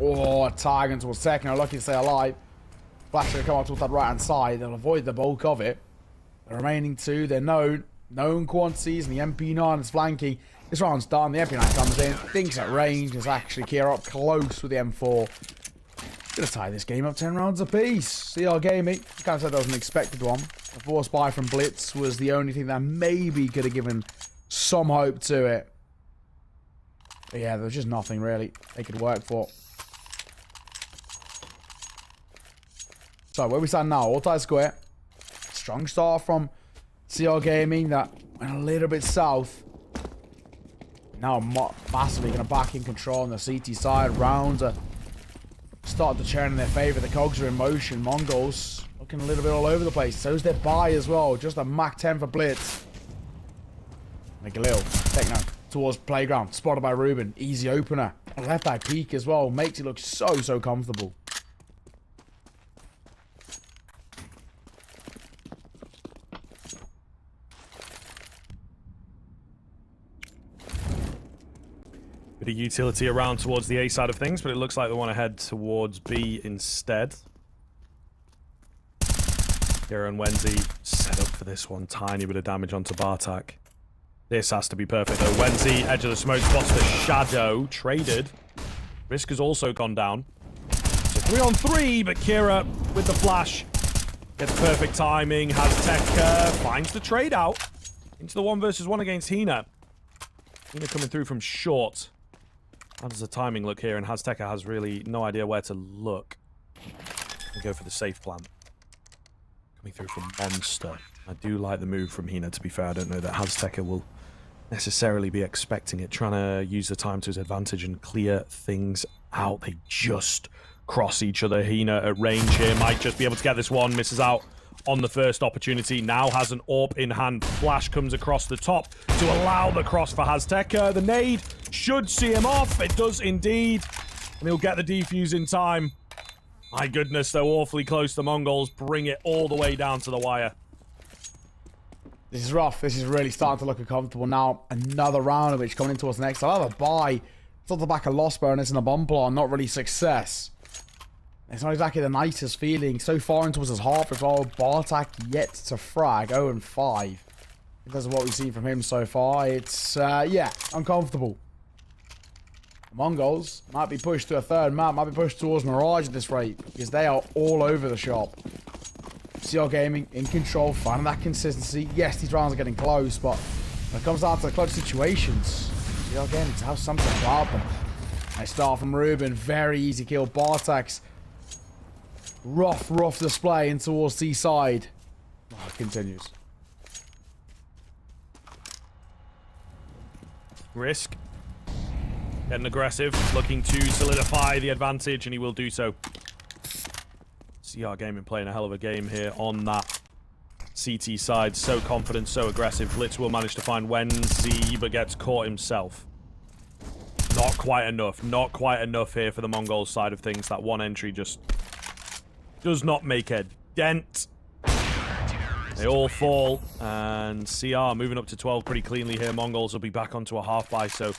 Oh, tagging towards Techno. Lucky to stay alive. Flash going to come out towards that right-hand side. They'll avoid the bulk of it. The remaining two, they're known quantities, and the MP9 is flanking. This round's done. The MP9 comes in, thinks at range, is actually Kira up close with the M4. Gonna tie this game up 10 rounds apiece. CR Gaming, kind of said that was an expected one. A force buy from Blitz was the only thing that maybe could have given some hope to it. But yeah, there was just nothing really they could work for. So where we stand now, all tied square. Strong start from CR Gaming that went a little bit south. Now massively going to back in control on the CT side. Rounds are starting to churn in their favour. The cogs are in motion. Mongolz looking a little bit all over the place. So's their buy as well. Just a Mach 10 for Blitz. Make a little Techno towards playground. Spotted by Ruben. Easy opener. A left eye peek as well. Makes it look so comfortable. Bit of utility around towards the A side of things, but it looks like they want to head towards B instead. Kira and Wenzy set up for this one. Tiny bit of damage onto Bartak. This has to be perfect though. Wenzy, edge of the smoke, spots the shadow. Traded. Risk has also gone down. So 3 on 3, but Kira with the flash gets perfect timing. Has Tech finds the trade out into the 1 versus 1 against Hina. Hina coming through from short. How does the timing look here? And Hazteca has really no idea where to look. We go for the safe plan. Coming through from Monster. I do like the move from Hina, to be fair. I don't know that Hazteca will necessarily be expecting it. Trying to use the time to his advantage and clear things out. They just cross each other. Hina at range here. Might just be able to get this one. Misses out on the first opportunity. Now has an AWP in hand. Flash comes across the top to allow the cross for Hazteca. The nade should see him off. It does indeed. And he'll get the defuse in time. My goodness, they're awfully close. The Mongols bring it all the way down to the wire. This is rough. This is really starting to look uncomfortable now. Another round of which coming into us next. I'll have a buy. It's on the back of loss bonus and a bomb plan. Not really success. It's not exactly the nicest feeling. So far into his half as well. Bartak yet to frag. 0-5. In terms of what we've seen from him so far. It's, yeah, uncomfortable. The Mongols might be pushed to a third map. Might be pushed towards Mirage at this rate. Because they are all over the shop. CR Gaming in control. Finding that consistency. Yes, these rounds are getting close. But when it comes down to the clutch situations, CR Gaming to have something about them. Nice start from Ruben. Very easy kill. Bartak's rough display in towards C side. Oh, it continues. Risk. Getting aggressive. Looking to solidify the advantage, and he will do so. CR Gaming playing a hell of a game here on that CT side. So confident, so aggressive. Blitz will manage to find Wenzy, but gets caught himself. Not quite enough. Not quite enough here for the Mongol side of things. That one entry just does not make a dent. They all fall, and CR moving up to 12 pretty cleanly here. Mongols will be back onto a half buy, so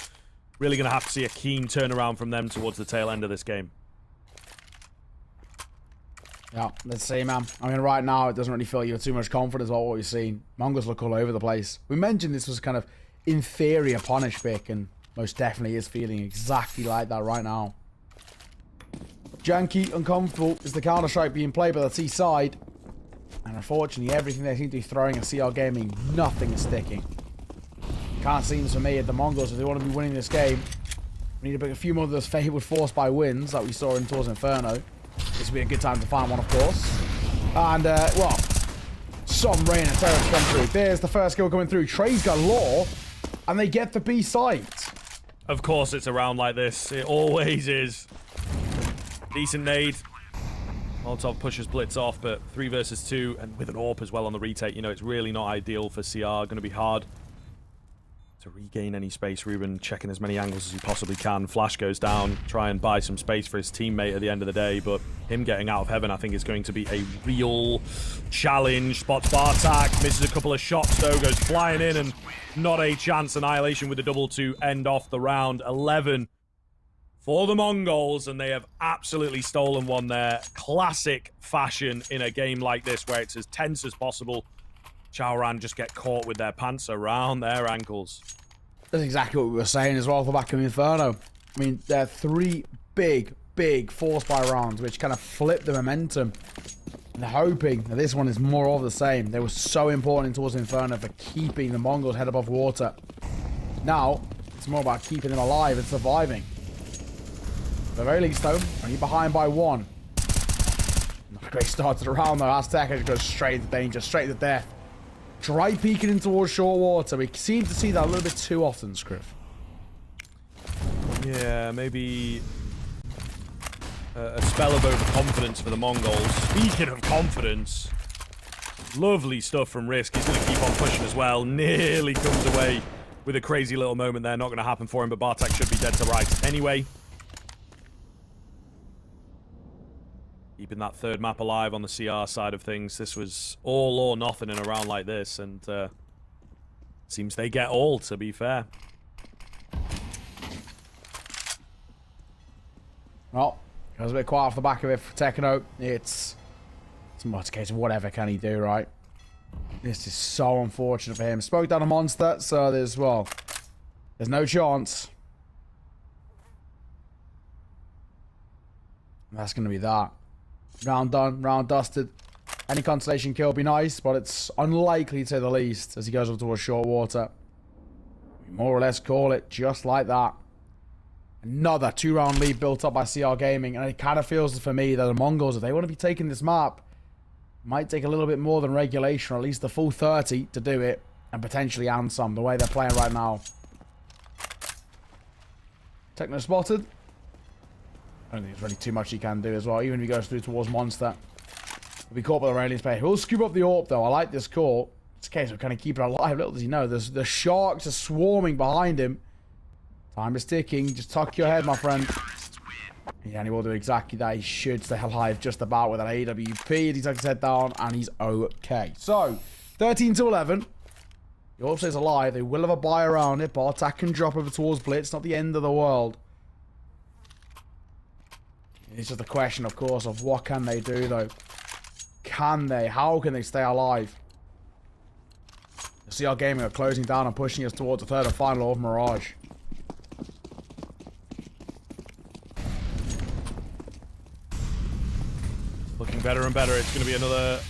really going to have to see a keen turnaround from them towards the tail end of this game. Yeah, let's see, man. I mean, right now, it doesn't really feel you have too much confidence about what we've seen. Mongols look all over the place. We mentioned this was kind of, in theory, a punish pick, and most definitely is feeling exactly like that right now. Janky, uncomfortable, is the Counter-Strike being played by the T side. And unfortunately, everything they seem to be throwing at CR Gaming, nothing is sticking. Can't seem to me at the Mongols, if they want to be winning this game, we need to pick a few more of those fabled force by wins that we saw in towards Inferno. This would be a good time to find one, of course. And, well, some rain and terror to come through. There's the first kill coming through. Trey's galore, and they get the B site. Of course it's a round like this. It always is. Decent nade. Molotov pushes Blitz off, but 3 versus 2, and with an AWP as well on the retake. You know, it's really not ideal for CR. Going to be hard to regain any space. Ruben checking as many angles as he possibly can. Flash goes down, try and buy some space for his teammate at the end of the day, but him getting out of heaven, I think, is going to be a real challenge. Spots Bartak, misses a couple of shots though, goes flying in, and not a chance. Annihilation with a double to end off the round. 11 for the Mongols, and they have absolutely stolen one there. Classic fashion in a game like this where it's as tense as possible. Chaoran just get caught with their pants around their ankles. That's exactly what we were saying as well off the back of Inferno. I mean, they're 3 big force by rounds, which kind of flip the momentum. And they're hoping that this one is more of the same. They were so important towards Inferno for keeping the Mongols head above water. Now, it's more about keeping them alive and surviving. At the very least, though, only behind by 1. Not a great start to the round, though. Azteca goes straight into danger, straight to death. Dry peeking in towards short water. We seem to see that a little bit too often, Scriff. Yeah, maybe a spell of overconfidence for the Mongols. Speaking of confidence, lovely stuff from Risk. He's going to keep on pushing as well. Nearly comes away with a crazy little moment there. Not going to happen for him, but Bartek should be dead to rights anyway. Keeping that third map alive on the CR side of things. This was all or nothing in a round like this, and seems they get all, to be fair. Well, goes a bit quiet off the back of it for Tekno. It's much a case of whatever can he do, right? This is so unfortunate for him. Spoke down a monster, so there's no chance. And that's going to be that. Round done, round dusted. Any consolation kill would be nice, but it's unlikely to say the least as he goes up towards short water. We more or less call it just like that. Another 2-round lead built up by CR Gaming, and it kind of feels for me that the Mongols, if they want to be taking this map, might take a little bit more than regulation, or at least the full 30 to do it, and potentially and some, the way they're playing right now. Techno spotted. I don't think there's really too much he can do as well, even if he goes through towards Monster. He'll be caught by the railing space. He'll scoop up the AWP though. I like this call. It's a case of kind of keeping it alive. Little does he know, the sharks are swarming behind him. Time is ticking. Just tuck your head, my friend. Yeah, and he will do exactly that. He should stay alive just about with an AWP. He tucks his head down, and he's okay. So, 13 to 11. The AWP stays alive. They will have a buy around it. Bartak can drop over towards Blitz. Not the end of the world. It's just a question, of course, of what can they do, though. Can they? How can they stay alive? CR Gaming are closing down and pushing us towards the third and final of Mirage. Looking better and better. It's going to be another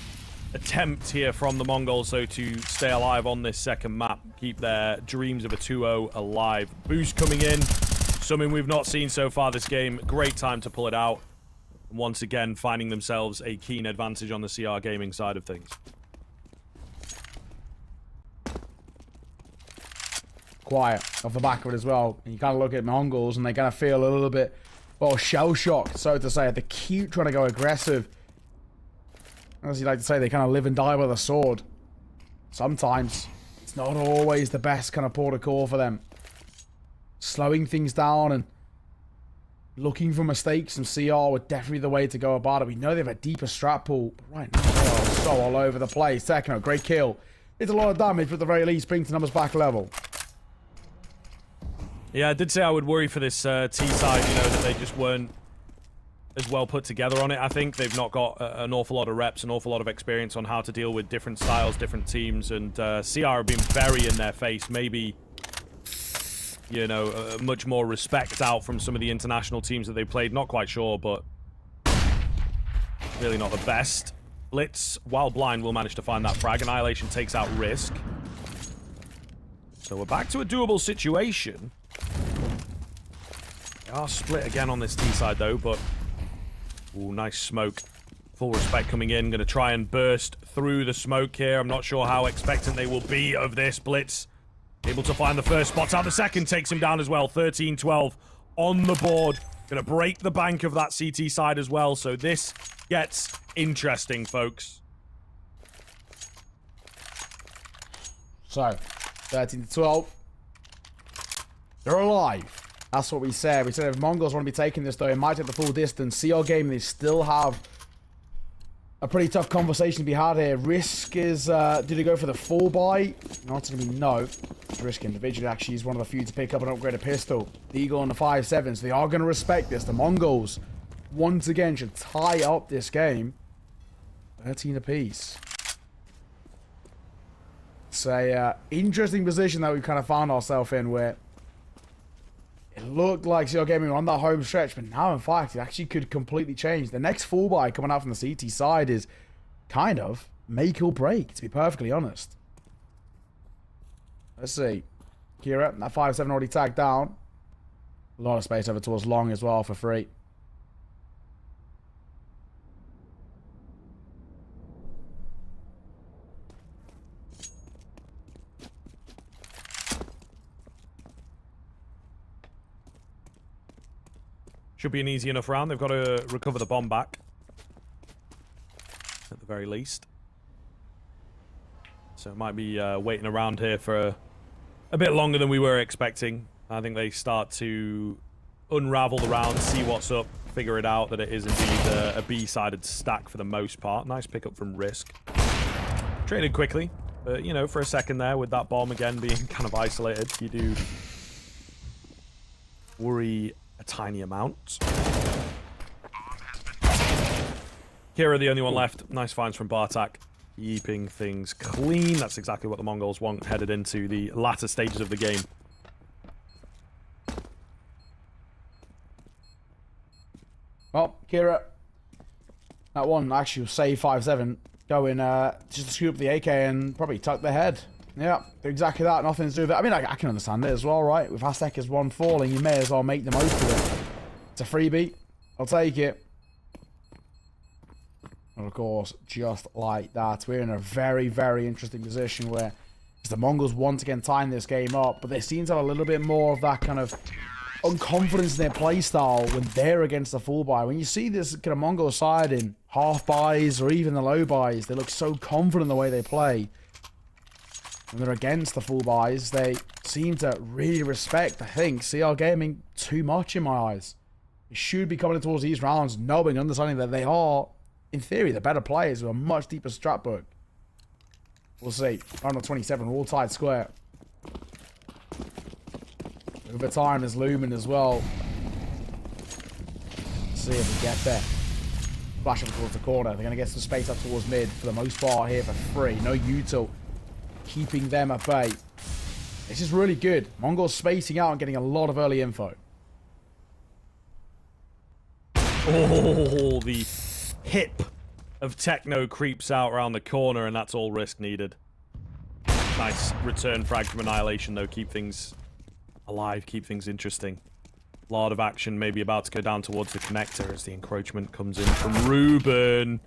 attempt here from the Mongols, so to stay alive on this second map. Keep their dreams of a 2-0 alive. Boost coming in. Something we've not seen so far this game. Great time to pull it out. And once again, finding themselves a keen advantage on the CR Gaming side of things. Quiet off the back of it as well. And you kind of look at Mongols and they kind of feel a little bit, well, shell-shocked, so to say. They keep trying to go aggressive. As you like to say, they kind of live and die by the sword. Sometimes it's not always the best kind of port of call for them. Slowing things down and looking for mistakes from CR would definitely be the way to go about it. We know they have a deeper strat pool, but right now they are so all over the place. Tekno, great kill. It's a lot of damage, but at the very least, brings the numbers back level. Yeah, I did say I would worry for this T side, you know, that they just weren't as well put together on it. I think they've not got an awful lot of reps, an awful lot of experience on how to deal with different styles, different teams, and CR have been very in their face. Maybe, you know, much more respect out from some of the international teams that they played. Not quite sure, but really not the best. Blitz, while blind, will manage to find that frag. Annihilation takes out Risk. So we're back to a doable situation. They are split again on this T side, though, but... Ooh, nice smoke. Full respect coming in. Going to try and burst through the smoke here. I'm not sure how expectant they will be of this. Blitz able to find the first spot out. The second takes him down as well. 13-12 on the board. Going to break the bank of that CT side as well. So this gets interesting, folks. So, 13-12. They're alive. That's what we said. We said if Mongols want to be taking this, though, it might take the full distance. CR Gaming, they still have a pretty tough conversation to be had here. Risk is, did he go for the full buy? Not to be no. Risk individually actually is one of the few to pick up an upgraded pistol. The Eagle on the 5.7, so they are going to respect this. The Mongolz, once again, should tie up this game. 13 apiece. It's a interesting position that we've kind of found ourselves in, where it looked like CR Gaming were on that home stretch, but now in fact it actually could completely change. The next full buy coming out from the CT side is kind of make or break, to be perfectly honest. Let's see. Kira, that 5.7 already tagged down. A lot of space over towards long as well for free. Should be an easy enough round. They've got to recover the bomb back, at the very least. So it might be waiting around here for a bit longer than we were expecting. I think they start to unravel the round, see what's up, figure it out that it is indeed a B-sided stack for the most part. Nice pickup from Risk. Traded quickly, but, you know, for a second there with that bomb again being kind of isolated, you do worry a tiny amount. Kira, the only one left. Nice finds from Bartak. Keeping things clean. That's exactly what the Mongolz want headed into the latter stages of the game. Well, Kira, that one actually was save 5.7. Going just to scoop up the AK and probably tuck the head. Yeah, exactly that. Nothing to do with it. I mean, I can understand it as well, right? With Aztec's one falling, you may as well make the most of it. It's a freebie. I'll take it. And of course, just like that, we're in a very, very interesting position where the Mongolz once again tying this game up, but they seem to have a little bit more of that kind of unconfidence in their playstyle when they're against the full buy. When you see this kind of Mongol side in half buys or even the low buys, they look so confident in the way they play. When they're against the full buys, they seem to really respect, I think, CR Gaming too much in my eyes. They should be coming towards these rounds knowing, understanding that they are, in theory, the better players with a much deeper strat book. We'll see. Round of 27, we're all tied square. Over time is looming as well. Let's see if we get there. Flash up towards the corner. They're going to get some space up towards mid for the most part here for free. No util. Keeping them at bay. This is really good. Mongolz spacing out and getting a lot of early info. Oh, the hip of Techno creeps out around the corner, and that's all Risk needed. Nice return frag from Annihilation, though. Keep things alive, keep things interesting. A lot of action maybe about to go down towards the connector as the encroachment comes in from Ruben.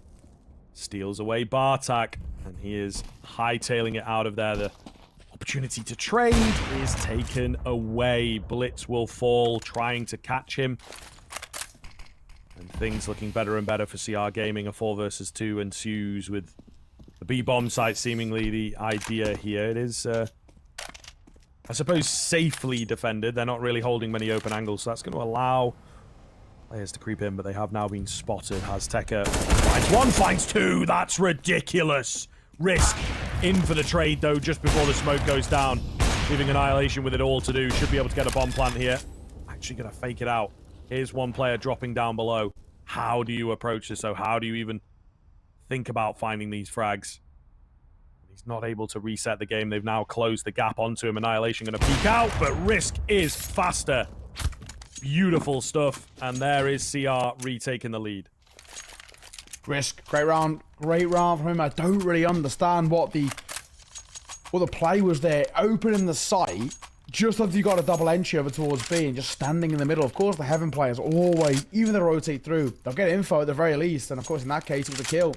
Steals away Bartak, and he is hightailing it out of there. The opportunity to trade is taken away. Blitz will fall, trying to catch him. And things looking better and better for CR Gaming. A 4 versus 2 ensues with the B-bomb site seemingly the idea here. It is, I suppose, safely defended. They're not really holding many open angles, so that's going to allow players to creep in, but they have now been spotted. Azteca finds one, finds two. That's ridiculous. Risk in for the trade, though, just before the smoke goes down. Leaving Annihilation with it all to do. Should be able to get a bomb plant here. Actually going to fake it out. Here's one player dropping down below. How do you approach this, though? How do you even think about finding these frags? He's not able to reset the game. They've now closed the gap onto him. Annihilation going to peek out, but Risk is faster. Beautiful stuff. And there is CR retaking the lead. Risk, great round from him. I don't really understand what the play was there. Opening the site, just after you got a double entry over towards B and just standing in the middle. Of course, the Heaven players always, even if they rotate through, they'll get info at the very least. And of course, in that case, it was a kill.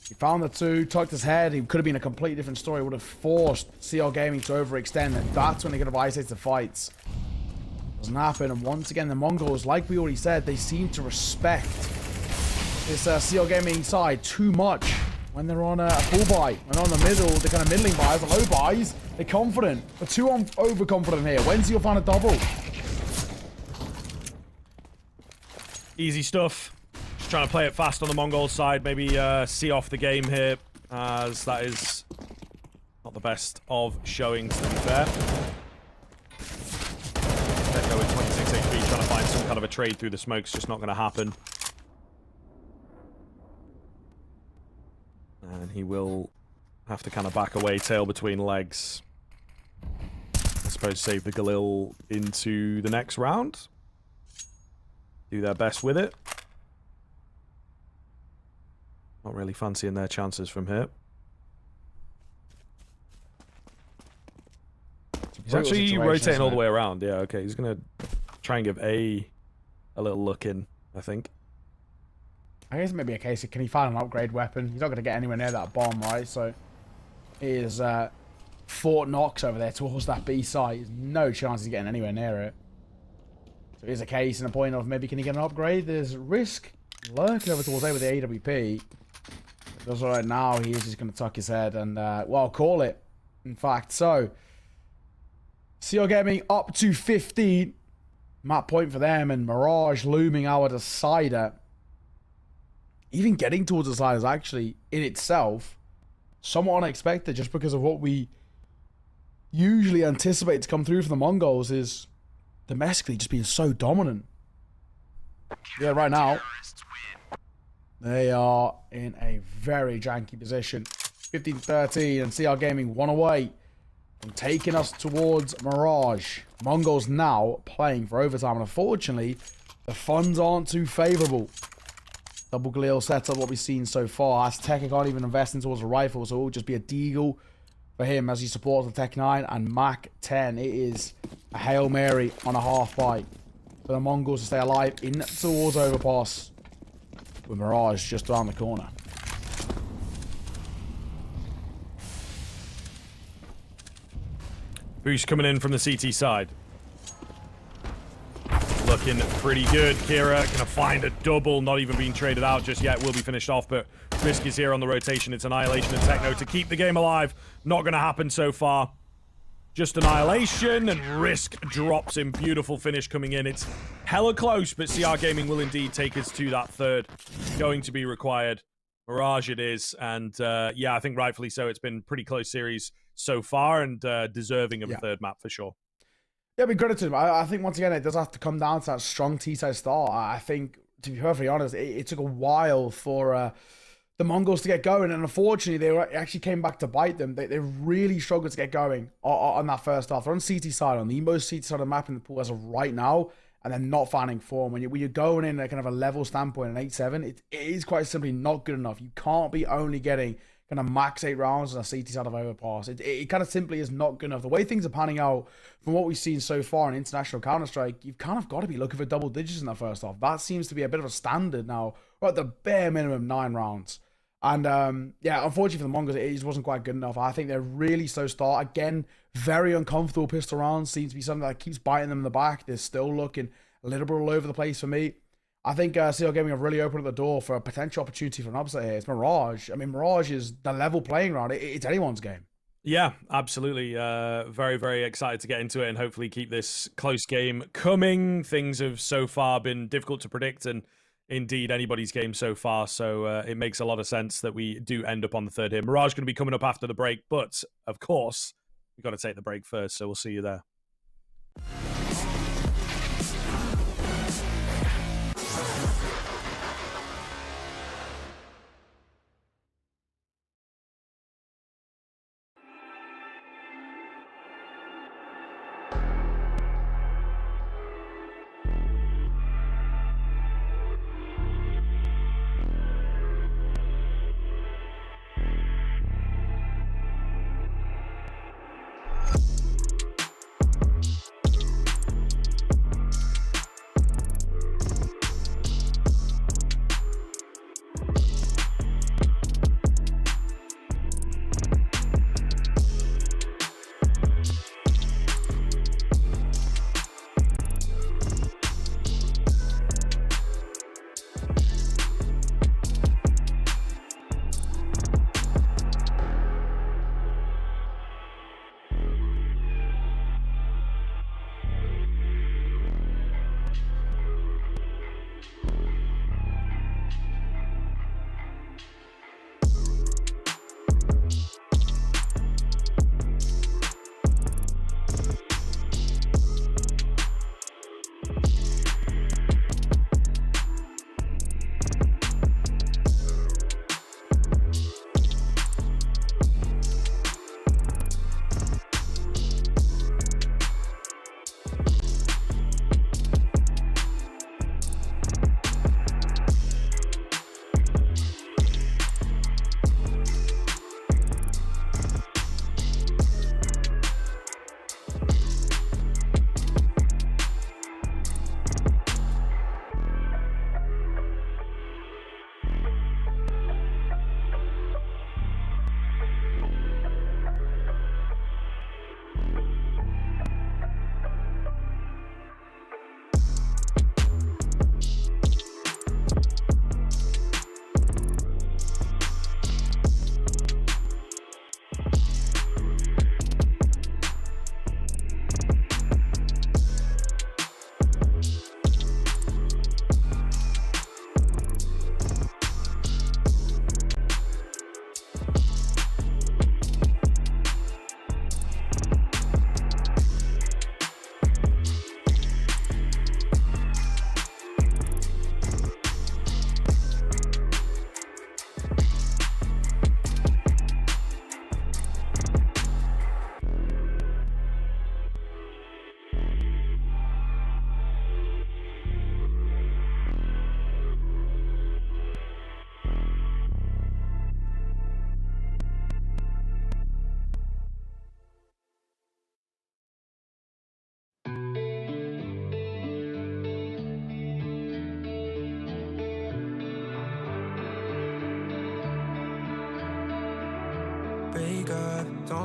He found the two, tucked his head. He could have been a completely different story. Would have forced CL Gaming to overextend, and that's when they could have isolated the fights. Doesn't happen. And once again, the Mongolz, like we already said, they seem to respect this CL Gaming side too much when they're on a full buy. When on the middle, they're kind of middling buys, the low buys, they're confident. But too overconfident here. When's you'll find a double? Easy stuff. Just trying to play it fast on the Mongol side. Maybe see off the game here, as that is not the best of showings, to be fair. Veto with 26 HP, trying to find some kind of a trade through the smoke's just not going to happen. And he will have to kind of back away, tail between legs. I suppose save the Galil into the next round. Do their best with it. Not really fancying their chances from here. He's actually rotating all the way around. Yeah, okay. He's going to try and give a little look in, I think. I guess it may be a case of, can he find an upgrade weapon? He's not going to get anywhere near that bomb, right? So he is Fort Knox over there towards that B site. There's no chance he's getting anywhere near it. So it is a case and a point of maybe can he get an upgrade? There's risk lurking over towards A with the AWP. Because right now he is just going to tuck his head and, well, call it. In fact, so CR Gaming up to 15. Map point for them, and Mirage looming our decider. Even getting towards the side is actually, in itself, somewhat unexpected, just because of what we usually anticipate to come through for the Mongols is domestically just being so dominant. Yeah, right now, they are in a very janky position. 15-13, and CR Gaming one away from taking us towards Mirage. Mongols now playing for overtime, and unfortunately, the funds aren't too favourable. Double Galil setup, what we've seen so far. Azteca can't even invest in towards a rifle, so it will just be a deagle for him as he supports the Tech 9 and Mac 10. It is a Hail Mary on a half bite for the Mongols to stay alive in towards Overpass, with Mirage just around the corner. Boost coming in from the CT side. Looking pretty good. Kira gonna find a double, not even being traded out just yet. Will be finished off, but Risk is here on the rotation. It's Annihilation and Techno to keep the game alive. Not gonna happen so far. Just Annihilation, and Risk drops in. Beautiful finish coming in. It's hella close, but CR Gaming will indeed take us to that third. Going to be required. Mirage it is, and yeah, I think rightfully so. It's been pretty close series so far, and deserving of a third map for sure. Yeah, we credit to him. I think once again it does have to come down to that strong T-side start. I think, to be perfectly honest, it took a while for the Mongols to get going, and unfortunately they actually came back to bite them. They really struggled to get going on that first half. They're on CT side, on the most CT side of the map in the pool as of right now, and they're not finding form. When you're going in at kind of a level standpoint, an 8-7, it is quite simply not good enough. You can't be only getting kind of max 8 rounds on a CT side of Overpass. It kind of simply is not good enough. The way things are panning out, from what we've seen so far in International Counter-Strike, you've kind of got to be looking for double digits in that first half. That seems to be a bit of a standard now. We're at the bare minimum 9 rounds. And yeah, unfortunately for the Mongols, it just wasn't quite good enough. I think they're really slow start. Again, very uncomfortable pistol rounds. Seems to be something that keeps biting them in the back. They're still looking a little bit all over the place for me. I think CL Gaming have really opened up the door for a potential opportunity for an upset here. It's Mirage. I mean, Mirage is the level playing ground. It's anyone's game. Yeah, absolutely. Very, very excited to get into it and hopefully keep this close game coming. Things have so far been difficult to predict, and indeed anybody's game so far. So it makes a lot of sense that we do end up on the third here. Mirage going to be coming up after the break, but of course, we've got to take the break first. So we'll see you there.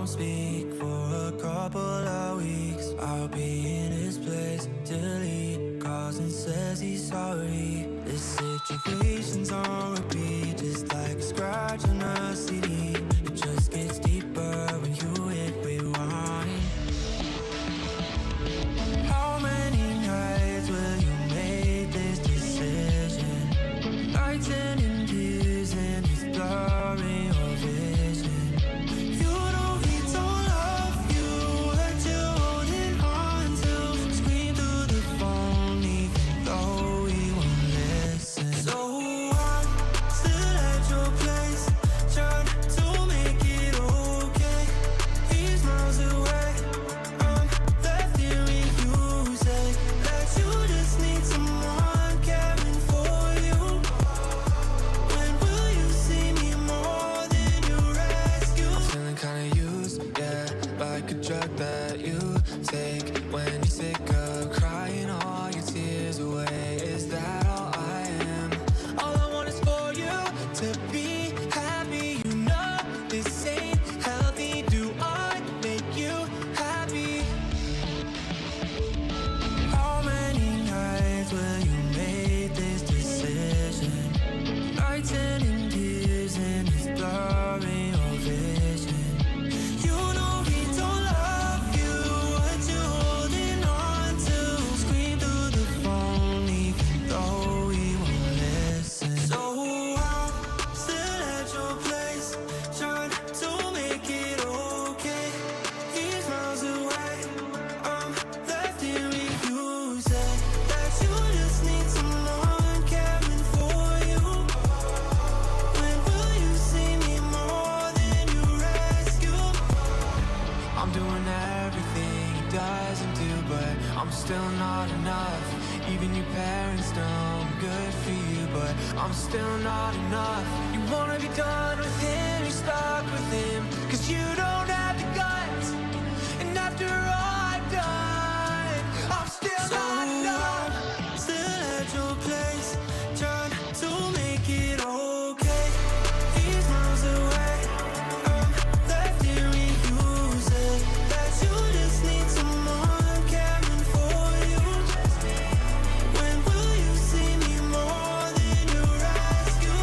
don't speak for a couple of weeks. I'll be in his place till he calls and says he's sorry. This situation's on repeat, just like a scratch on a CD. It just gets deeper when you hit rewind. How many nights will you make this decision? Nights ending tears and it's blurring your vision. You know he don't love you, hurt you holding on to. Scream through the phone even though he won't listen. So I'm still at your place, trying to make it okay. He's miles away, I'm left hearing you say that you just need someone caring for you. When will you see me more than your rescue? I'm feeling kinda used, yeah, like a drug that you take when you're sick of crying all your tears away. Is that all I am? All I want is for you to be happy. You know this ain't healthy. Do I make you happy? How many nights will you make this decision? Nights ending tears and it's blurring your vision. You know he don't love you, what you holding on to. Scream through the phone even though he won't listen. So I'm still at your place, trying to make it okay. He's miles away, I'm left hearing you say that you just need someone caring for you. When will you see me more than you rescue? I'm doing everything he doesn't do, but I'm still not enough. Even your parents know I'm good for you, but I'm still not enough. You wanna be done with him, you're stuck with him, 'cause you don't have the guts. And after all I've done, I'm still not enough. Still at your place, trying to make it okay. He's miles away, I'm left hearing you say that you just need someone caring for you. When will you see me more than you rescue?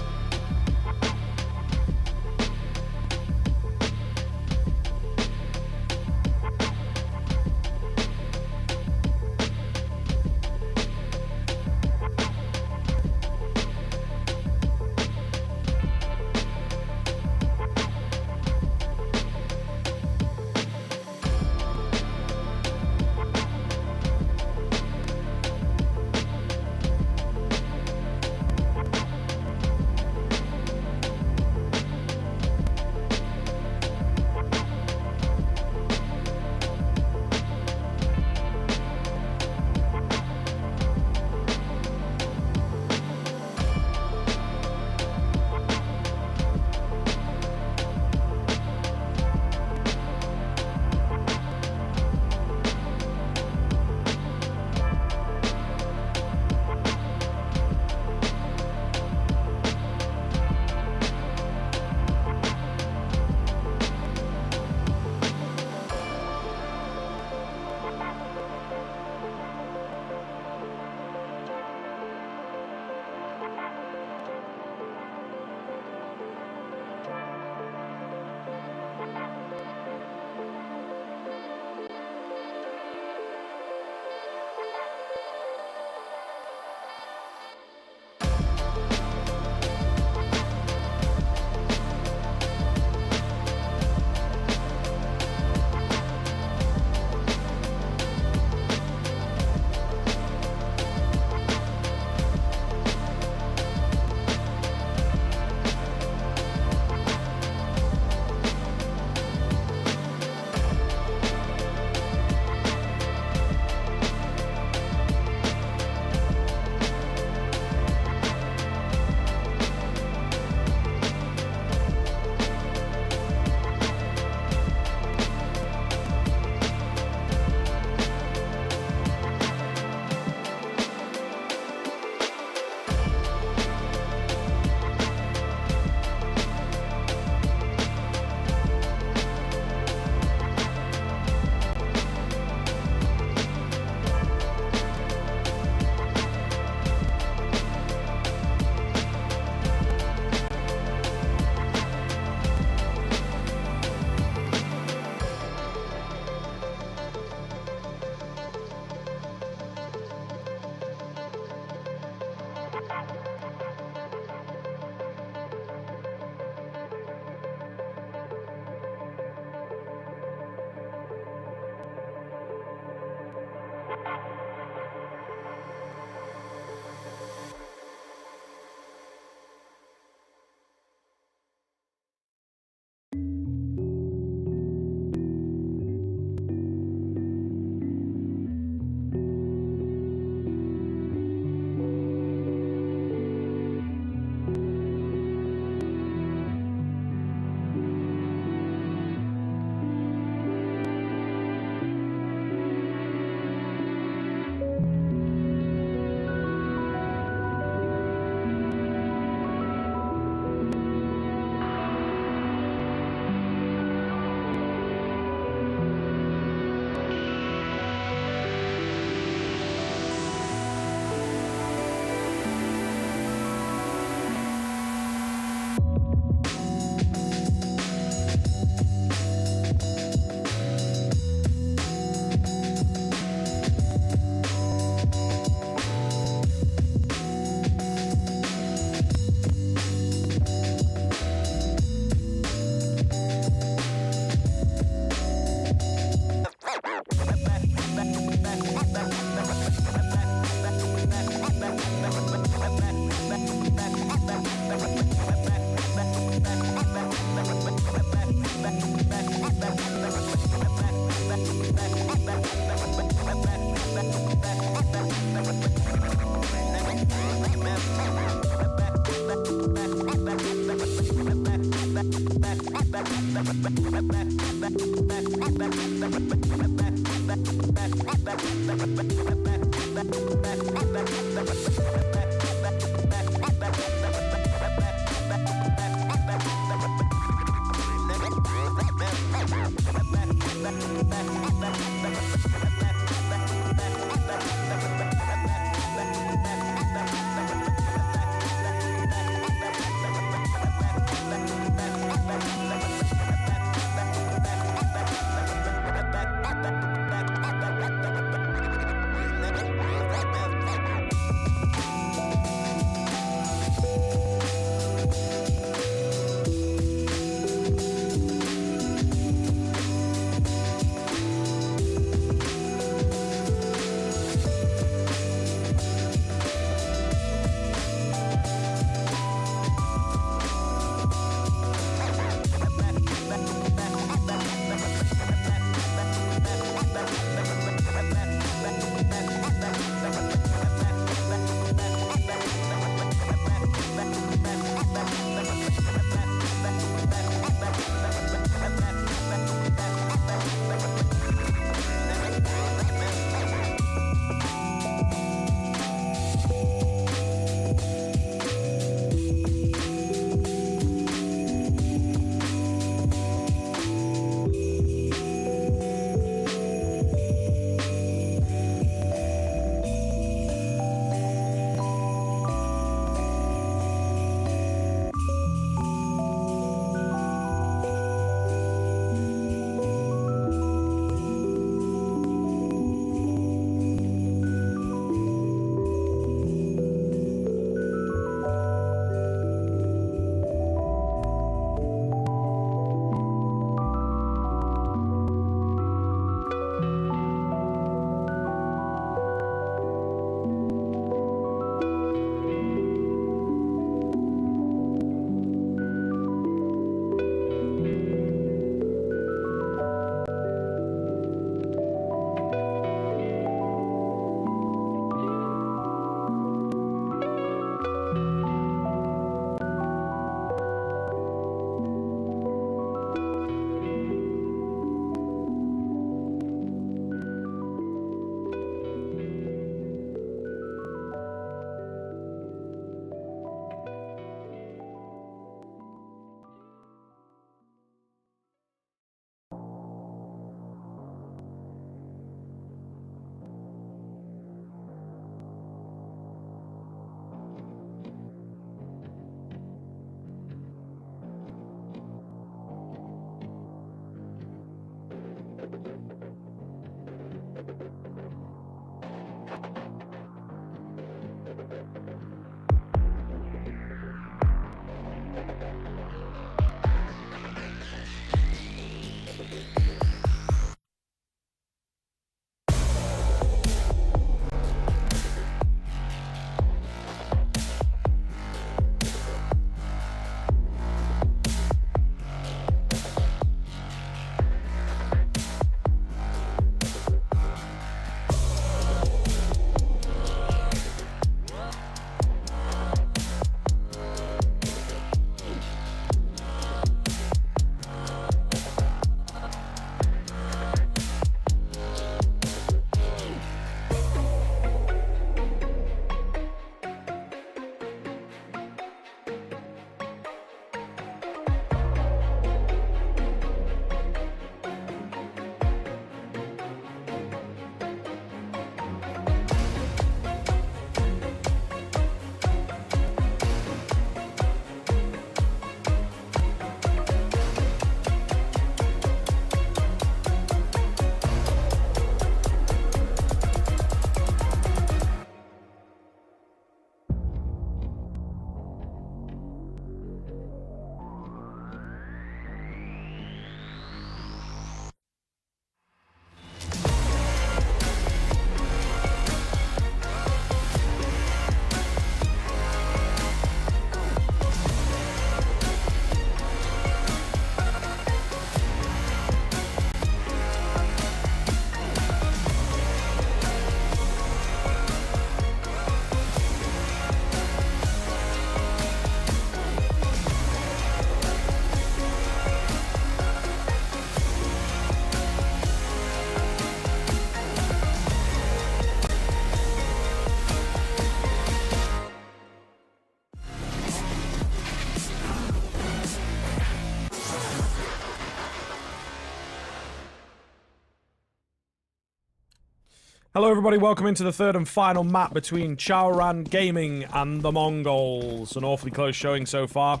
Hello everybody, welcome into the third and final map between Chaoran Gaming and the Mongolz. An awfully close showing so far.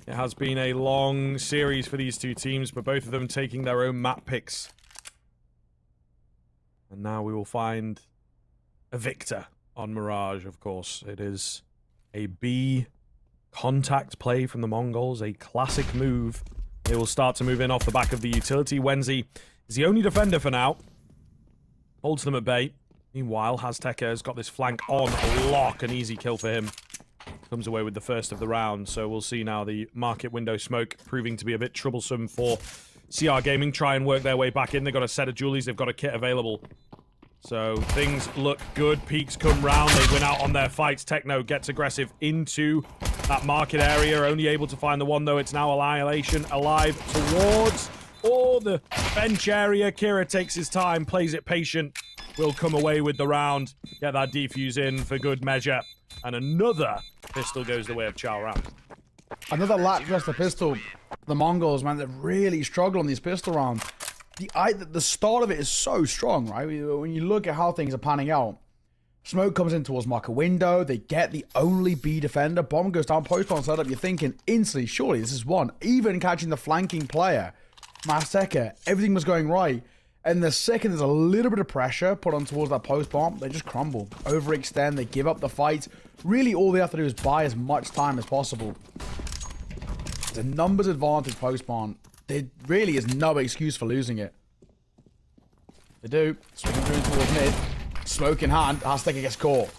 It has been a long series for these two teams, but both of them taking their own map picks. And now we will find a victor on Mirage, of course. It is a B contact play from the Mongolz, a classic move. They will start to move in off the back of the utility. Wenzi is the only defender for now. Holds them at bay. Meanwhile, Azteca has got this flank on lock. An easy kill for him. Comes away with the first of the round. So we'll see now the market window smoke proving to be a bit troublesome for CR Gaming. Try and work their way back in. They've got a set of Julies. They've got a kit available. So things look good. Peaks come round. They win out on their fights. Techno gets aggressive into that market area. Only able to find the one, though. It's now Annihilation alive towards the bench area. Kira takes his time, plays it patient. Will come away with the round. Get that defuse in for good measure. And another pistol goes the way of Chaoran. Another lackluster pistol. The Mongolz, man, they really struggle on these pistol rounds. The start of it is so strong, right? When you look at how things are panning out, smoke comes in towards market window. They get the only B defender. Bomb goes down, post-bomb setup. You're thinking instantly, surely this is one. Even catching the flanking player, Azteca, everything was going right. And the second there's a little bit of pressure put on towards that post-bomb, they just crumble. Overextend, they give up the fight. Really, all they have to do is buy as much time as possible. The numbers advantage post-bomb. There really is no excuse for losing it. They do. Swinging through towards mid. Smoke in hand. Azteca gets caught.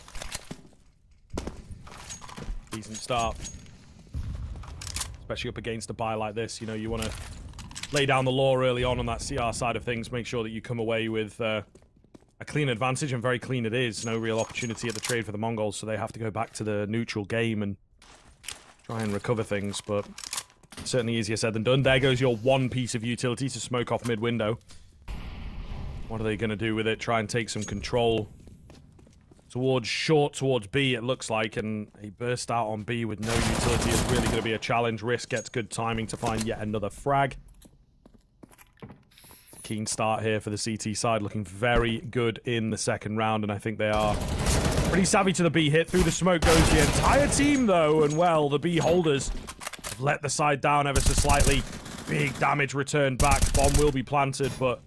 Decent start. Especially up against a buy like this. You know, you want to lay down the law early on that CR side of things. Make sure that you come away with a clean advantage, and very clean it is. No real opportunity at the trade for the Mongolz, so they have to go back to the neutral game and try and recover things, but certainly easier said than done. There goes your one piece of utility to smoke off mid-window. What are they going to do with it? Try and take some control towards B, it looks like, and a burst out on B with no utility is really going to be a challenge. Risk gets good timing to find yet another frag. Keen start here for the CT side, looking very good in the second round, and I think they are pretty savvy to the B hit. Through the smoke goes the entire team, though, and well, the B holders have let the side down ever so slightly. Big damage returned back. Bomb will be planted, but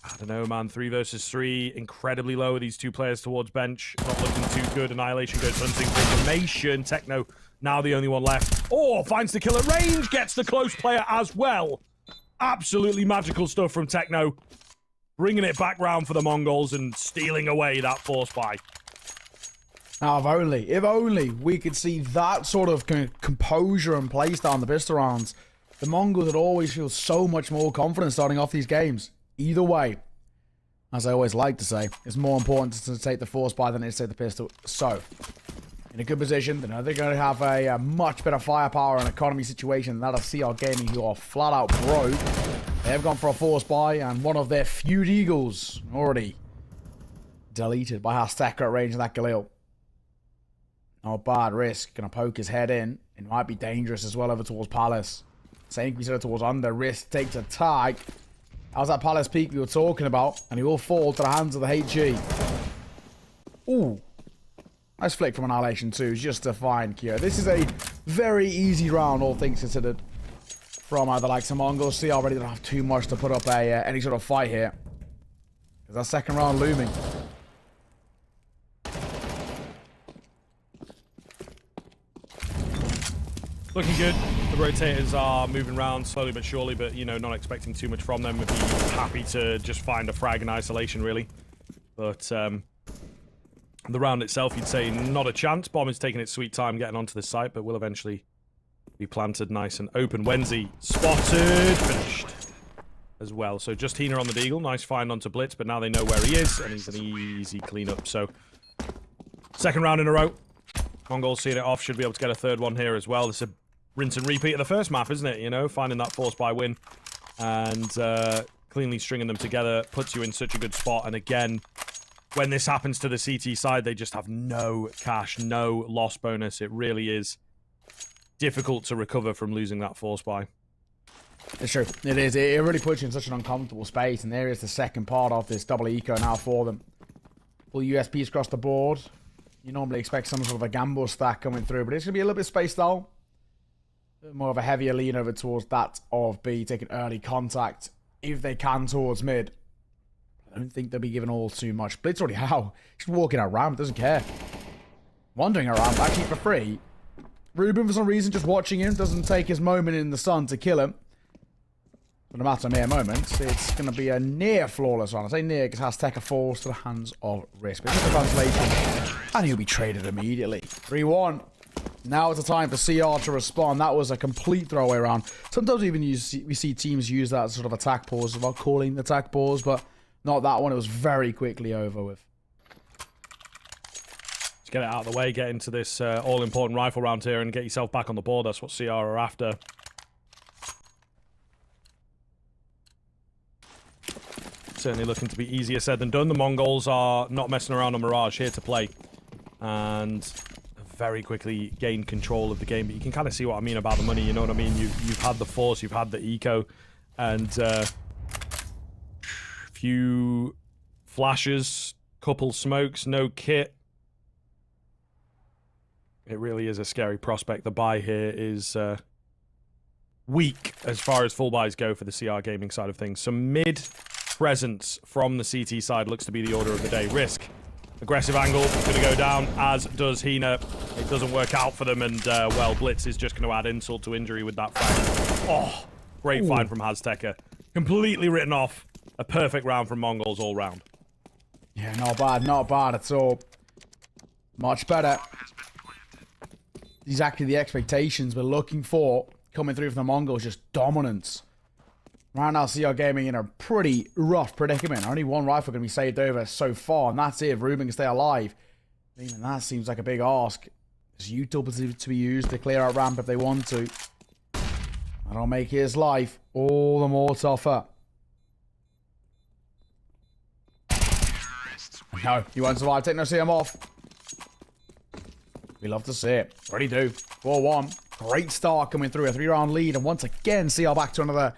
I don't know, man. 3 versus 3, incredibly low with these two players towards bench. Not looking too good. Annihilation goes hunting for information. Techno now the only one left. Oh, finds the kill at range, gets the close player as well. Absolutely magical stuff from Techno. Bringing it back round for the Mongolz and stealing away that force buy. Now, if only we could see that sort of composure and playstyle on the pistol rounds. The Mongolz would always feel so much more confident starting off these games. Either way, as I always like to say, it's more important to take the force buy than it is to take the pistol. So, in a good position, they know they're going to have a much better firepower and economy situation than that of CR Gaming, who are flat out broke. They've gone for a force buy, and one of their feud eagles already deleted by Azteca at range of that Galil. Not bad risk. Gonna poke his head in. It might be dangerous as well over towards Palace. Same can be said towards under. Risk takes a tag. How's that Palace peak we were talking about? And he will fall to the hands of the HG. Ooh. Nice flick from Annihilation too, just to find Kira. This is a very easy round, all things considered, from the likes of Mongolz. CR already don't have too much to put up any sort of fight here. Is that second round looming? Looking good. The rotators are moving around slowly but surely, but, you know, not expecting too much from them. Would be happy to just find a frag in isolation, really. But, the round itself, you'd say not a chance. Bomb is taking its sweet time getting onto the site, but will eventually be planted nice and open. Wenzi spotted, finished as well. So just Hina on the Deagle. Nice find onto Blitz, but now they know where he is, and he's an easy cleanup. So, second round in a row. Mongolz seeing it off, should be able to get a third one here as well. This is a rinse and repeat of the first map, isn't it? You know, finding that force buy win and cleanly stringing them together puts you in such a good spot. And again, when this happens to the CT side, they just have no cash, no loss bonus. It really is difficult to recover from losing that force buy. It's true. It is. It really puts you in such an uncomfortable space, and there is the second part of this double eco now for them. Full USPs across the board. You normally expect some sort of a gamble stack coming through, but it's going to be a little bit spaced out. More of a heavier lean over towards that of B, taking early contact, if they can, towards mid. I don't think they'll be giving all too much. Blitz already how? Just walking around, doesn't care. Wandering around, actually for free. Ruben, for some reason, just watching him, doesn't take his moment in the sun to kill him. But no matter mere moments, it's going to be a near flawless one. I say near because Azteca falls to the hands of Risk. But it's a translation, and he'll be traded immediately. 3-1. Now it's the time for CR to respond. That was a complete throwaway round. Sometimes we see teams use that sort of attack pause without calling the attack pause, but not that one. It was very quickly over with. Just get it out of the way, get into this all-important rifle round here and get yourself back on the board. That's what CR are after. Certainly looking to be easier said than done. The Mongols are not messing around on Mirage, here to play. And very quickly gained control of the game. But you can kind of see what I mean about the money, you know what I mean? You've had the force, you've had the eco, and few flashes, couple smokes, no kit. It really is a scary prospect. The buy here is weak as far as full buys go for the CR gaming side of things. Some mid presence from the CT side looks to be the order of the day. Risk. Aggressive angle, going to go down, as does Hina. It doesn't work out for them, and, well, Blitz is just going to add insult to injury with that fight. Oh, great find from Azteca. Completely written off. A perfect round from Mongolz all round. Yeah, not bad at all. Much better. Exactly the expectations we're looking for coming through from the Mongols, just dominance. Right now, CR Gaming in a pretty rough predicament. Only one rifle can be saved over so far, and that's it. If Ruben can stay alive, even that seems like a big ask. There's util to be used to clear out ramp if they want to. That'll make his life all the more tougher. No, he won't survive. Take no CM off. We love to see it. Already do. 4-1. Great start coming through. A 3-round lead, and once again, CR back to another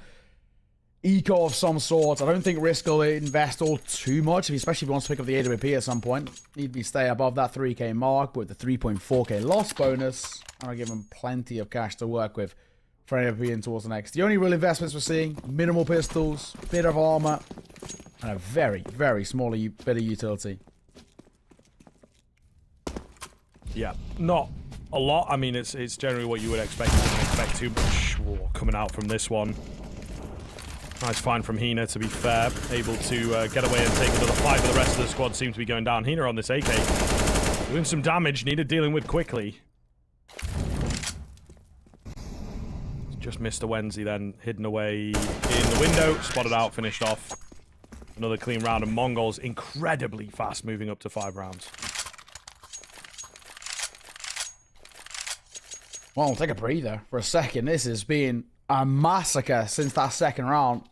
eco of some sort. I don't think Risk will invest all too much, especially if he wants to pick up the AWP at some point. Need to stay above that 3k mark with the 3.4k loss bonus. I'll give him plenty of cash to work with for AWP in towards the next. The only real investments we're seeing, minimal pistols, bit of armor, and a very, very small bit of utility. Yeah, not a lot. I mean, it's generally what you would expect. You wouldn't expect too much coming out from this one. Nice find from Hina, to be fair. Able to get away and take another fight, but the rest of the squad seem to be going down. Hina on this AK. Doing some damage, needed dealing with quickly. Just missed a Wenzy then, hidden away in the window. Spotted out, finished off. Another clean round, and Mongolz incredibly fast, moving up to 5 rounds. Well, we'll take a breather for a second. This has been a massacre since that second round.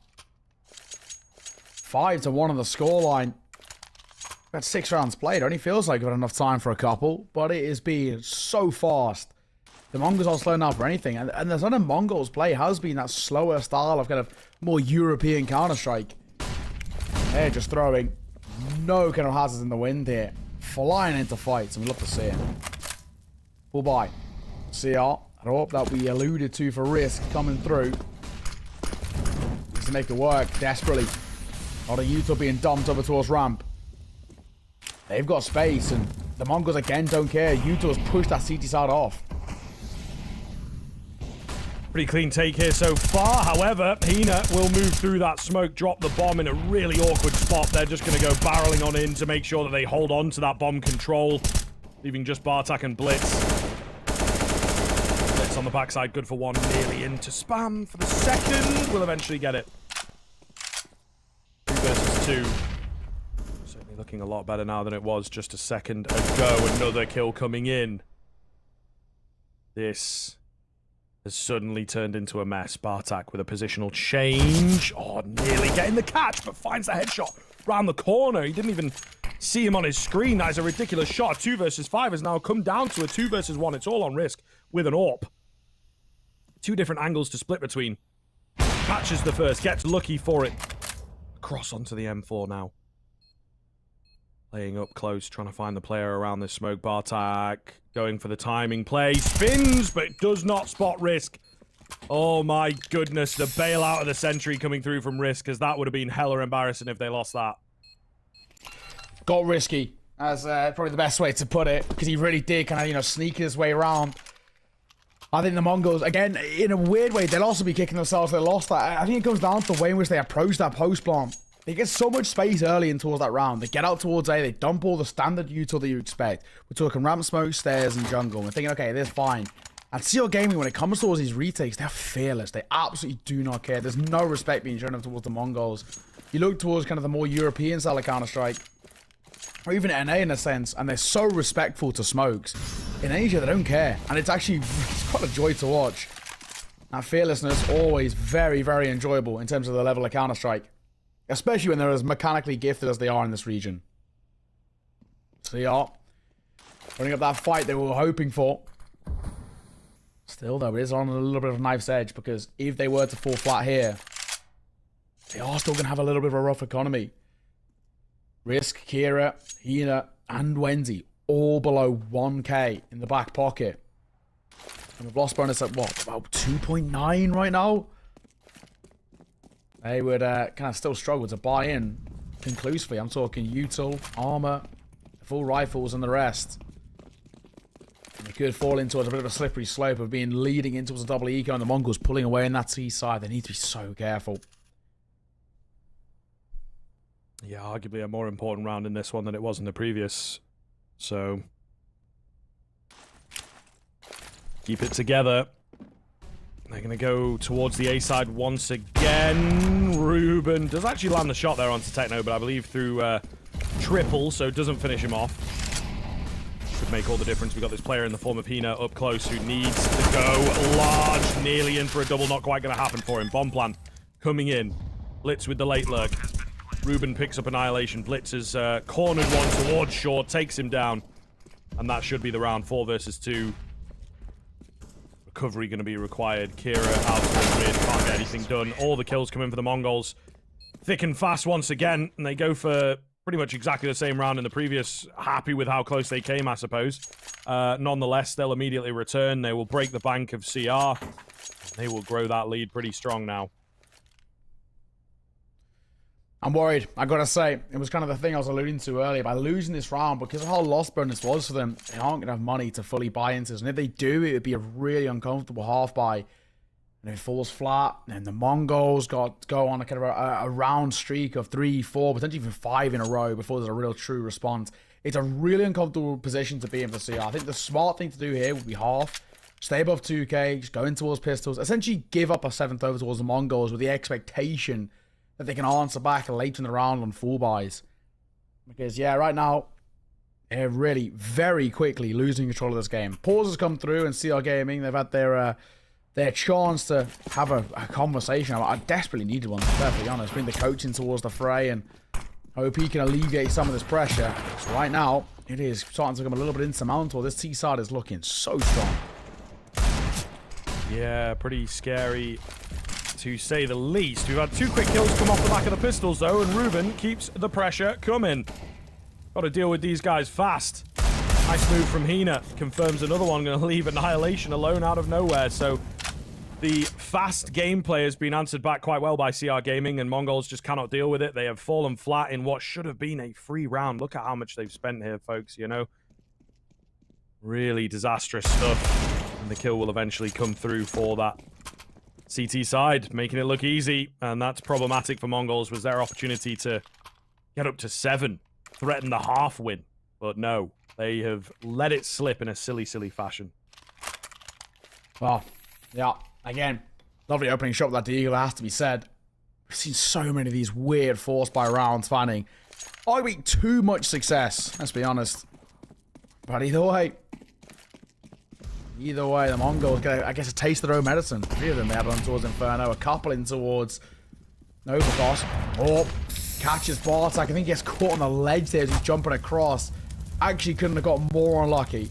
5-1 on the scoreline. We've had 6 rounds played. Only feels like we've had enough time for a couple, but it has been so fast. The Mongols aren't slowing down for anything, and the sort of Mongols play has been that slower style of kind of more European Counter-Strike. They're just throwing no kind of hazards in the wind here. Flying into fights, and we love to see it. Full buy. CR. I hope that we alluded to for Risk coming through. Needs to make it work desperately. A lot of util being dumped over towards ramp. They've got space, and the Mongols again don't care. util has pushed that CT side off. Pretty clean take here so far. However, Hina will move through that smoke, drop the bomb in a really awkward spot. They're just going to go barreling on in to make sure that they hold on to that bomb control, leaving just Bartak and Blitz. Blitz on the backside, good for one, nearly into spam for the second. We'll eventually get it. 2 versus 2. Certainly looking a lot better now than it was just a second ago. Another kill coming in. This has suddenly turned into a mess. Bartak with a positional change. Oh, nearly getting the catch, but finds the headshot round the corner. He didn't even see him on his screen. That is a ridiculous shot. 2 versus 5 has now come down to a 2 versus 1. It's all on Risk with an AWP. 2 different angles to split between. Catches the first, gets lucky for it. Cross onto the M4 now. Laying up close, trying to find the player around this smoke. Bartak going for the timing play. Spins, but does not spot Risk. Oh my goodness, the bailout of the sentry coming through from Risk, because that would have been hella embarrassing if they lost that. Got risky. That's probably the best way to put it, because he really did kind of, sneak his way around. I think the Mongols, again, in a weird way, they'll also be kicking themselves they lost that. I think it comes down to the way in which they approach that post plant. They get so much space early in towards that round. They get out towards A, they dump all the standard util that you expect. We're talking ramp, smoke, stairs, and jungle. We're thinking, okay, this is fine. And CL Gaming, when it comes towards these retakes, they're fearless. They absolutely do not care. There's no respect being shown up towards the Mongols. You look towards kind of the more European style of Counter-Strike, or even NA in a sense, and they're so respectful to smokes. In Asia, they don't care. And it's actually it's quite a joy to watch. That fearlessness, always very, very enjoyable in terms of the level of Counter-Strike. Especially when they're as mechanically gifted as they are in this region. So yeah, running up that fight they were hoping for. Still though, it is on a little bit of a knife's edge, because if they were to fall flat here, they are still going to have a little bit of a rough economy. Risk, Kira, Hina, and Wendy all below 1k in the back pocket. And we've lost bonus at what, about 2.9 right now? They would kind of still struggle to buy in conclusively. I'm talking util, armor, full rifles, and the rest. And they could fall into a bit of a slippery slope of being leading into a double eco, and the Mongols pulling away in that T side. They need to be so careful. Yeah, arguably a more important round in this one than it was in the previous. So keep it together. They're going to go towards the A side once again. Ruben does actually land the shot there onto Techno, but I believe through triple, so doesn't finish him off. Could make all the difference. We've got this player in the form of Hina up close who needs to go large. Nearly in for a double, not quite going to happen for him. Bomb plan coming in. Blitz with the late lurk. Ruben picks up Annihilation. Blitz has cornered one towards short, takes him down. And that should be the round. 4 versus 2. Recovery going to be required. Kira out towards mid, can't get anything done. All the kills come in for the Mongols. Thick and fast once again, and they go for pretty much exactly the same round in the previous. Happy with how close they came, I suppose. Nonetheless, they'll immediately return. They will break the bank of CR. They will grow that lead pretty strong now. I'm worried. I gotta say, it was kind of the thing I was alluding to earlier. By losing this round, because of how lost bonus was for them, they aren't gonna have money to fully buy into this. And if they do, it would be a really uncomfortable half buy. And if it falls flat, then the Mongols go on a kind of a round streak of 3, 4, potentially even 5 in a row before there's a real true response. It's a really uncomfortable position to be in for CR. I think the smart thing to do here would be half. Stay above 2k, just go in towards pistols. Essentially give up a 7th over towards the Mongols with the expectation that they can answer back later in the round on full buys. Because, yeah, right now, they're really very quickly losing control of this game. Pauses come through, and CR Gaming, they've had their chance to have a conversation. I desperately needed one, to be perfectly honest. Bring the coaching towards the fray and hope he can alleviate some of this pressure. So right now, it is starting to become a little bit insurmountable. This T side is looking so strong. Yeah, pretty scary, to say the least. We've had 2 quick kills come off the back of the pistols, though, and Ruben keeps the pressure coming. Got to deal with these guys fast. Nice move from Hina. Confirms another one. Going to leave Annihilation alone out of nowhere. So the fast gameplay has been answered back quite well by CR Gaming, and Mongols just cannot deal with it. They have fallen flat in what should have been a free round. Look at how much they've spent here, folks, you know. Really disastrous stuff. And the kill will eventually come through for that CT side, making it look easy, and that's problematic for Mongols. Was their opportunity to get up to 7, threaten the half win, but no, they have let it slip in a silly fashion. Well, yeah, again, lovely opening shot with that Deagle, has to be said. We've seen so many of these weird force by rounds finding arguably too much success, let's be honest. But either way, the Mongols get, I guess, a taste of their own medicine. 3 of them they had on towards Inferno, a couple in towards Overpass. Oh, catches Bartak. I think he gets caught on the ledge there as he's jumping across. Actually couldn't have got more unlucky.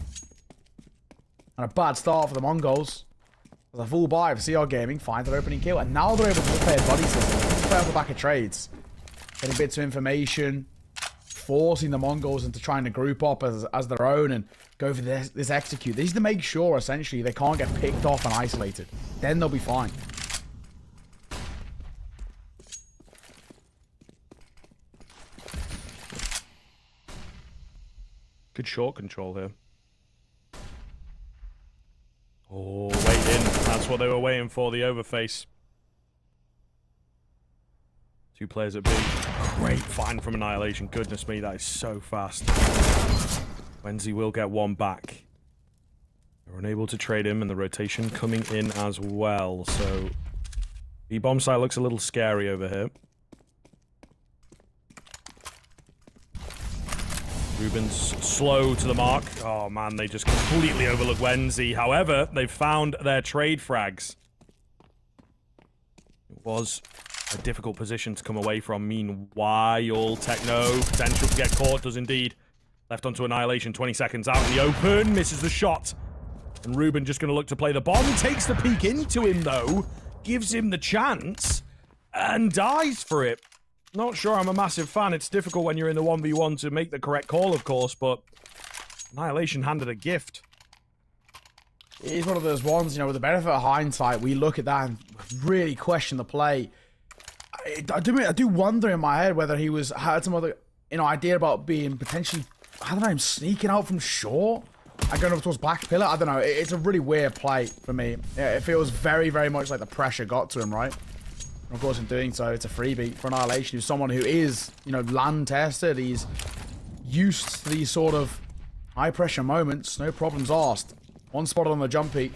And a bad start for the Mongols. There's a full buy of CR Gaming, finds an opening kill, and now they're able to play a body system. Play off the back of trades. Getting bits of information, forcing the Mongolz into trying to group up as their own and go for this execute. They need to make sure, essentially, they can't get picked off and isolated. Then they'll be fine. Good short control here. Oh, wait in. That's what they were waiting for, the overface. 2 players at B. Great find from Annihilation. Goodness me, that is so fast. Wenzi will get one back. They're unable to trade him, and the rotation coming in as well. So, the bomb site looks a little scary over here. Ruben's slow to the mark. Oh man, they just completely overlook Wenzi. However, they've found their trade frags. It was a difficult position to come away from. Meanwhile, Techno, potential to get caught, does indeed. Left onto Annihilation, 20 seconds out in the open, misses the shot. And Ruben just going to look to play the bomb. Takes the peek into him though, gives him the chance, and dies for it. Not sure I'm a massive fan. It's difficult when you're in the 1v1 to make the correct call, of course, but Annihilation handed a gift. It's one of those ones, you know, with the benefit of hindsight, we look at that and really question the play. I do wonder in my head whether he had some other, you know, idea about being potentially, I don't know, him sneaking out from short and going over towards back pillar. I don't know. It's a really weird play for me. It feels very, very much like the pressure got to him, right? And of course, in doing so, it's a freebie for Annihilation, who's someone who is, you know, land tested. He's used to these sort of high pressure moments. No problems asked. One spot on the jump peak.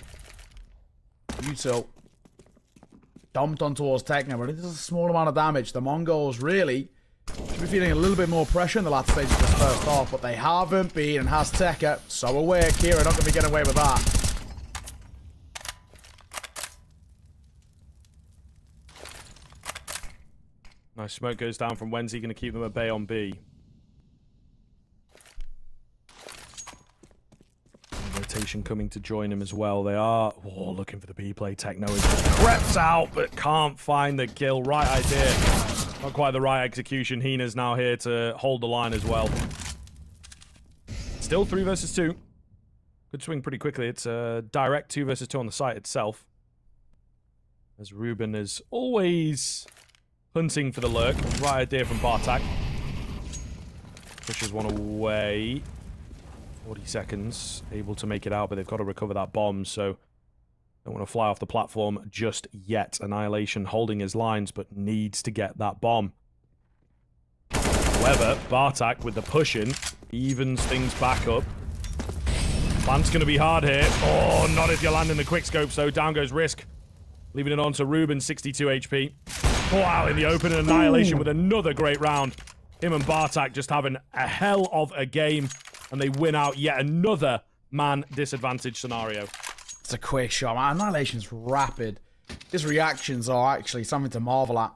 Util dumped on towards Techno, but it does a small amount of damage. The Mongolz really should be feeling a little bit more pressure in the latter stages of this first half, but they haven't been, and has Tekka so aware. Kira not going to be getting away with that. Nice smoke goes down from Wenzi, going to keep them at bay on B. Rotation coming to join him as well. They are looking for the B play. Techno is just crept out, but can't find the kill. Right idea. Not quite the right execution. Hina's now here to hold the line as well. Still 3 versus 2. Could swing pretty quickly. It's a direct 2 versus 2 on the site itself. As Ruben is always hunting for the lurk. Right idea from Bartak. Pushes one away. 40 seconds. Able to make it out, but they've got to recover that bomb, so don't want to fly off the platform just yet. Annihilation holding his lines, but needs to get that bomb. However, Bartak with the push-in evens things back up. Plant's going to be hard here. Oh, not if you're landing the quickscope, so down goes Risk. Leaving it on to Ruben, 62 HP. Oh, out in the open, and Annihilation with another great round. Him and Bartak just having a hell of a game, and they win out yet another man disadvantage scenario. It's a quick shot, man. Annihilation's rapid. His reactions are actually something to marvel at.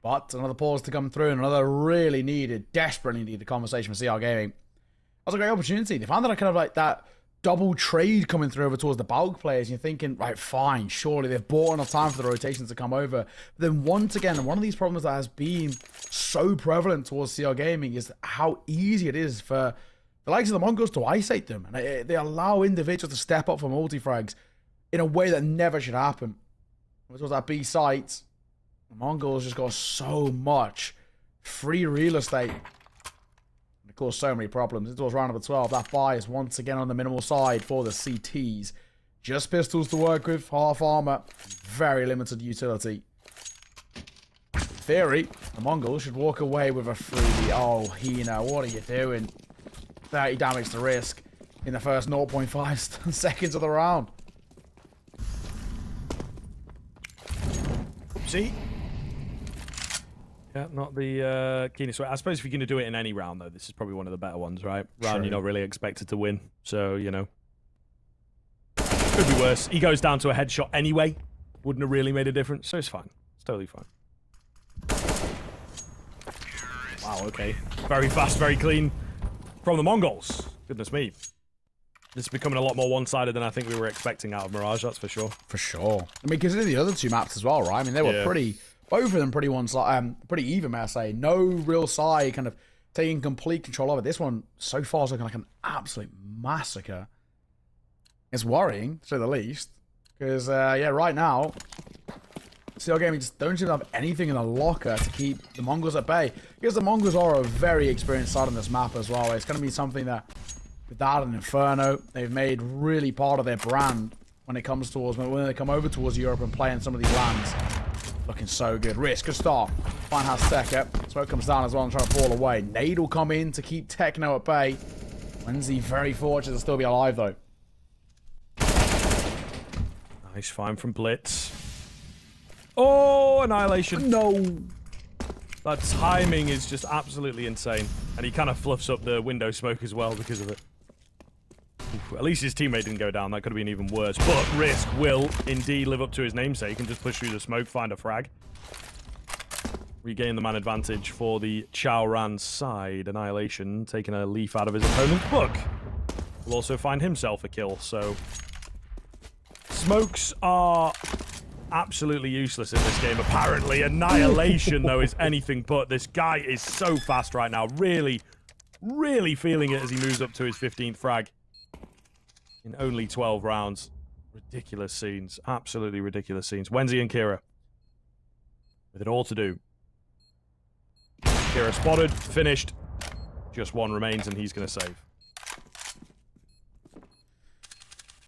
But another pause to come through, and another really needed, desperately needed conversation with CR Gaming. That was a great opportunity. They found that kind of like that double trade coming through over towards the bulk players. And you're thinking, right, fine, surely they've bought enough time for the rotations to come over. But then once again, one of these problems that has been so prevalent towards CR Gaming is how easy it is for the likes of the Mongolz to isolate them. And they allow individuals to step up for multi-frags in a way that never should happen. Towards that B site, the Mongolz just got so much free real estate. Of course, so many problems. It was round number 12. That buy is once again on the minimal side for the CTs. Just pistols to work with, half armor, very limited utility. In theory, the Mongolz should walk away with a freebie. Oh, Hina, what are you doing? 30 damage to Risk in the first 0.5 seconds of the round. See? Yeah, not the keenest way. I suppose if you're going to do it in any round, though, this is probably one of the better ones, right? Round True. you're not really expected to win. So, you know. Could be worse. He goes down to a headshot anyway. Wouldn't have really made a difference. So it's fine. It's totally fine. Wow, okay. Very fast, very clean. From the Mongolz. Goodness me. This is becoming a lot more one-sided than I think we were expecting out of Mirage, that's for sure. For sure. I mean, consider the other two maps as well, right? I mean, they were both of them pretty pretty even, may I say. No real side kind of taking complete control of it. This one, so far, is looking like an absolute massacre. It's worrying, to say the least. Because, yeah, right now, CL Gaming just don't seem to have anything in the locker to keep the Mongols at bay. Because the Mongols are a very experienced side on this map as well. It's going to be something that, with that and Inferno, they've made really part of their brand when it comes towards, when they come over towards Europe and play in some of these lands. Looking so good. Risk, good start. Fine has Second. Smoke comes down as well and trying to fall away. Nade will come in to keep Techno at bay. Wenzi very fortunate to still be alive though. Nice find from Blitz. Oh, Annihilation. No. That timing is just absolutely insane. And he kind of fluffs up the window smoke as well because of it. Oof, at least his teammate didn't go down. That could have been even worse. But Risk will indeed live up to his namesake and just push through the smoke, find a frag. Regain the man advantage for the Chao Ran side. Annihilation taking a leaf out of his opponent's book. Will also find himself a kill, so... Smokes are absolutely useless in this game, apparently. Annihilation, though, is anything but. This guy is so fast right now. Really, really feeling it as he moves up to his 15th frag. In only 12 rounds. Ridiculous scenes. Absolutely ridiculous scenes. Wenzi and Kira. With it all to do. Kira spotted, finished. Just one remains and he's going to save.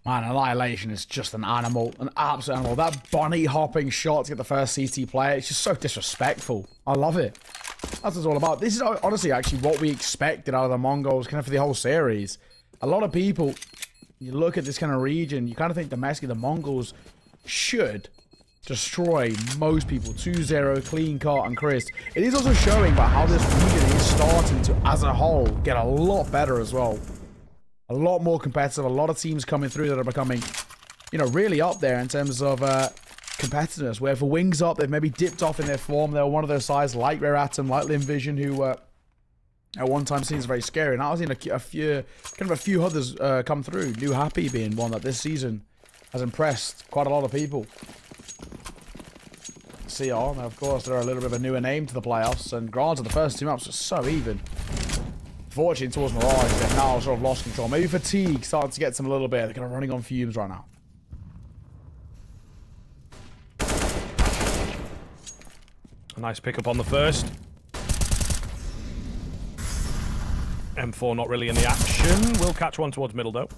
Man, Annihilation is just an animal. An absolute animal. That bunny hopping shot to get the first CT player, it's just so disrespectful. I love it. That's what it's all about. This is honestly actually what we expected out of the Mongols kind of for the whole series. A lot of people, you look at this kind of region, you kind of think domestically the Mongols should destroy most people. 2-0, clean cut and crisp. It is also showing about how this region is starting to, as a whole, get a lot better as well. A lot more competitive. A lot of teams coming through that are becoming, you know, really up there in terms of competitiveness. Where for Wings Up, they've maybe dipped off in their form. They were one of those sides like Rare Atom, like Vision, who at one time seems very scary. And I've seen a few others come through. New Happy being one that this season has impressed quite a lot of people. CR, now of course they're a little bit of a newer name to the playoffs. And granted, the first two maps are so even. Fortunately towards Mirage, they've now sort of lost control. Maybe fatigue starting to get them a little bit. They're kind of running on fumes right now. A nice pickup on the first. M4 not really in the action. Will catch one towards middle though.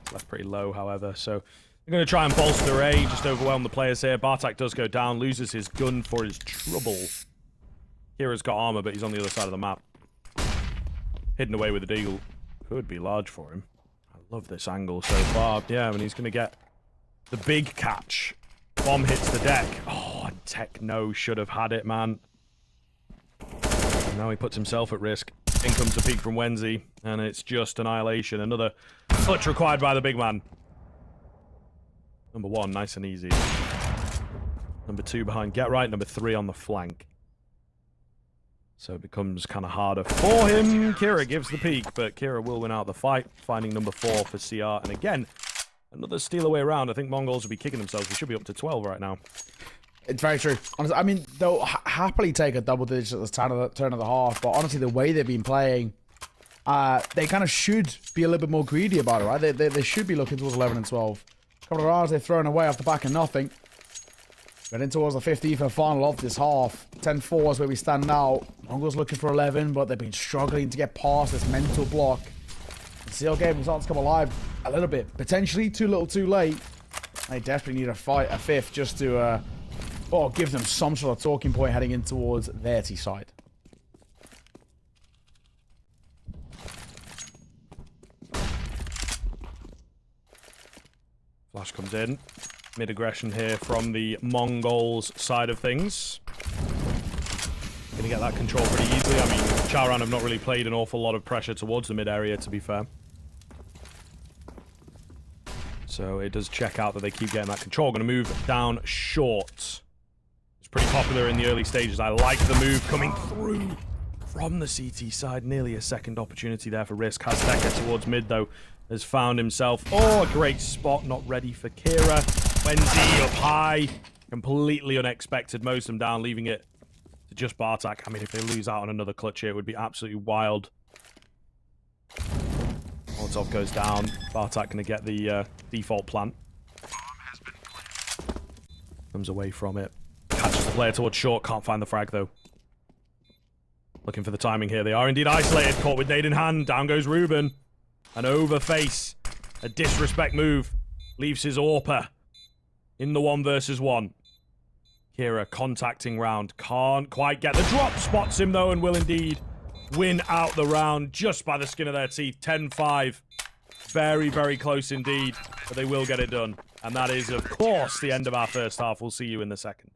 It's left pretty low, however. So we're going to try and bolster A, just overwhelm the players here. Bartak does go down, loses his gun for his trouble. Kira's got armor, but he's on the other side of the map. Hidden away with the deagle. Could be large for him. I love this angle so far. Yeah, I mean, he's going to get the big catch. Bomb hits the deck. Oh, Techno should have had it, man. And now he puts himself at risk. In comes the peek from Wenzi, and it's just Annihilation. Another clutch required by the big man. Number 1, nice and easy. Number 2 behind Get Right. Number 3 on the flank. So it becomes kind of harder for him. Kira gives the peek, but Kira will win out the fight, finding number 4 for CR. And again, another steal away round. I think Mongolz will be kicking themselves. We should be up to 12 right now. It's very true. Honestly, I mean, they'll happily take a double digit at the turn of the half, but honestly, the way they've been playing, they kind of should be a little bit more greedy about it, right? They should be looking towards 11 and 12. A couple of rounds they've thrown away off the back of nothing. Getting towards the 15th and final of this half. 10-4 is where we stand now. Mongols looking for 11, but they've been struggling to get past this mental block. The CL Gaming starting to come alive a little bit. Potentially too little too late. They desperately need a fifth just to give them some sort of talking point heading in towards their T side. Flash comes in. Mid-aggression here from the Mongols side of things. Gonna get that control pretty easily. I mean, Charan have not really played an awful lot of pressure towards the mid-area, to be fair. So it does check out that they keep getting that control. Gonna move down short. It's pretty popular in the early stages. I like the move coming through from the CT side. Nearly a second opportunity there for Risk. Hazteka towards mid, though, has found himself. Oh, a great spot. Not ready for Kira. Wendy up high. Completely unexpected. Mows them down, leaving it to just Bartak. I mean, if they lose out on another clutch here, it would be absolutely wild. Molotov goes down. Bartak going to get the default plant. Comes away from it. Catches the player towards short. Can't find the frag, though. Looking for the timing here. They are indeed isolated. Caught with nade in hand. Down goes Ruben. An overface. A disrespect move. Leaves his AWPer in the 1 versus 1. Kira contacting round. Can't quite get the drop. Spots him, though, and will indeed win out the round just by the skin of their teeth. 10-5. Very, very close indeed. But they will get it done. And that is, of course, the end of our first half. We'll see you in the second.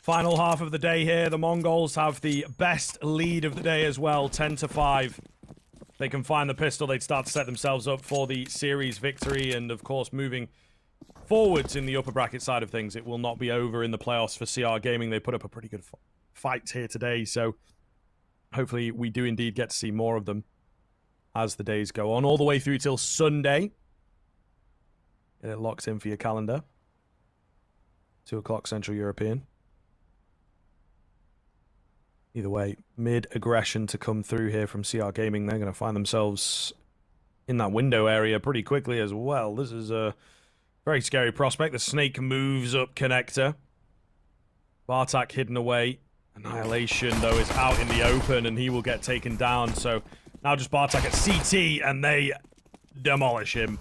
Final half of the day here. The Mongols have the best lead of the day as well, 10-5. They can find the pistol. They'd start to set themselves up for the series victory. And, of course, moving forwards in the upper bracket side of things, it will not be over in the playoffs for CR Gaming. They put up a pretty good fight here today. So hopefully we do indeed get to see more of them as the days go on. All the way through till Sunday. Get it locked in for your calendar. 2 o'clock Central European. Either way, mid-aggression to come through here from CR Gaming. They're going to find themselves in that window area pretty quickly as well. This is a very scary prospect. The snake moves up connector. Bartak hidden away. Annihilation, though, is out in the open, and he will get taken down. So now just Bartak at CT, and they demolish him.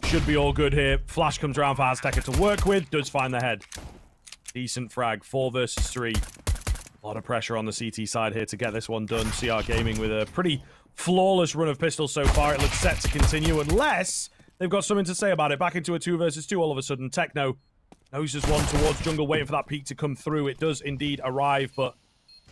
Should be all good here. Flash comes around for Azteca to work with. Does find the head. Decent frag. 4 versus 3. A lot of pressure on the CT side here to get this one done. CR Gaming with a pretty flawless run of pistols so far. It looks set to continue unless they've got something to say about it. Back into a 2 versus 2 all of a sudden. Techno noses one towards jungle, waiting for that peek to come through. It does indeed arrive, but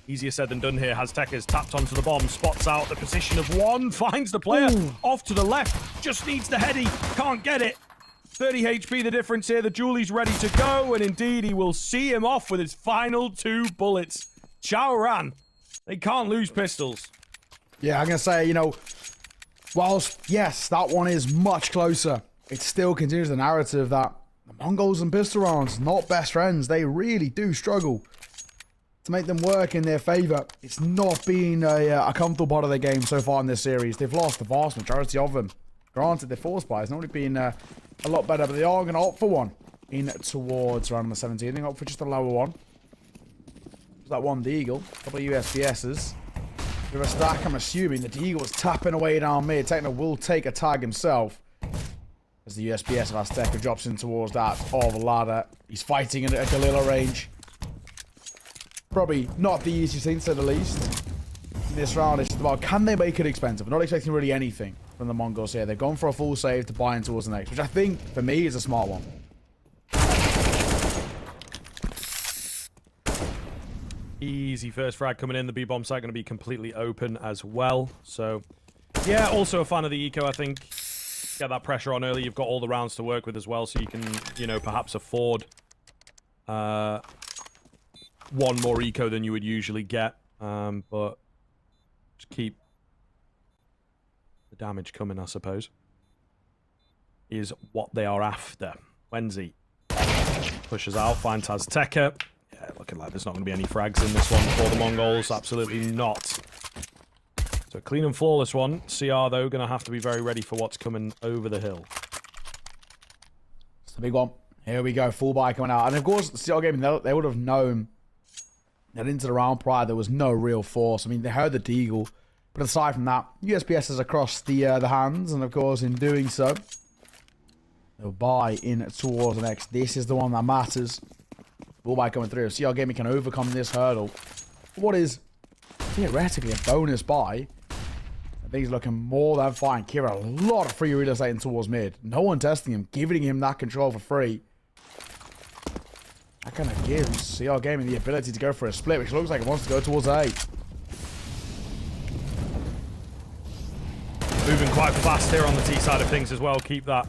easier said than done here. Azteca's tapped onto the bomb, spots out the position of one, finds the player off to the left, just needs the heady, can't get it. 30 HP the difference here. The Julie's ready to go, and indeed he will see him off with his final 2 bullets. Chao Ran. They can't lose pistols. Yeah, I'm going to say, you know, whilst, yes, that one is much closer, it still continues the narrative that the Mongols and pistol rounds, not best friends. They really do struggle to make them work in their favour. It's not been a comfortable part of their game so far in this series. They've lost the vast majority of them. Granted, their force buy has normally been a lot better, but they are going to opt for one in towards round number 17. They opt for just a lower one. That one Deagle, a couple of USPSs. With a stack, I'm assuming the Deagle is tapping away down mid. Techno will take a tag himself. As the USPS of Azteca drops in towards that of ladder. He's fighting at Galila range. Probably not the easiest thing, to say the least. In this round, it's just about, can they make it expensive? I'm not expecting really anything from the Mongols here. They've gone for a full save to buy in towards the next, which I think, for me, is a smart one. Easy first frag coming in. The B-bomb site going to be completely open as well. So, yeah, also a fan of the eco, I think. Get that pressure on early. You've got all the rounds to work with as well, so you can, you know, perhaps afford one more eco than you would usually get. But just keep the damage coming, I suppose, is what they are after. Wenzi pushes out, finds Azteca. Yeah, looking like there's not going to be any frags in this one for the Mongols. Absolutely not. So a clean and flawless one. CR, though, going to have to be very ready for what's coming over the hill. It's the big one. Here we go. Full buy coming out. And, of course, CR Gaming, they would have known that into the round prior there was no real force. I mean, they heard the Deagle. But aside from that, USPS is across the hands. And, of course, in doing so, they'll buy in towards the next. This is the one that matters. Full buy coming through. CR Gaming can overcome this hurdle. What is theoretically a bonus buy. I think he's looking more than fine. Kira, a lot of free real estate in towards mid. No one testing him, giving him that control for free. That kind of gives CR Gaming the ability to go for a split, which looks like it wants to go towards A. Moving quite fast here on the T side of things as well. Keep that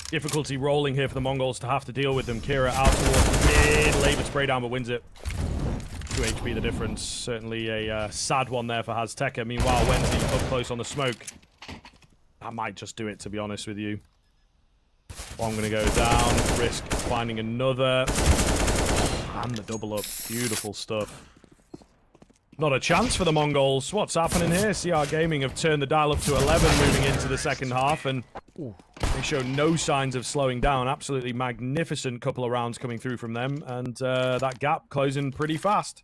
difficulty rolling here for the Mongols to have to deal with them. Kira out towards mid. Labor spray down, but wins it. 2 HP the difference. Certainly a sad one there for Azteca. Meanwhile, Wenzi up close on the smoke. That might just do it, to be honest with you. One going to go down. Risk finding another. And the double up. Beautiful stuff. Not a chance for the Mongols. What's happening here? CR Gaming have turned the dial up to 11 moving into the second half, and they show no signs of slowing down. Absolutely magnificent couple of rounds coming through from them, and that gap closing pretty fast.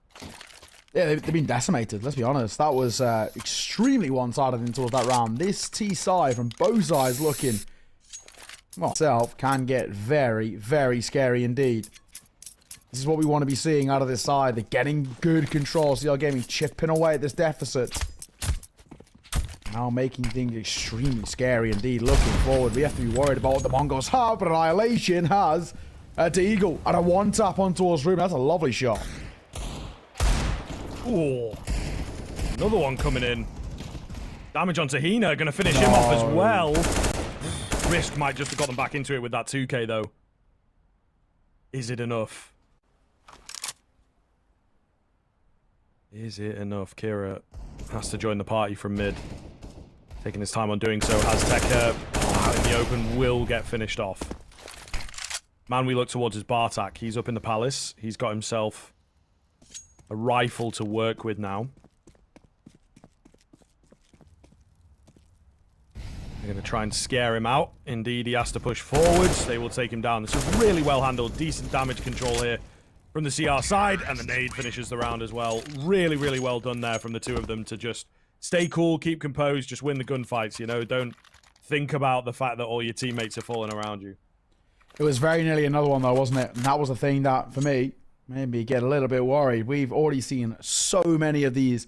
Yeah, they've been decimated, let's be honest. That was extremely one-sided into that round. This T side from both sides looking, well, itself can get very, very scary indeed. This is what we want to be seeing out of this side. They're getting good control. CR Gaming chipping away at this deficit. Now making things extremely scary indeed. Looking forward, we have to be worried about what the Mongols have, but Annihilation has to Eagle. And a one-tap on towards Ruben. That's a lovely shot. Ooh. Another one coming in. Damage on Tahina. Going to finish him off as well. Risk might just have got them back into it with that 2k, though. Is it enough? Is it enough? Kira has to join the party from mid. Taking his time on doing so. Azteca out in the open will get finished off. Man we look towards is Bartak. He's up in the palace. He's got himself a rifle to work with now. They're going to try and scare him out. Indeed, he has to push forwards. They will take him down. This is really well handled. Decent damage control here from the CR side. And the nade finishes the round as well. Really, really well done there from the two of them to just stay cool, keep composed, just win the gunfights, you know? Don't think about the fact that all your teammates are falling around you. It was very nearly another one, though, wasn't it? And that was the thing that, for me, made me get a little bit worried. We've already seen so many of these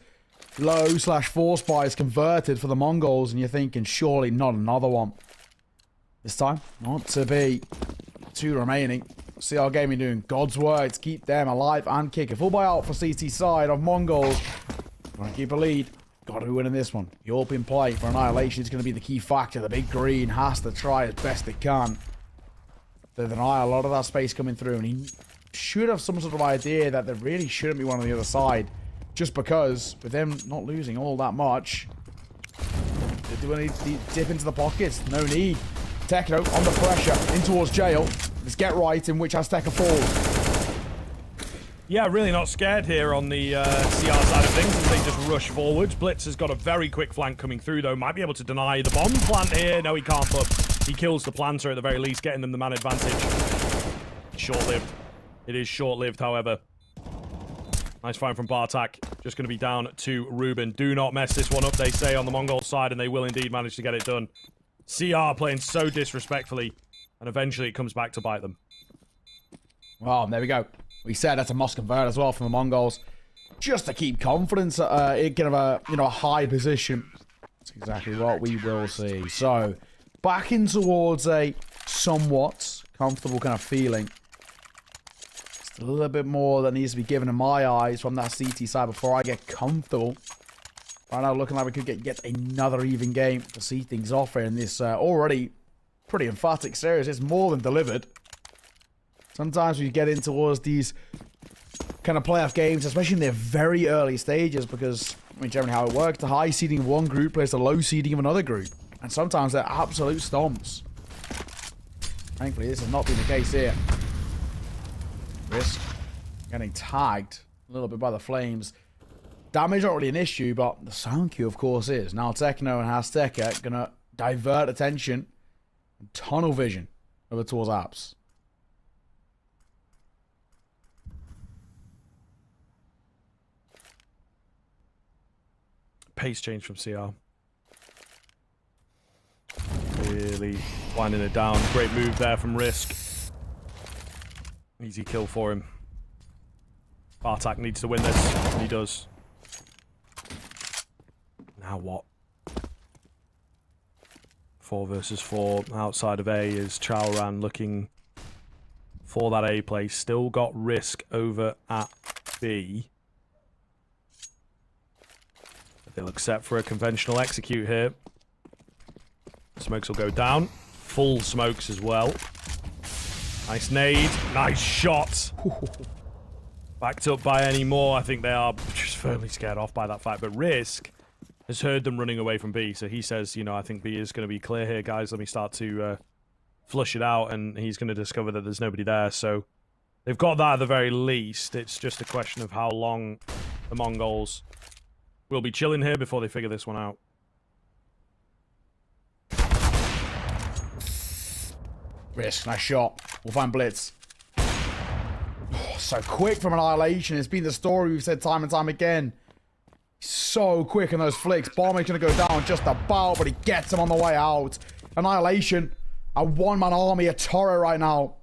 low/force buys converted for the Mongols, and you're thinking, surely not another one. This time, not to be. 2 remaining. CR Gaming doing God's work to keep them alive and kick. A full buy out for CT side of Mongols. Trying to keep a lead. Got to be winning this one. The open play for Annihilation is going to be the key factor. The big green has to try as best it can to deny a lot of that space coming through, and he should have some sort of idea that there really shouldn't be one on the other side, just because with them not losing all that much, they do need to dip into the pockets. No need. Techno under pressure in towards jail. Let's get right in which Azteca falls. Yeah, really not scared here on the CR side of things as they just rush forwards. Blitz has got a very quick flank coming through, though. Might be able to deny the bomb plant here. No, he can't, but he kills the planter at the very least, getting them the man advantage. Short-lived. It is short-lived, however. Nice find from Bartak. Just going to be down to Ruben. Do not mess this one up, they say, on the Mongol side, and they will indeed manage to get it done. CR playing so disrespectfully, and eventually it comes back to bite them. Well, there we go. We said that's a must convert as well from the Mongols, just to keep confidence in kind of a high position. That's exactly what we will see. So back in towards a somewhat comfortable kind of feeling. Just a little bit more that needs to be given in my eyes from that CT side before I get comfortable. Right now, looking like we could get yet another even game to see things off here in this already pretty emphatic series. It's more than delivered. Sometimes we get in towards these kind of playoff games, especially in their very early stages, because, I mean, generally how it works, the high seeding of one group plays the low seeding of another group. And sometimes they're absolute stomps. Thankfully, this has not been the case here. Risk getting tagged a little bit by the flames. Damage not really an issue, but the sound cue, of course, is. Now Techno and Azteca going to divert attention and tunnel vision over towards Apps. Pace change from CR. Really winding it down. Great move there from Risk. Easy kill for him. Bartak needs to win this. And he does. Now what? 4 versus 4. Outside of A is Chaoran looking for that A place. Still got Risk over at B. They'll accept for a conventional execute here. Smokes will go down. Full smokes as well. Nice nade. Nice shot. Backed up by any more. I think they are just firmly scared off by that fact. But Risk has heard them running away from B. So he says, you know, I think B is going to be clear here, guys. Let me start to flush it out. And he's going to discover that there's nobody there. So they've got that at the very least. It's just a question of how long the Mongols will be chilling here before they figure this one out. Risk, nice shot. We'll find Blitz. Oh, so quick from Annihilation. It's been the story we've said time and time again. So quick in those flicks. Bomb is going to go down just about, but he gets him on the way out. Annihilation, a one-man army, a turret right now.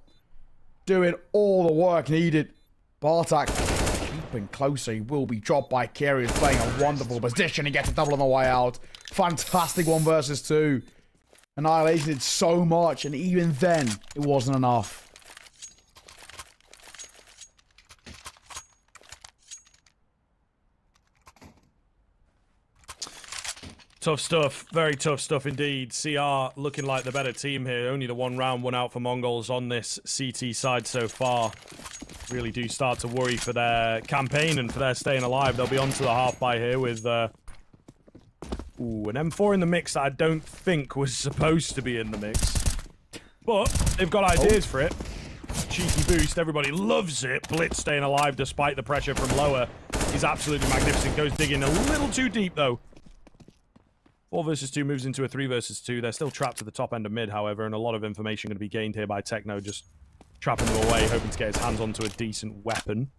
Doing all the work needed. Bartak keeping closer. He will be dropped by Kerry, who's playing a wonderful position. He gets a double on the way out. Fantastic 1 versus 2. Annihilation did so much, and even then, it wasn't enough. Tough stuff. Very tough stuff indeed. CR looking like the better team here. Only the one round won out for Mongolz on this CT side so far. Really do start to worry for their campaign and for their staying alive. They'll be on to the half by here with an M4 in the mix that I don't think was supposed to be in the mix. But they've got ideas for it. Cheeky boost. Everybody loves it. Blitz staying alive despite the pressure from lower. He's absolutely magnificent. Goes digging a little too deep though. 4 versus 2 moves into a 3 versus 2. They're still trapped at the top end of mid, however, and a lot of information going to be gained here by Techno, just trapping them away, hoping to get his hands onto a decent weapon.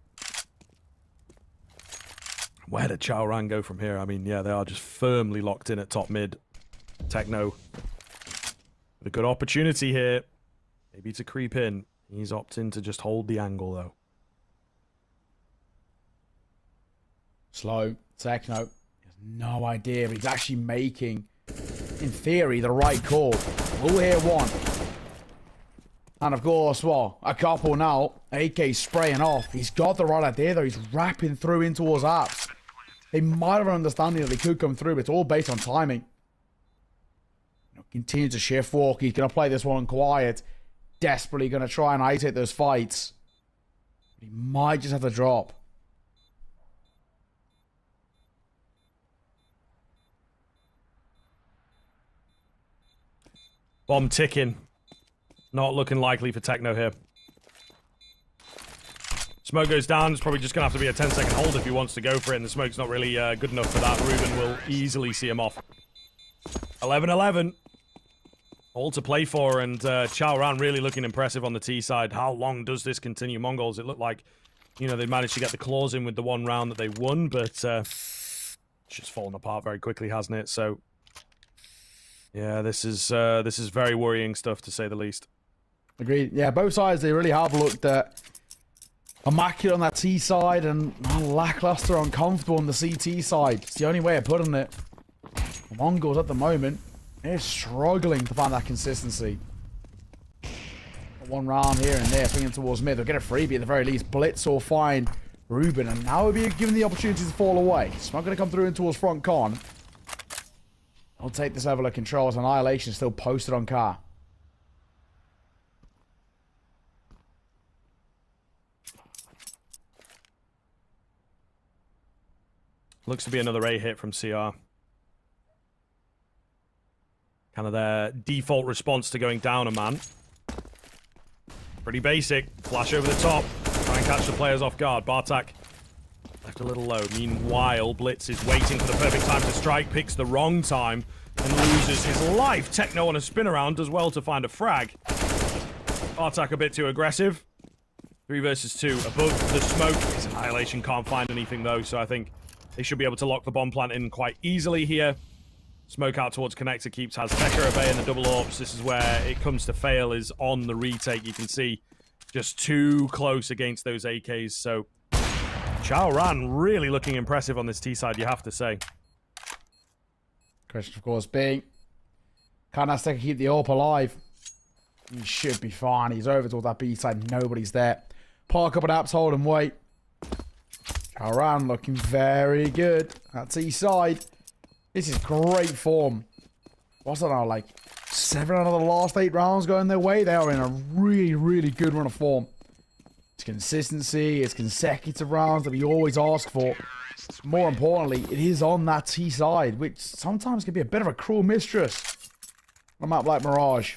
Where did Chao Ran go from here? I mean, yeah, they are just firmly locked in at top mid. Techno with a good opportunity here. Maybe to creep in. He's opting to just hold the angle, though. Slow. Techno. No idea, but he's actually making, in theory, the right call. We'll hear one. And of course, well, a couple now. AK spraying off. He's got the right idea, though. He's wrapping through in towards apps. They might have an understanding that they could come through, but it's all based on timing. Continue to shift walk. He's going to play this one quiet. Desperately going to try and isolate those fights. He might just have to drop. Bomb ticking. Not looking likely for Techno here. Smoke goes down. It's probably just going to have to be a 10-second hold if he wants to go for it, and the smoke's not really good enough for that. Ruben will easily see him off. 11-11. All to play for, and Chao Ran really looking impressive on the T side. How long does this continue? Mongolz, it looked like, you know, they managed to get the claws in with the one round that they won, but it's just fallen apart very quickly, hasn't it? So, yeah, this is very worrying stuff, to say the least. Agreed. Yeah, both sides, they really have looked immaculate on that T side and lackluster, uncomfortable on the CT side. It's the only way of putting it. Mongolz at the moment, they're struggling to find that consistency. One round here and there, swinging towards mid. They'll get a freebie at the very least. Blitz or find Ruben, and now we'll be given the opportunity to fall away. Smoke going to come through in towards front con. I'll take this level of control as Annihilation is still posted on car. Looks to be another A hit from CR. Kind of their default response to going down a man. Pretty basic. Flash over the top. Try and catch the players off guard. Bartak left a little low. Meanwhile, Blitz is waiting for the perfect time to strike. Picks the wrong time and loses his life. Techno on a spin around does well to find a frag. Bartak a bit too aggressive. 3 versus 2 above the smoke. His Annihilation can't find anything though, so I think they should be able to lock the bomb plant in quite easily here. Smoke out towards connector keeps has Tekka at bay in the double orbs. This is where it comes to fail, is on the retake. You can see just too close against those AKs. So Chao Ran really looking impressive on this T side, you have to say. Question, of course, being, can Tekka keep the AWP alive? He should be fine. He's over towards that B side. Nobody's there. Park up at apps, hold and wait. Chao Ran looking very good. That's T side. This is great form. What's that now? Like 7 out of the last 8 rounds going their way. They are in a really, really good run of form. It's consistency. It's consecutive rounds that we always ask for. More importantly, it is on that T side, which sometimes can be a bit of a cruel mistress on a map like Mirage.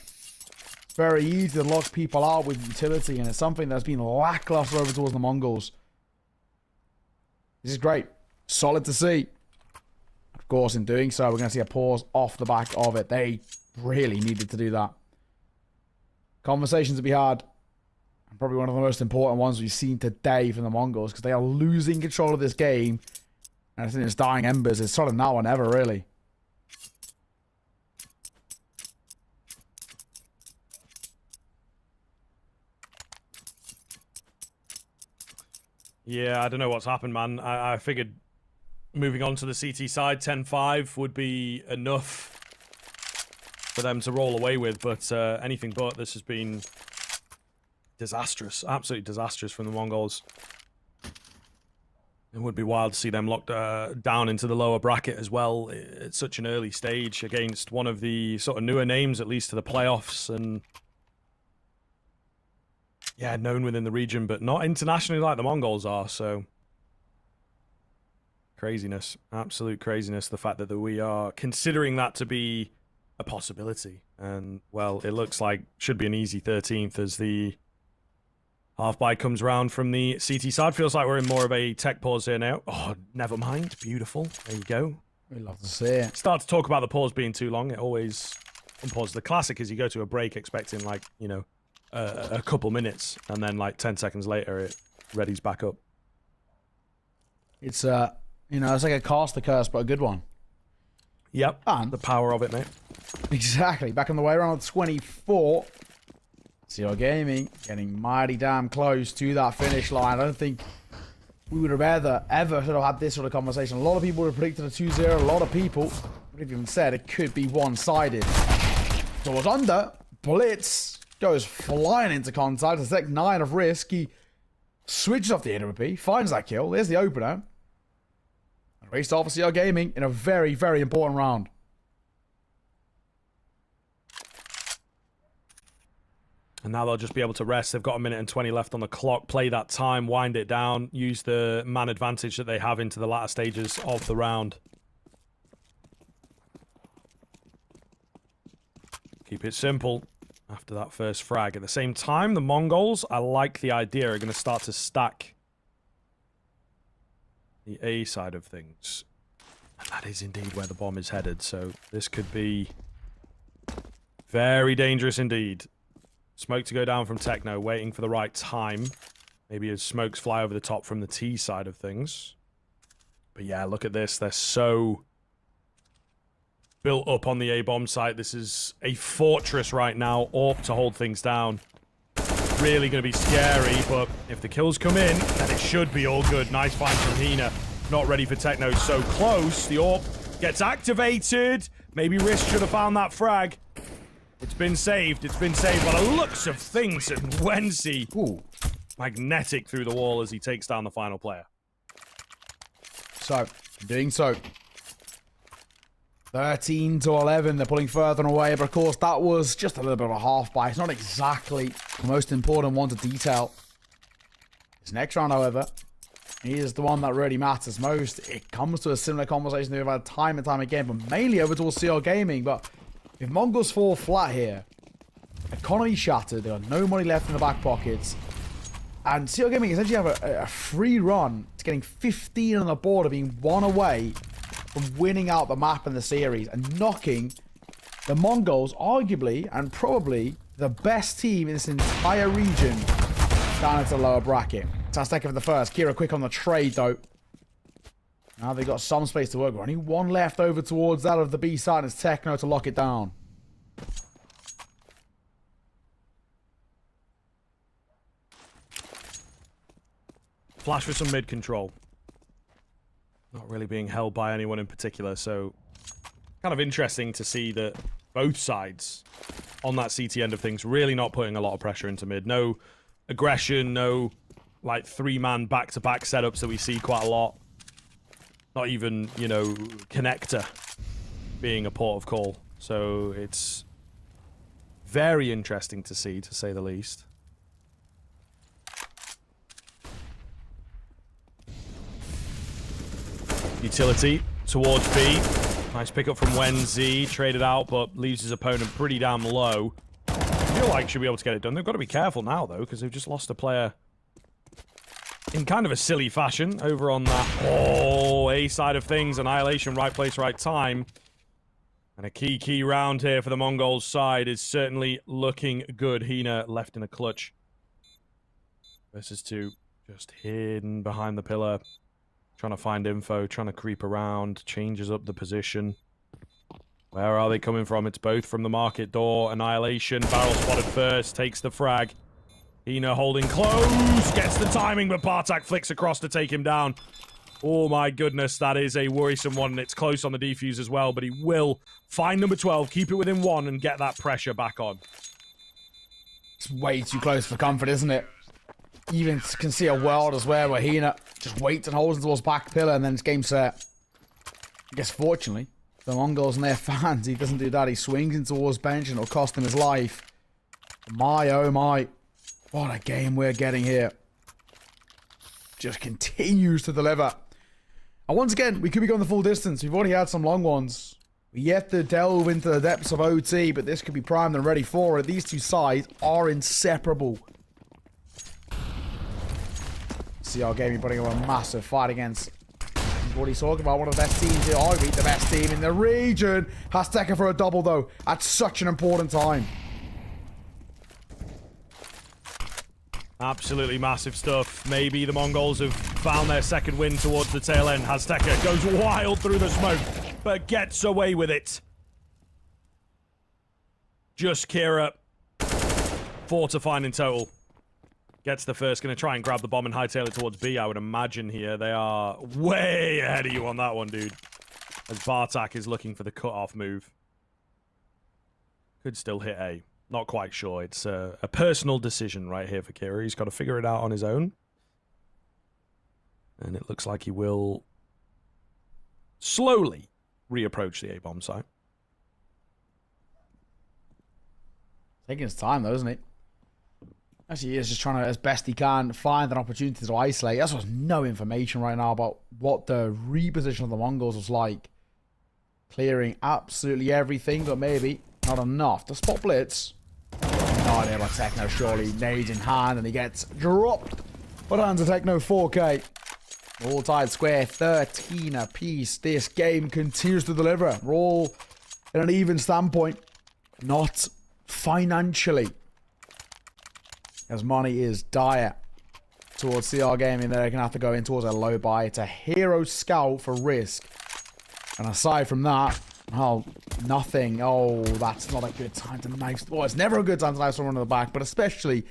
Very easy to lock people out with utility, and it's something that's been lackluster over towards the Mongolz. This is great. Solid to see. Of course, in doing so, we're going to see a pause off the back of it. They really needed to do that. Conversations to be had. And probably one of the most important ones we've seen today from the Mongolz, because they are losing control of this game. And I think it's dying embers. It's sort of now or never, really. Yeah, I don't know what's happened, man. I figured moving on to the CT side, 10-5 would be enough for them to roll away with, but anything but. This has been disastrous. Absolutely disastrous from the Mongolz. It would be wild to see them locked down into the lower bracket as well at such an early stage against one of the sort of newer names, at least to the playoffs, and yeah, known within the region, but not internationally like the Mongolz are. So craziness, absolute craziness. The fact that we are considering that to be a possibility, and well, it looks like should be an easy 13th as the half bye comes round from the CT side. Feels like we're in more of a tech pause here now. Oh, never mind. Beautiful. There you go. We love to see it. Start to talk about the pause being too long. It always unpause. The classic is you go to a break expecting like, you know, a couple minutes, and then like 10 seconds later it readies back up. It's you know, it's like a caster curse, but a good one. Yep. And the power of it, mate. Exactly. Back on the way around 24. CR Gaming getting mighty damn close to that finish line. I don't think we would have ever sort of had this sort of conversation. A lot of people would have predicted a 2-0. A lot of people would have even said it could be one-sided. So it's under. Blitz goes flying into contact. It's like 9 of risk. He switches off the AWP, finds that kill. There's the opener. Raced off for CR Gaming in a very, very important round. And now they'll just be able to rest. They've got 1 minute and 20 left on the clock. Play that time, wind it down, use the man advantage that they have into the latter stages of the round. Keep it simple after that first frag. At the same time, the Mongolz, I like the idea, are going to start to stack the A side of things. And that is indeed where the bomb is headed. So this could be very dangerous indeed. Smoke to go down from Techno, waiting for the right time. Maybe as smokes fly over the top from the T side of things. But yeah, look at this. They're so built up on the A-bomb site. This is a fortress right now. AWP to hold things down. Really going to be scary, but if the kills come in, then it should be all good. Nice find from Hina. Not ready for Techno. So close. The AWP gets activated. Maybe Risk should have found that frag. It's been saved. It's been saved by the looks of things. And Wensi, magnetic through the wall as he takes down the final player. So, doing so. 13-11. They're pulling further away, but of course that was just a little bit of a half buy. It's not exactly the most important one to detail. This next round, however, is the one that really matters most. It comes to a similar conversation that we've had time and time again, but mainly over towards CR Gaming. But if Mongolz fall flat here, economy shattered, there are no money left in the back pockets, and CR Gaming essentially have a free run to getting 15 on the board of being one away from winning out the map in the series and knocking the Mongolz, arguably and probably the best team in this entire region, down into the lower bracket. Tastek for the first. Kira quick on the trade though. Now they've got some space to work with. Only one left over towards that of the B side. It's Techno to lock it down. Flash for some mid control. Not really being held by anyone in particular, so kind of interesting to see that both sides on that CT end of things really not putting a lot of pressure into mid. No aggression, no like 3-man back-to-back setups that we see quite a lot. Not even, you know, connector being a port of call. So it's very interesting to see, to say the least. Utility towards B. Nice pickup from Wenzi. Traded out, but leaves his opponent pretty damn low. I feel like should be able to get it done. They've got to be careful now, though, because they've just lost a player in kind of a silly fashion over on that A side of things. Annihilation, right place, right time. And a key round here for the Mongolz side is certainly looking good. Hina left in a clutch. Versus 2, just hidden behind the pillar. Trying to find info, trying to creep around, changes up the position. Where are they coming from? It's both from the market door. Annihilation, barrel spotted first, takes the frag. Hina holding close, gets the timing, but Bartak flicks across to take him down. Oh my goodness, that is a worrisome one, and it's close on the defuse as well, but he will find number 12, keep it within 1, and get that pressure back on. It's way too close for comfort, isn't it? even can see a world as well where Hina just waits and holds towards back pillar and then it's game set. I guess fortunately, the Mongols and their fans, he doesn't do that. He swings in towards bench and it'll cost him his life. My, oh my. What a game we're getting here. Just continues to deliver. And once again, we could be going the full distance. We've already had some long ones. We yet to delve into the depths of OT, but this could be primed and ready for it. These two sides are inseparable. CR Gaming putting up a massive fight against what he's talking about. One of the best teams here. Arguably the best team in the region. Has Tekka for a double, though, at such an important time. Absolutely massive stuff. Maybe the Mongols have found their second win towards the tail end. Azteca goes wild through the smoke, but gets away with it. Just Kira. 4 to find in total. Gets the first. Going to try and grab the bomb and hightail it towards B, I would imagine here. They are way ahead of you on that one, dude. As Bartak is looking for the cut-off move. Could still hit A. Not quite sure. It's a personal decision right here for Kira. He's got to figure it out on his own. And it looks like he will slowly reapproach the A-bomb site. Taking his time, though, isn't he? Actually, he is just trying to, as best he can, find an opportunity to isolate. That's what's no information right now about what the reposition of the Mongols was like. Clearing absolutely everything, but maybe not enough. The spot blitz. No idea about Techno, surely. Nades in hand, and he gets dropped. But hands of Techno 4K. All tied square, 13 apiece. This game continues to deliver. We're all in an even standpoint. Not financially. As money is dire towards CR Gaming. They're going to have to go in towards a low buy. It's a hero scout for risk. And aside from that, oh, nothing. Oh, that's not a good time to knife. Well, it's never a good time to knife someone in the back, but especially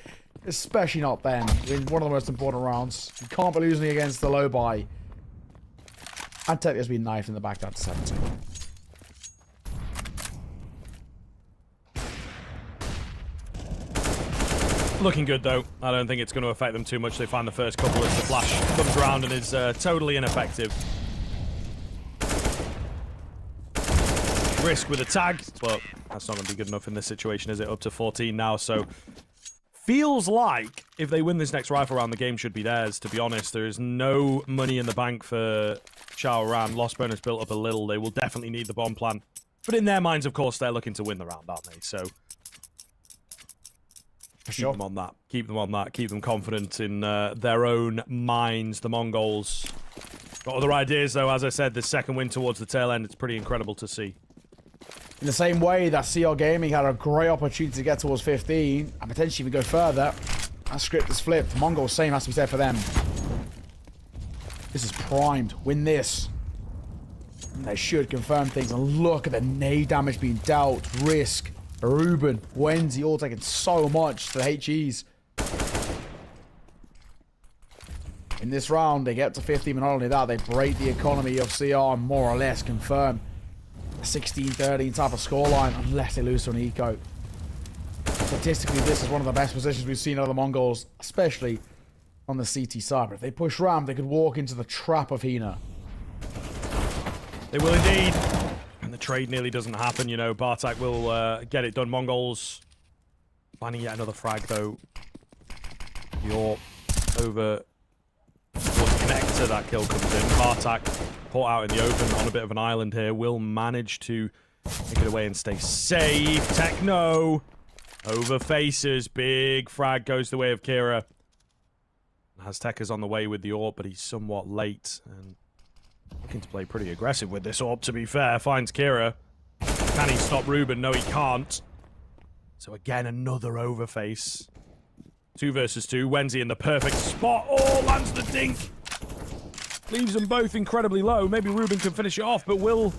not then. In one of the most important rounds. You can't be losing against the low buy. And Tech has been knifed in the back down to 17. Looking good, though. I don't think it's going to affect them too much. They find the first couple as the flash comes around and is totally ineffective. Risk with a tag, but that's not going to be good enough in this situation, is it? Up to 14 now, so feels like if they win this next rifle round, the game should be theirs, to be honest. There is no money in the bank for Chao Ran. Loss bonus built up a little. They will definitely need the bomb plan. But in their minds, of course, they're looking to win the round, aren't they? So keep them on that. Keep them on that. Keep them confident in their own minds, the Mongols. Got other ideas, though. As I said, the second win towards the tail end, it's pretty incredible to see. In the same way that CR Gaming had a great opportunity to get towards 15 and potentially even go further, that script is flipped. Mongols, same has to be said for them. This is primed. Win this. And they should confirm things. And look at the nade damage being dealt. Risk. Ruben, Wendy, all taking so much to the HEs. In this round, they get to 15, but not only that, they break the economy of CR and more or less confirm a 16-13 type of scoreline, unless they lose to an eco. Statistically, this is one of the best positions we've seen out of the Mongols, especially on the CT side. But if they push ramp, they could walk into the trap of Hina. They will indeed. And the trade nearly doesn't happen, you know. Bartak will get it done. Mongols finding yet another frag, though. You're over towards connector. That kill comes in. Bartak caught out in the open on a bit of an island here. Will manage to take it away and stay safe. Techno over faces. Big frag goes the way of Kira. Azteca's on the way with the AWP, but he's somewhat late. And looking to play pretty aggressive with this AWP, to be fair. Finds Kira. Can he stop Ruben? No, he can't. So again, another overface. 2 versus 2. Wenzy in the perfect spot. Oh, lands the dink. Leaves them both incredibly low. Maybe Ruben can finish it off, but will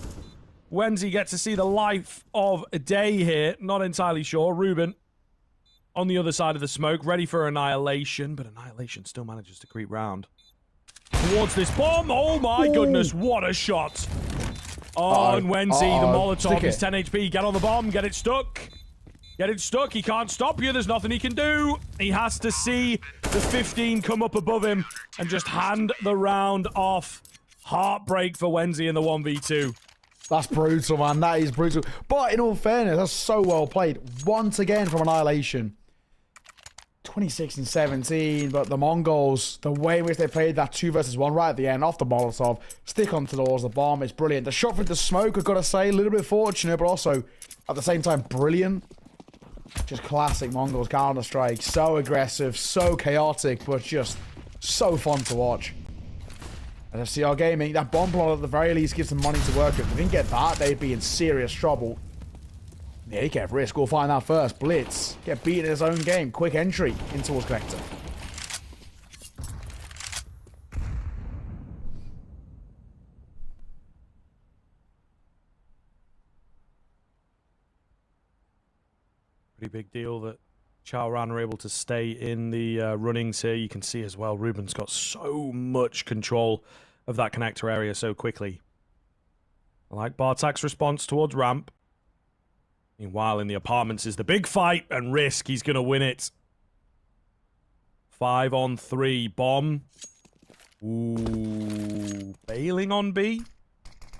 Wenzy get to see the life of a day here? Not entirely sure. Ruben on the other side of the smoke, ready for Annihilation, but Annihilation still manages to creep round towards this bomb. Oh my goodness, what a shot. Oh, and Wenzy, the Molotov is 10 HP. Get on the bomb, get it stuck. Get it stuck. He can't stop you. There's nothing he can do. He has to see the 15 come up above him and just hand the round off. Heartbreak for Wenzy in the 1v2. That's brutal, man. That is brutal. But in all fairness, that's so well played. Once again from Annihilation. 26 and 17, but the Mongols, the way in which they played that 2 versus 1 right at the end, off the Molotov, stick onto the doors, the bomb, it's brilliant. The shot through the smoke, I've got to say, a little bit fortunate, but also, at the same time, brilliant. Just classic Mongols Counter-Strike. So aggressive, so chaotic, but just so fun to watch. And FCR Gaming, that bomb plot at the very least gives them money to work with. If they didn't get that, they'd be in serious trouble. Yeah, he can't risk. We'll find out first. Blitz. Get beat in his own game. Quick entry in towards Connector. Pretty big deal that Chaoran are able to stay in the runnings here. You can see as well, Ruben's got so much control of that connector area so quickly. I like Bartak's response towards ramp. Meanwhile, in the apartments is the big fight and risk. He's going to win it. 5 on 3. Bomb. Ooh. Bailing on B.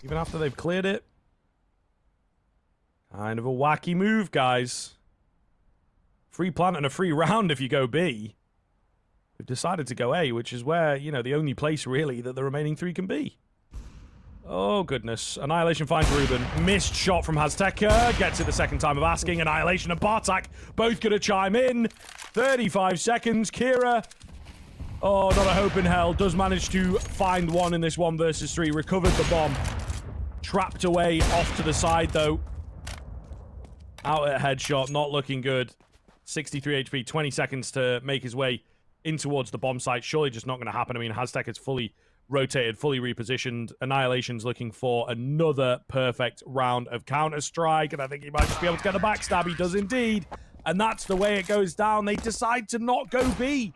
Even after they've cleared it. Kind of a wacky move, guys. Free plant and a free round if you go B. We've decided to go A, which is where, you know, the only place really that the remaining 3 can be. Oh, goodness. Annihilation finds Ruben. Missed shot from Hazteka. Gets it the second time of asking. Annihilation and Bartak both going to chime in. 35 seconds. Kira. Oh, not a hope in hell. Does manage to find one in this 1 versus 3. Recovered the bomb. Trapped away off to the side, though. Out at headshot. Not looking good. 63 HP. 20 seconds to make his way in towards the bomb site. Surely just not going to happen. I mean, Haztek is fully rotated, fully repositioned. Annihilation's looking for another perfect round of Counter-Strike, and I think he might just be able to get the backstab. He does indeed. And that's the way it goes down. They decide to not go B.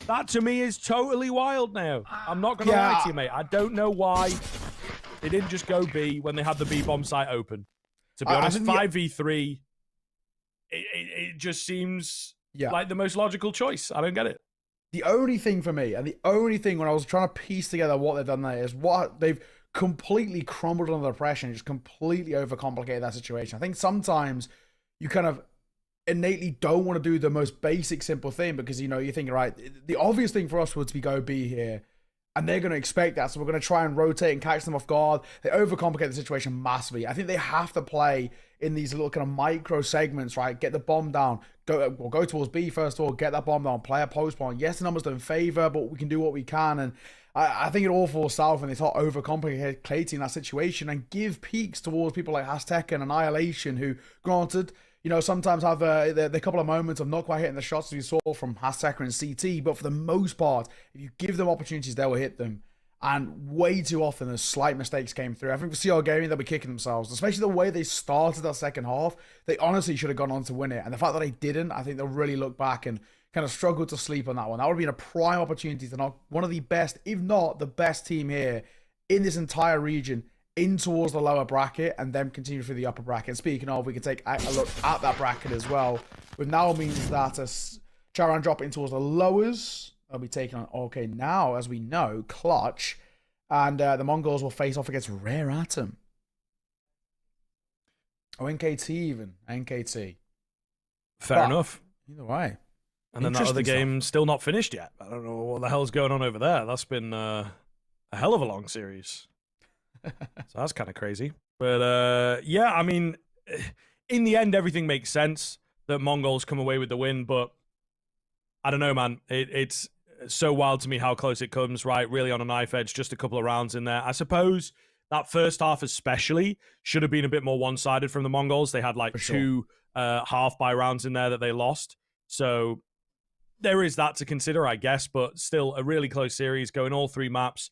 That, to me, is totally wild now. I'm not going to lie to you, mate. I don't know why they didn't just go B when they had the B bomb site open. To be honest, 5v3, it just seems like the most logical choice. I don't get it. The only thing for me, and the only thing when I was trying to piece together what they've done there, is what they've completely crumbled under the pressure and just completely overcomplicated that situation. I think sometimes you kind of innately don't want to do the most basic, simple thing because, you know, you're thinking, right, the obvious thing for us would be go B here, and they're going to expect that, so we're going to try and rotate and catch them off guard. They overcomplicate the situation massively. I think they have to play in these little kind of micro segments, right? Get the bomb down. Go towards B first of all. Get that bomb down. Play a post bomb. Yes, the numbers don't favor, but we can do what we can. And I think it all falls south when they start overcomplicating that situation and give peaks towards people like Aztec and Annihilation, who, granted, you know, sometimes have the couple of moments of not quite hitting the shots as we saw from Aztec and CT, but for the most part, if you give them opportunities, they will hit them. And way too often, those slight mistakes came through. I think for CR Gaming, they'll be kicking themselves, especially the way they started that second half. They honestly should have gone on to win it. And the fact that they didn't, I think they'll really look back and kind of struggle to sleep on that one. That would have been a prime opportunity to knock one of the best, if not the best team here in this entire region in towards the lower bracket and then continue through the upper bracket. Speaking of, we can take a look at that bracket as well, which now means that as Charan drop in towards the lowers, they'll be taking on, okay, now, as we know, Clutch, and the Mongols will face off against Rare Atom. Oh, NKT even. NKT. Fair enough. Either way. And then that other game's still not finished yet. I don't know what the hell's going on over there. That's been a hell of a long series. So that's kind of crazy. But yeah, I mean, in the end, everything makes sense that Mongols come away with the win, but I don't know, man. It's so wild to me how close it comes, right? Really on a knife edge, just a couple of rounds in there. I suppose that first half especially should have been a bit more one-sided from the Mongols. They had like two half-by rounds in there that they lost. So there is that to consider, I guess, but still a really close series, going all 3 maps,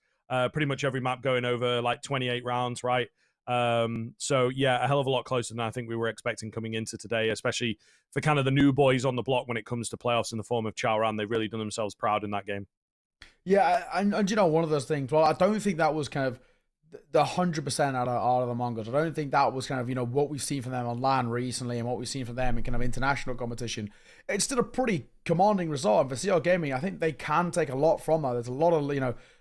pretty much every map going over like 28 rounds, right? So yeah, a hell of a lot closer than I think we were expecting coming into today, especially for kind of the new boys on the block when it comes to playoffs in the form of Chaoran. They've really done themselves proud in that game. Yeah, and you know, one of those things, well, I don't think that was kind of the 100% out of the Mongols. I don't think that was kind of, what we've seen from them on LAN recently and what we've seen from them in kind of international competition. It's still a pretty commanding result. And for CR Gaming, I think they can take a lot from that. There's a lot of,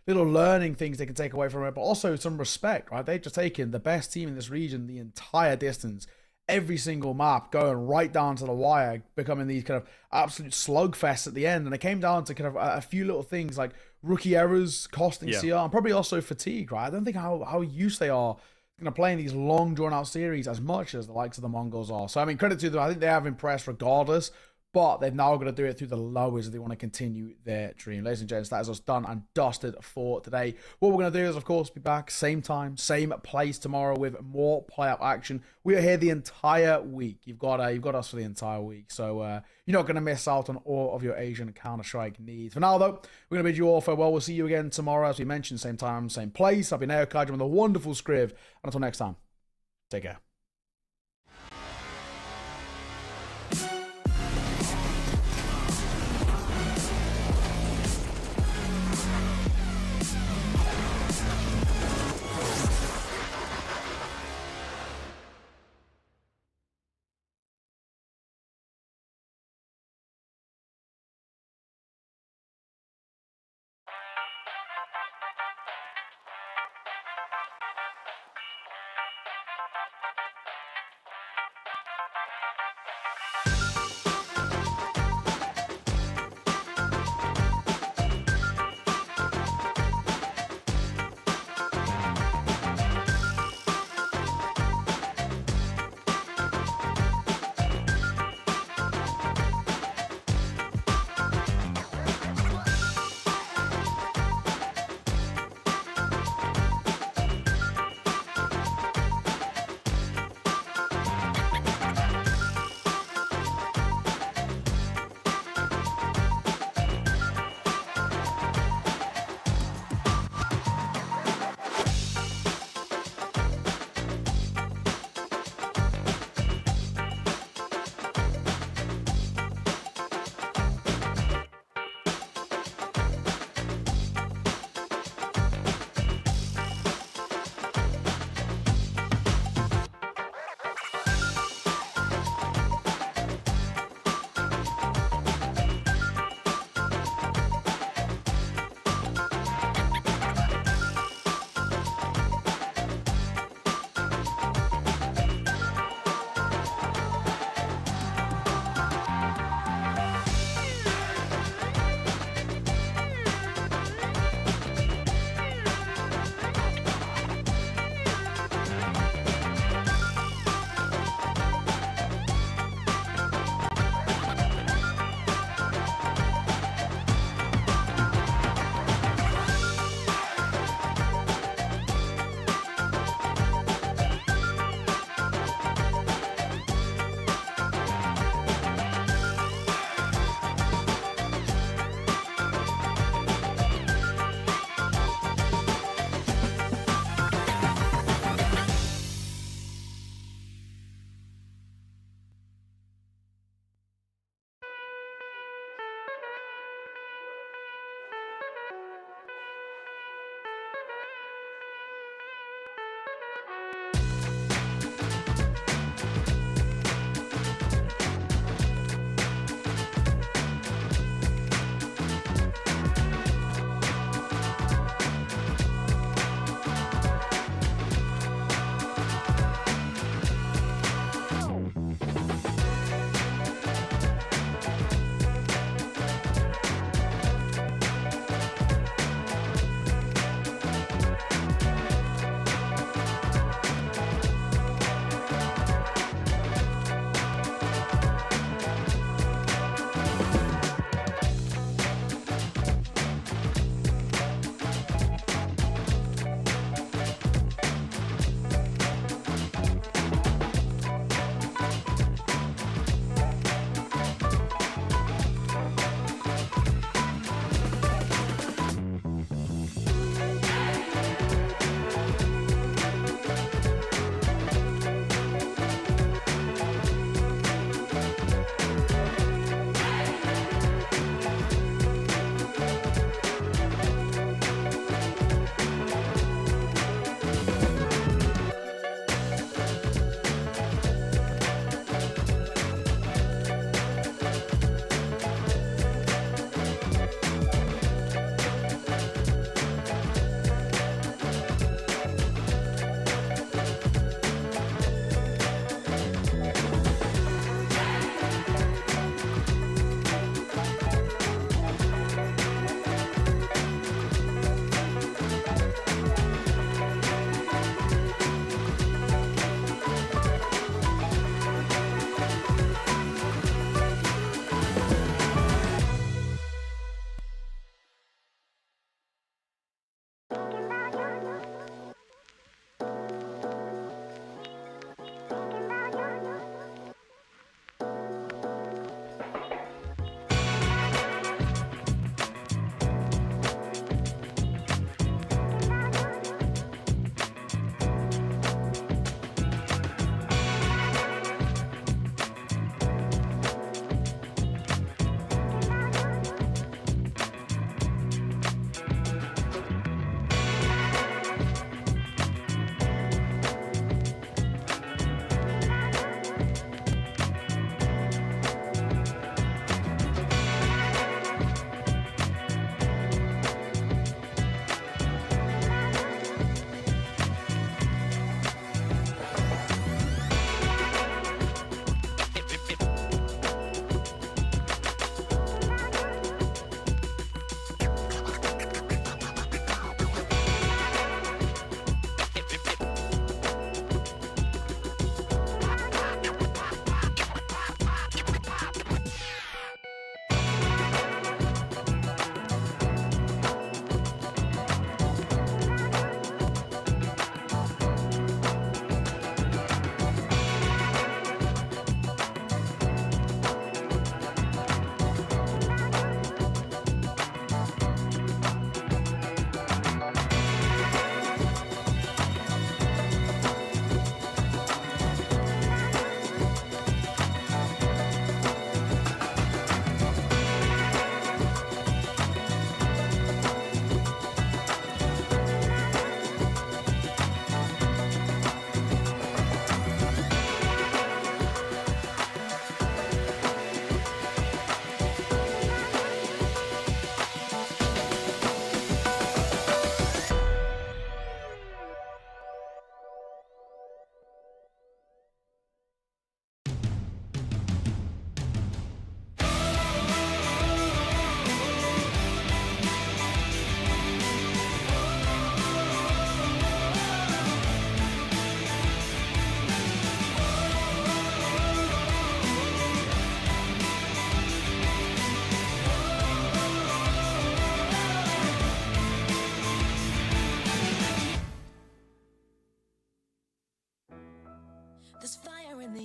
little learning things they can take away from it, but also some respect, right? They've just taken the best team in this region the entire distance, every single map, going right down to the wire, becoming these kind of absolute slugfests at the end. And it came down to kind of a few little things like rookie errors costing CR, and probably also fatigue, right? I don't think how used they are playing these long drawn out series as much as the likes of the Mongols are. So I mean, credit to them. I think they have impressed regardless, but they've now got to do it through the lowers if they want to continue their dream. Ladies and gents, that is us done and dusted for today. What we're going to do is, of course, be back same time, same place tomorrow with more play-up action. We are here the entire week. You've got us for the entire week. So you're not going to miss out on all of your Asian Counter-Strike needs. For now, though, we're going to bid you all farewell. We'll see you again tomorrow, as we mentioned, same time, same place. I've been Aokaji with the wonderful Scriv. And until next time, take care.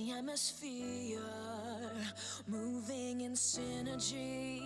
the atmosphere, moving in synergy.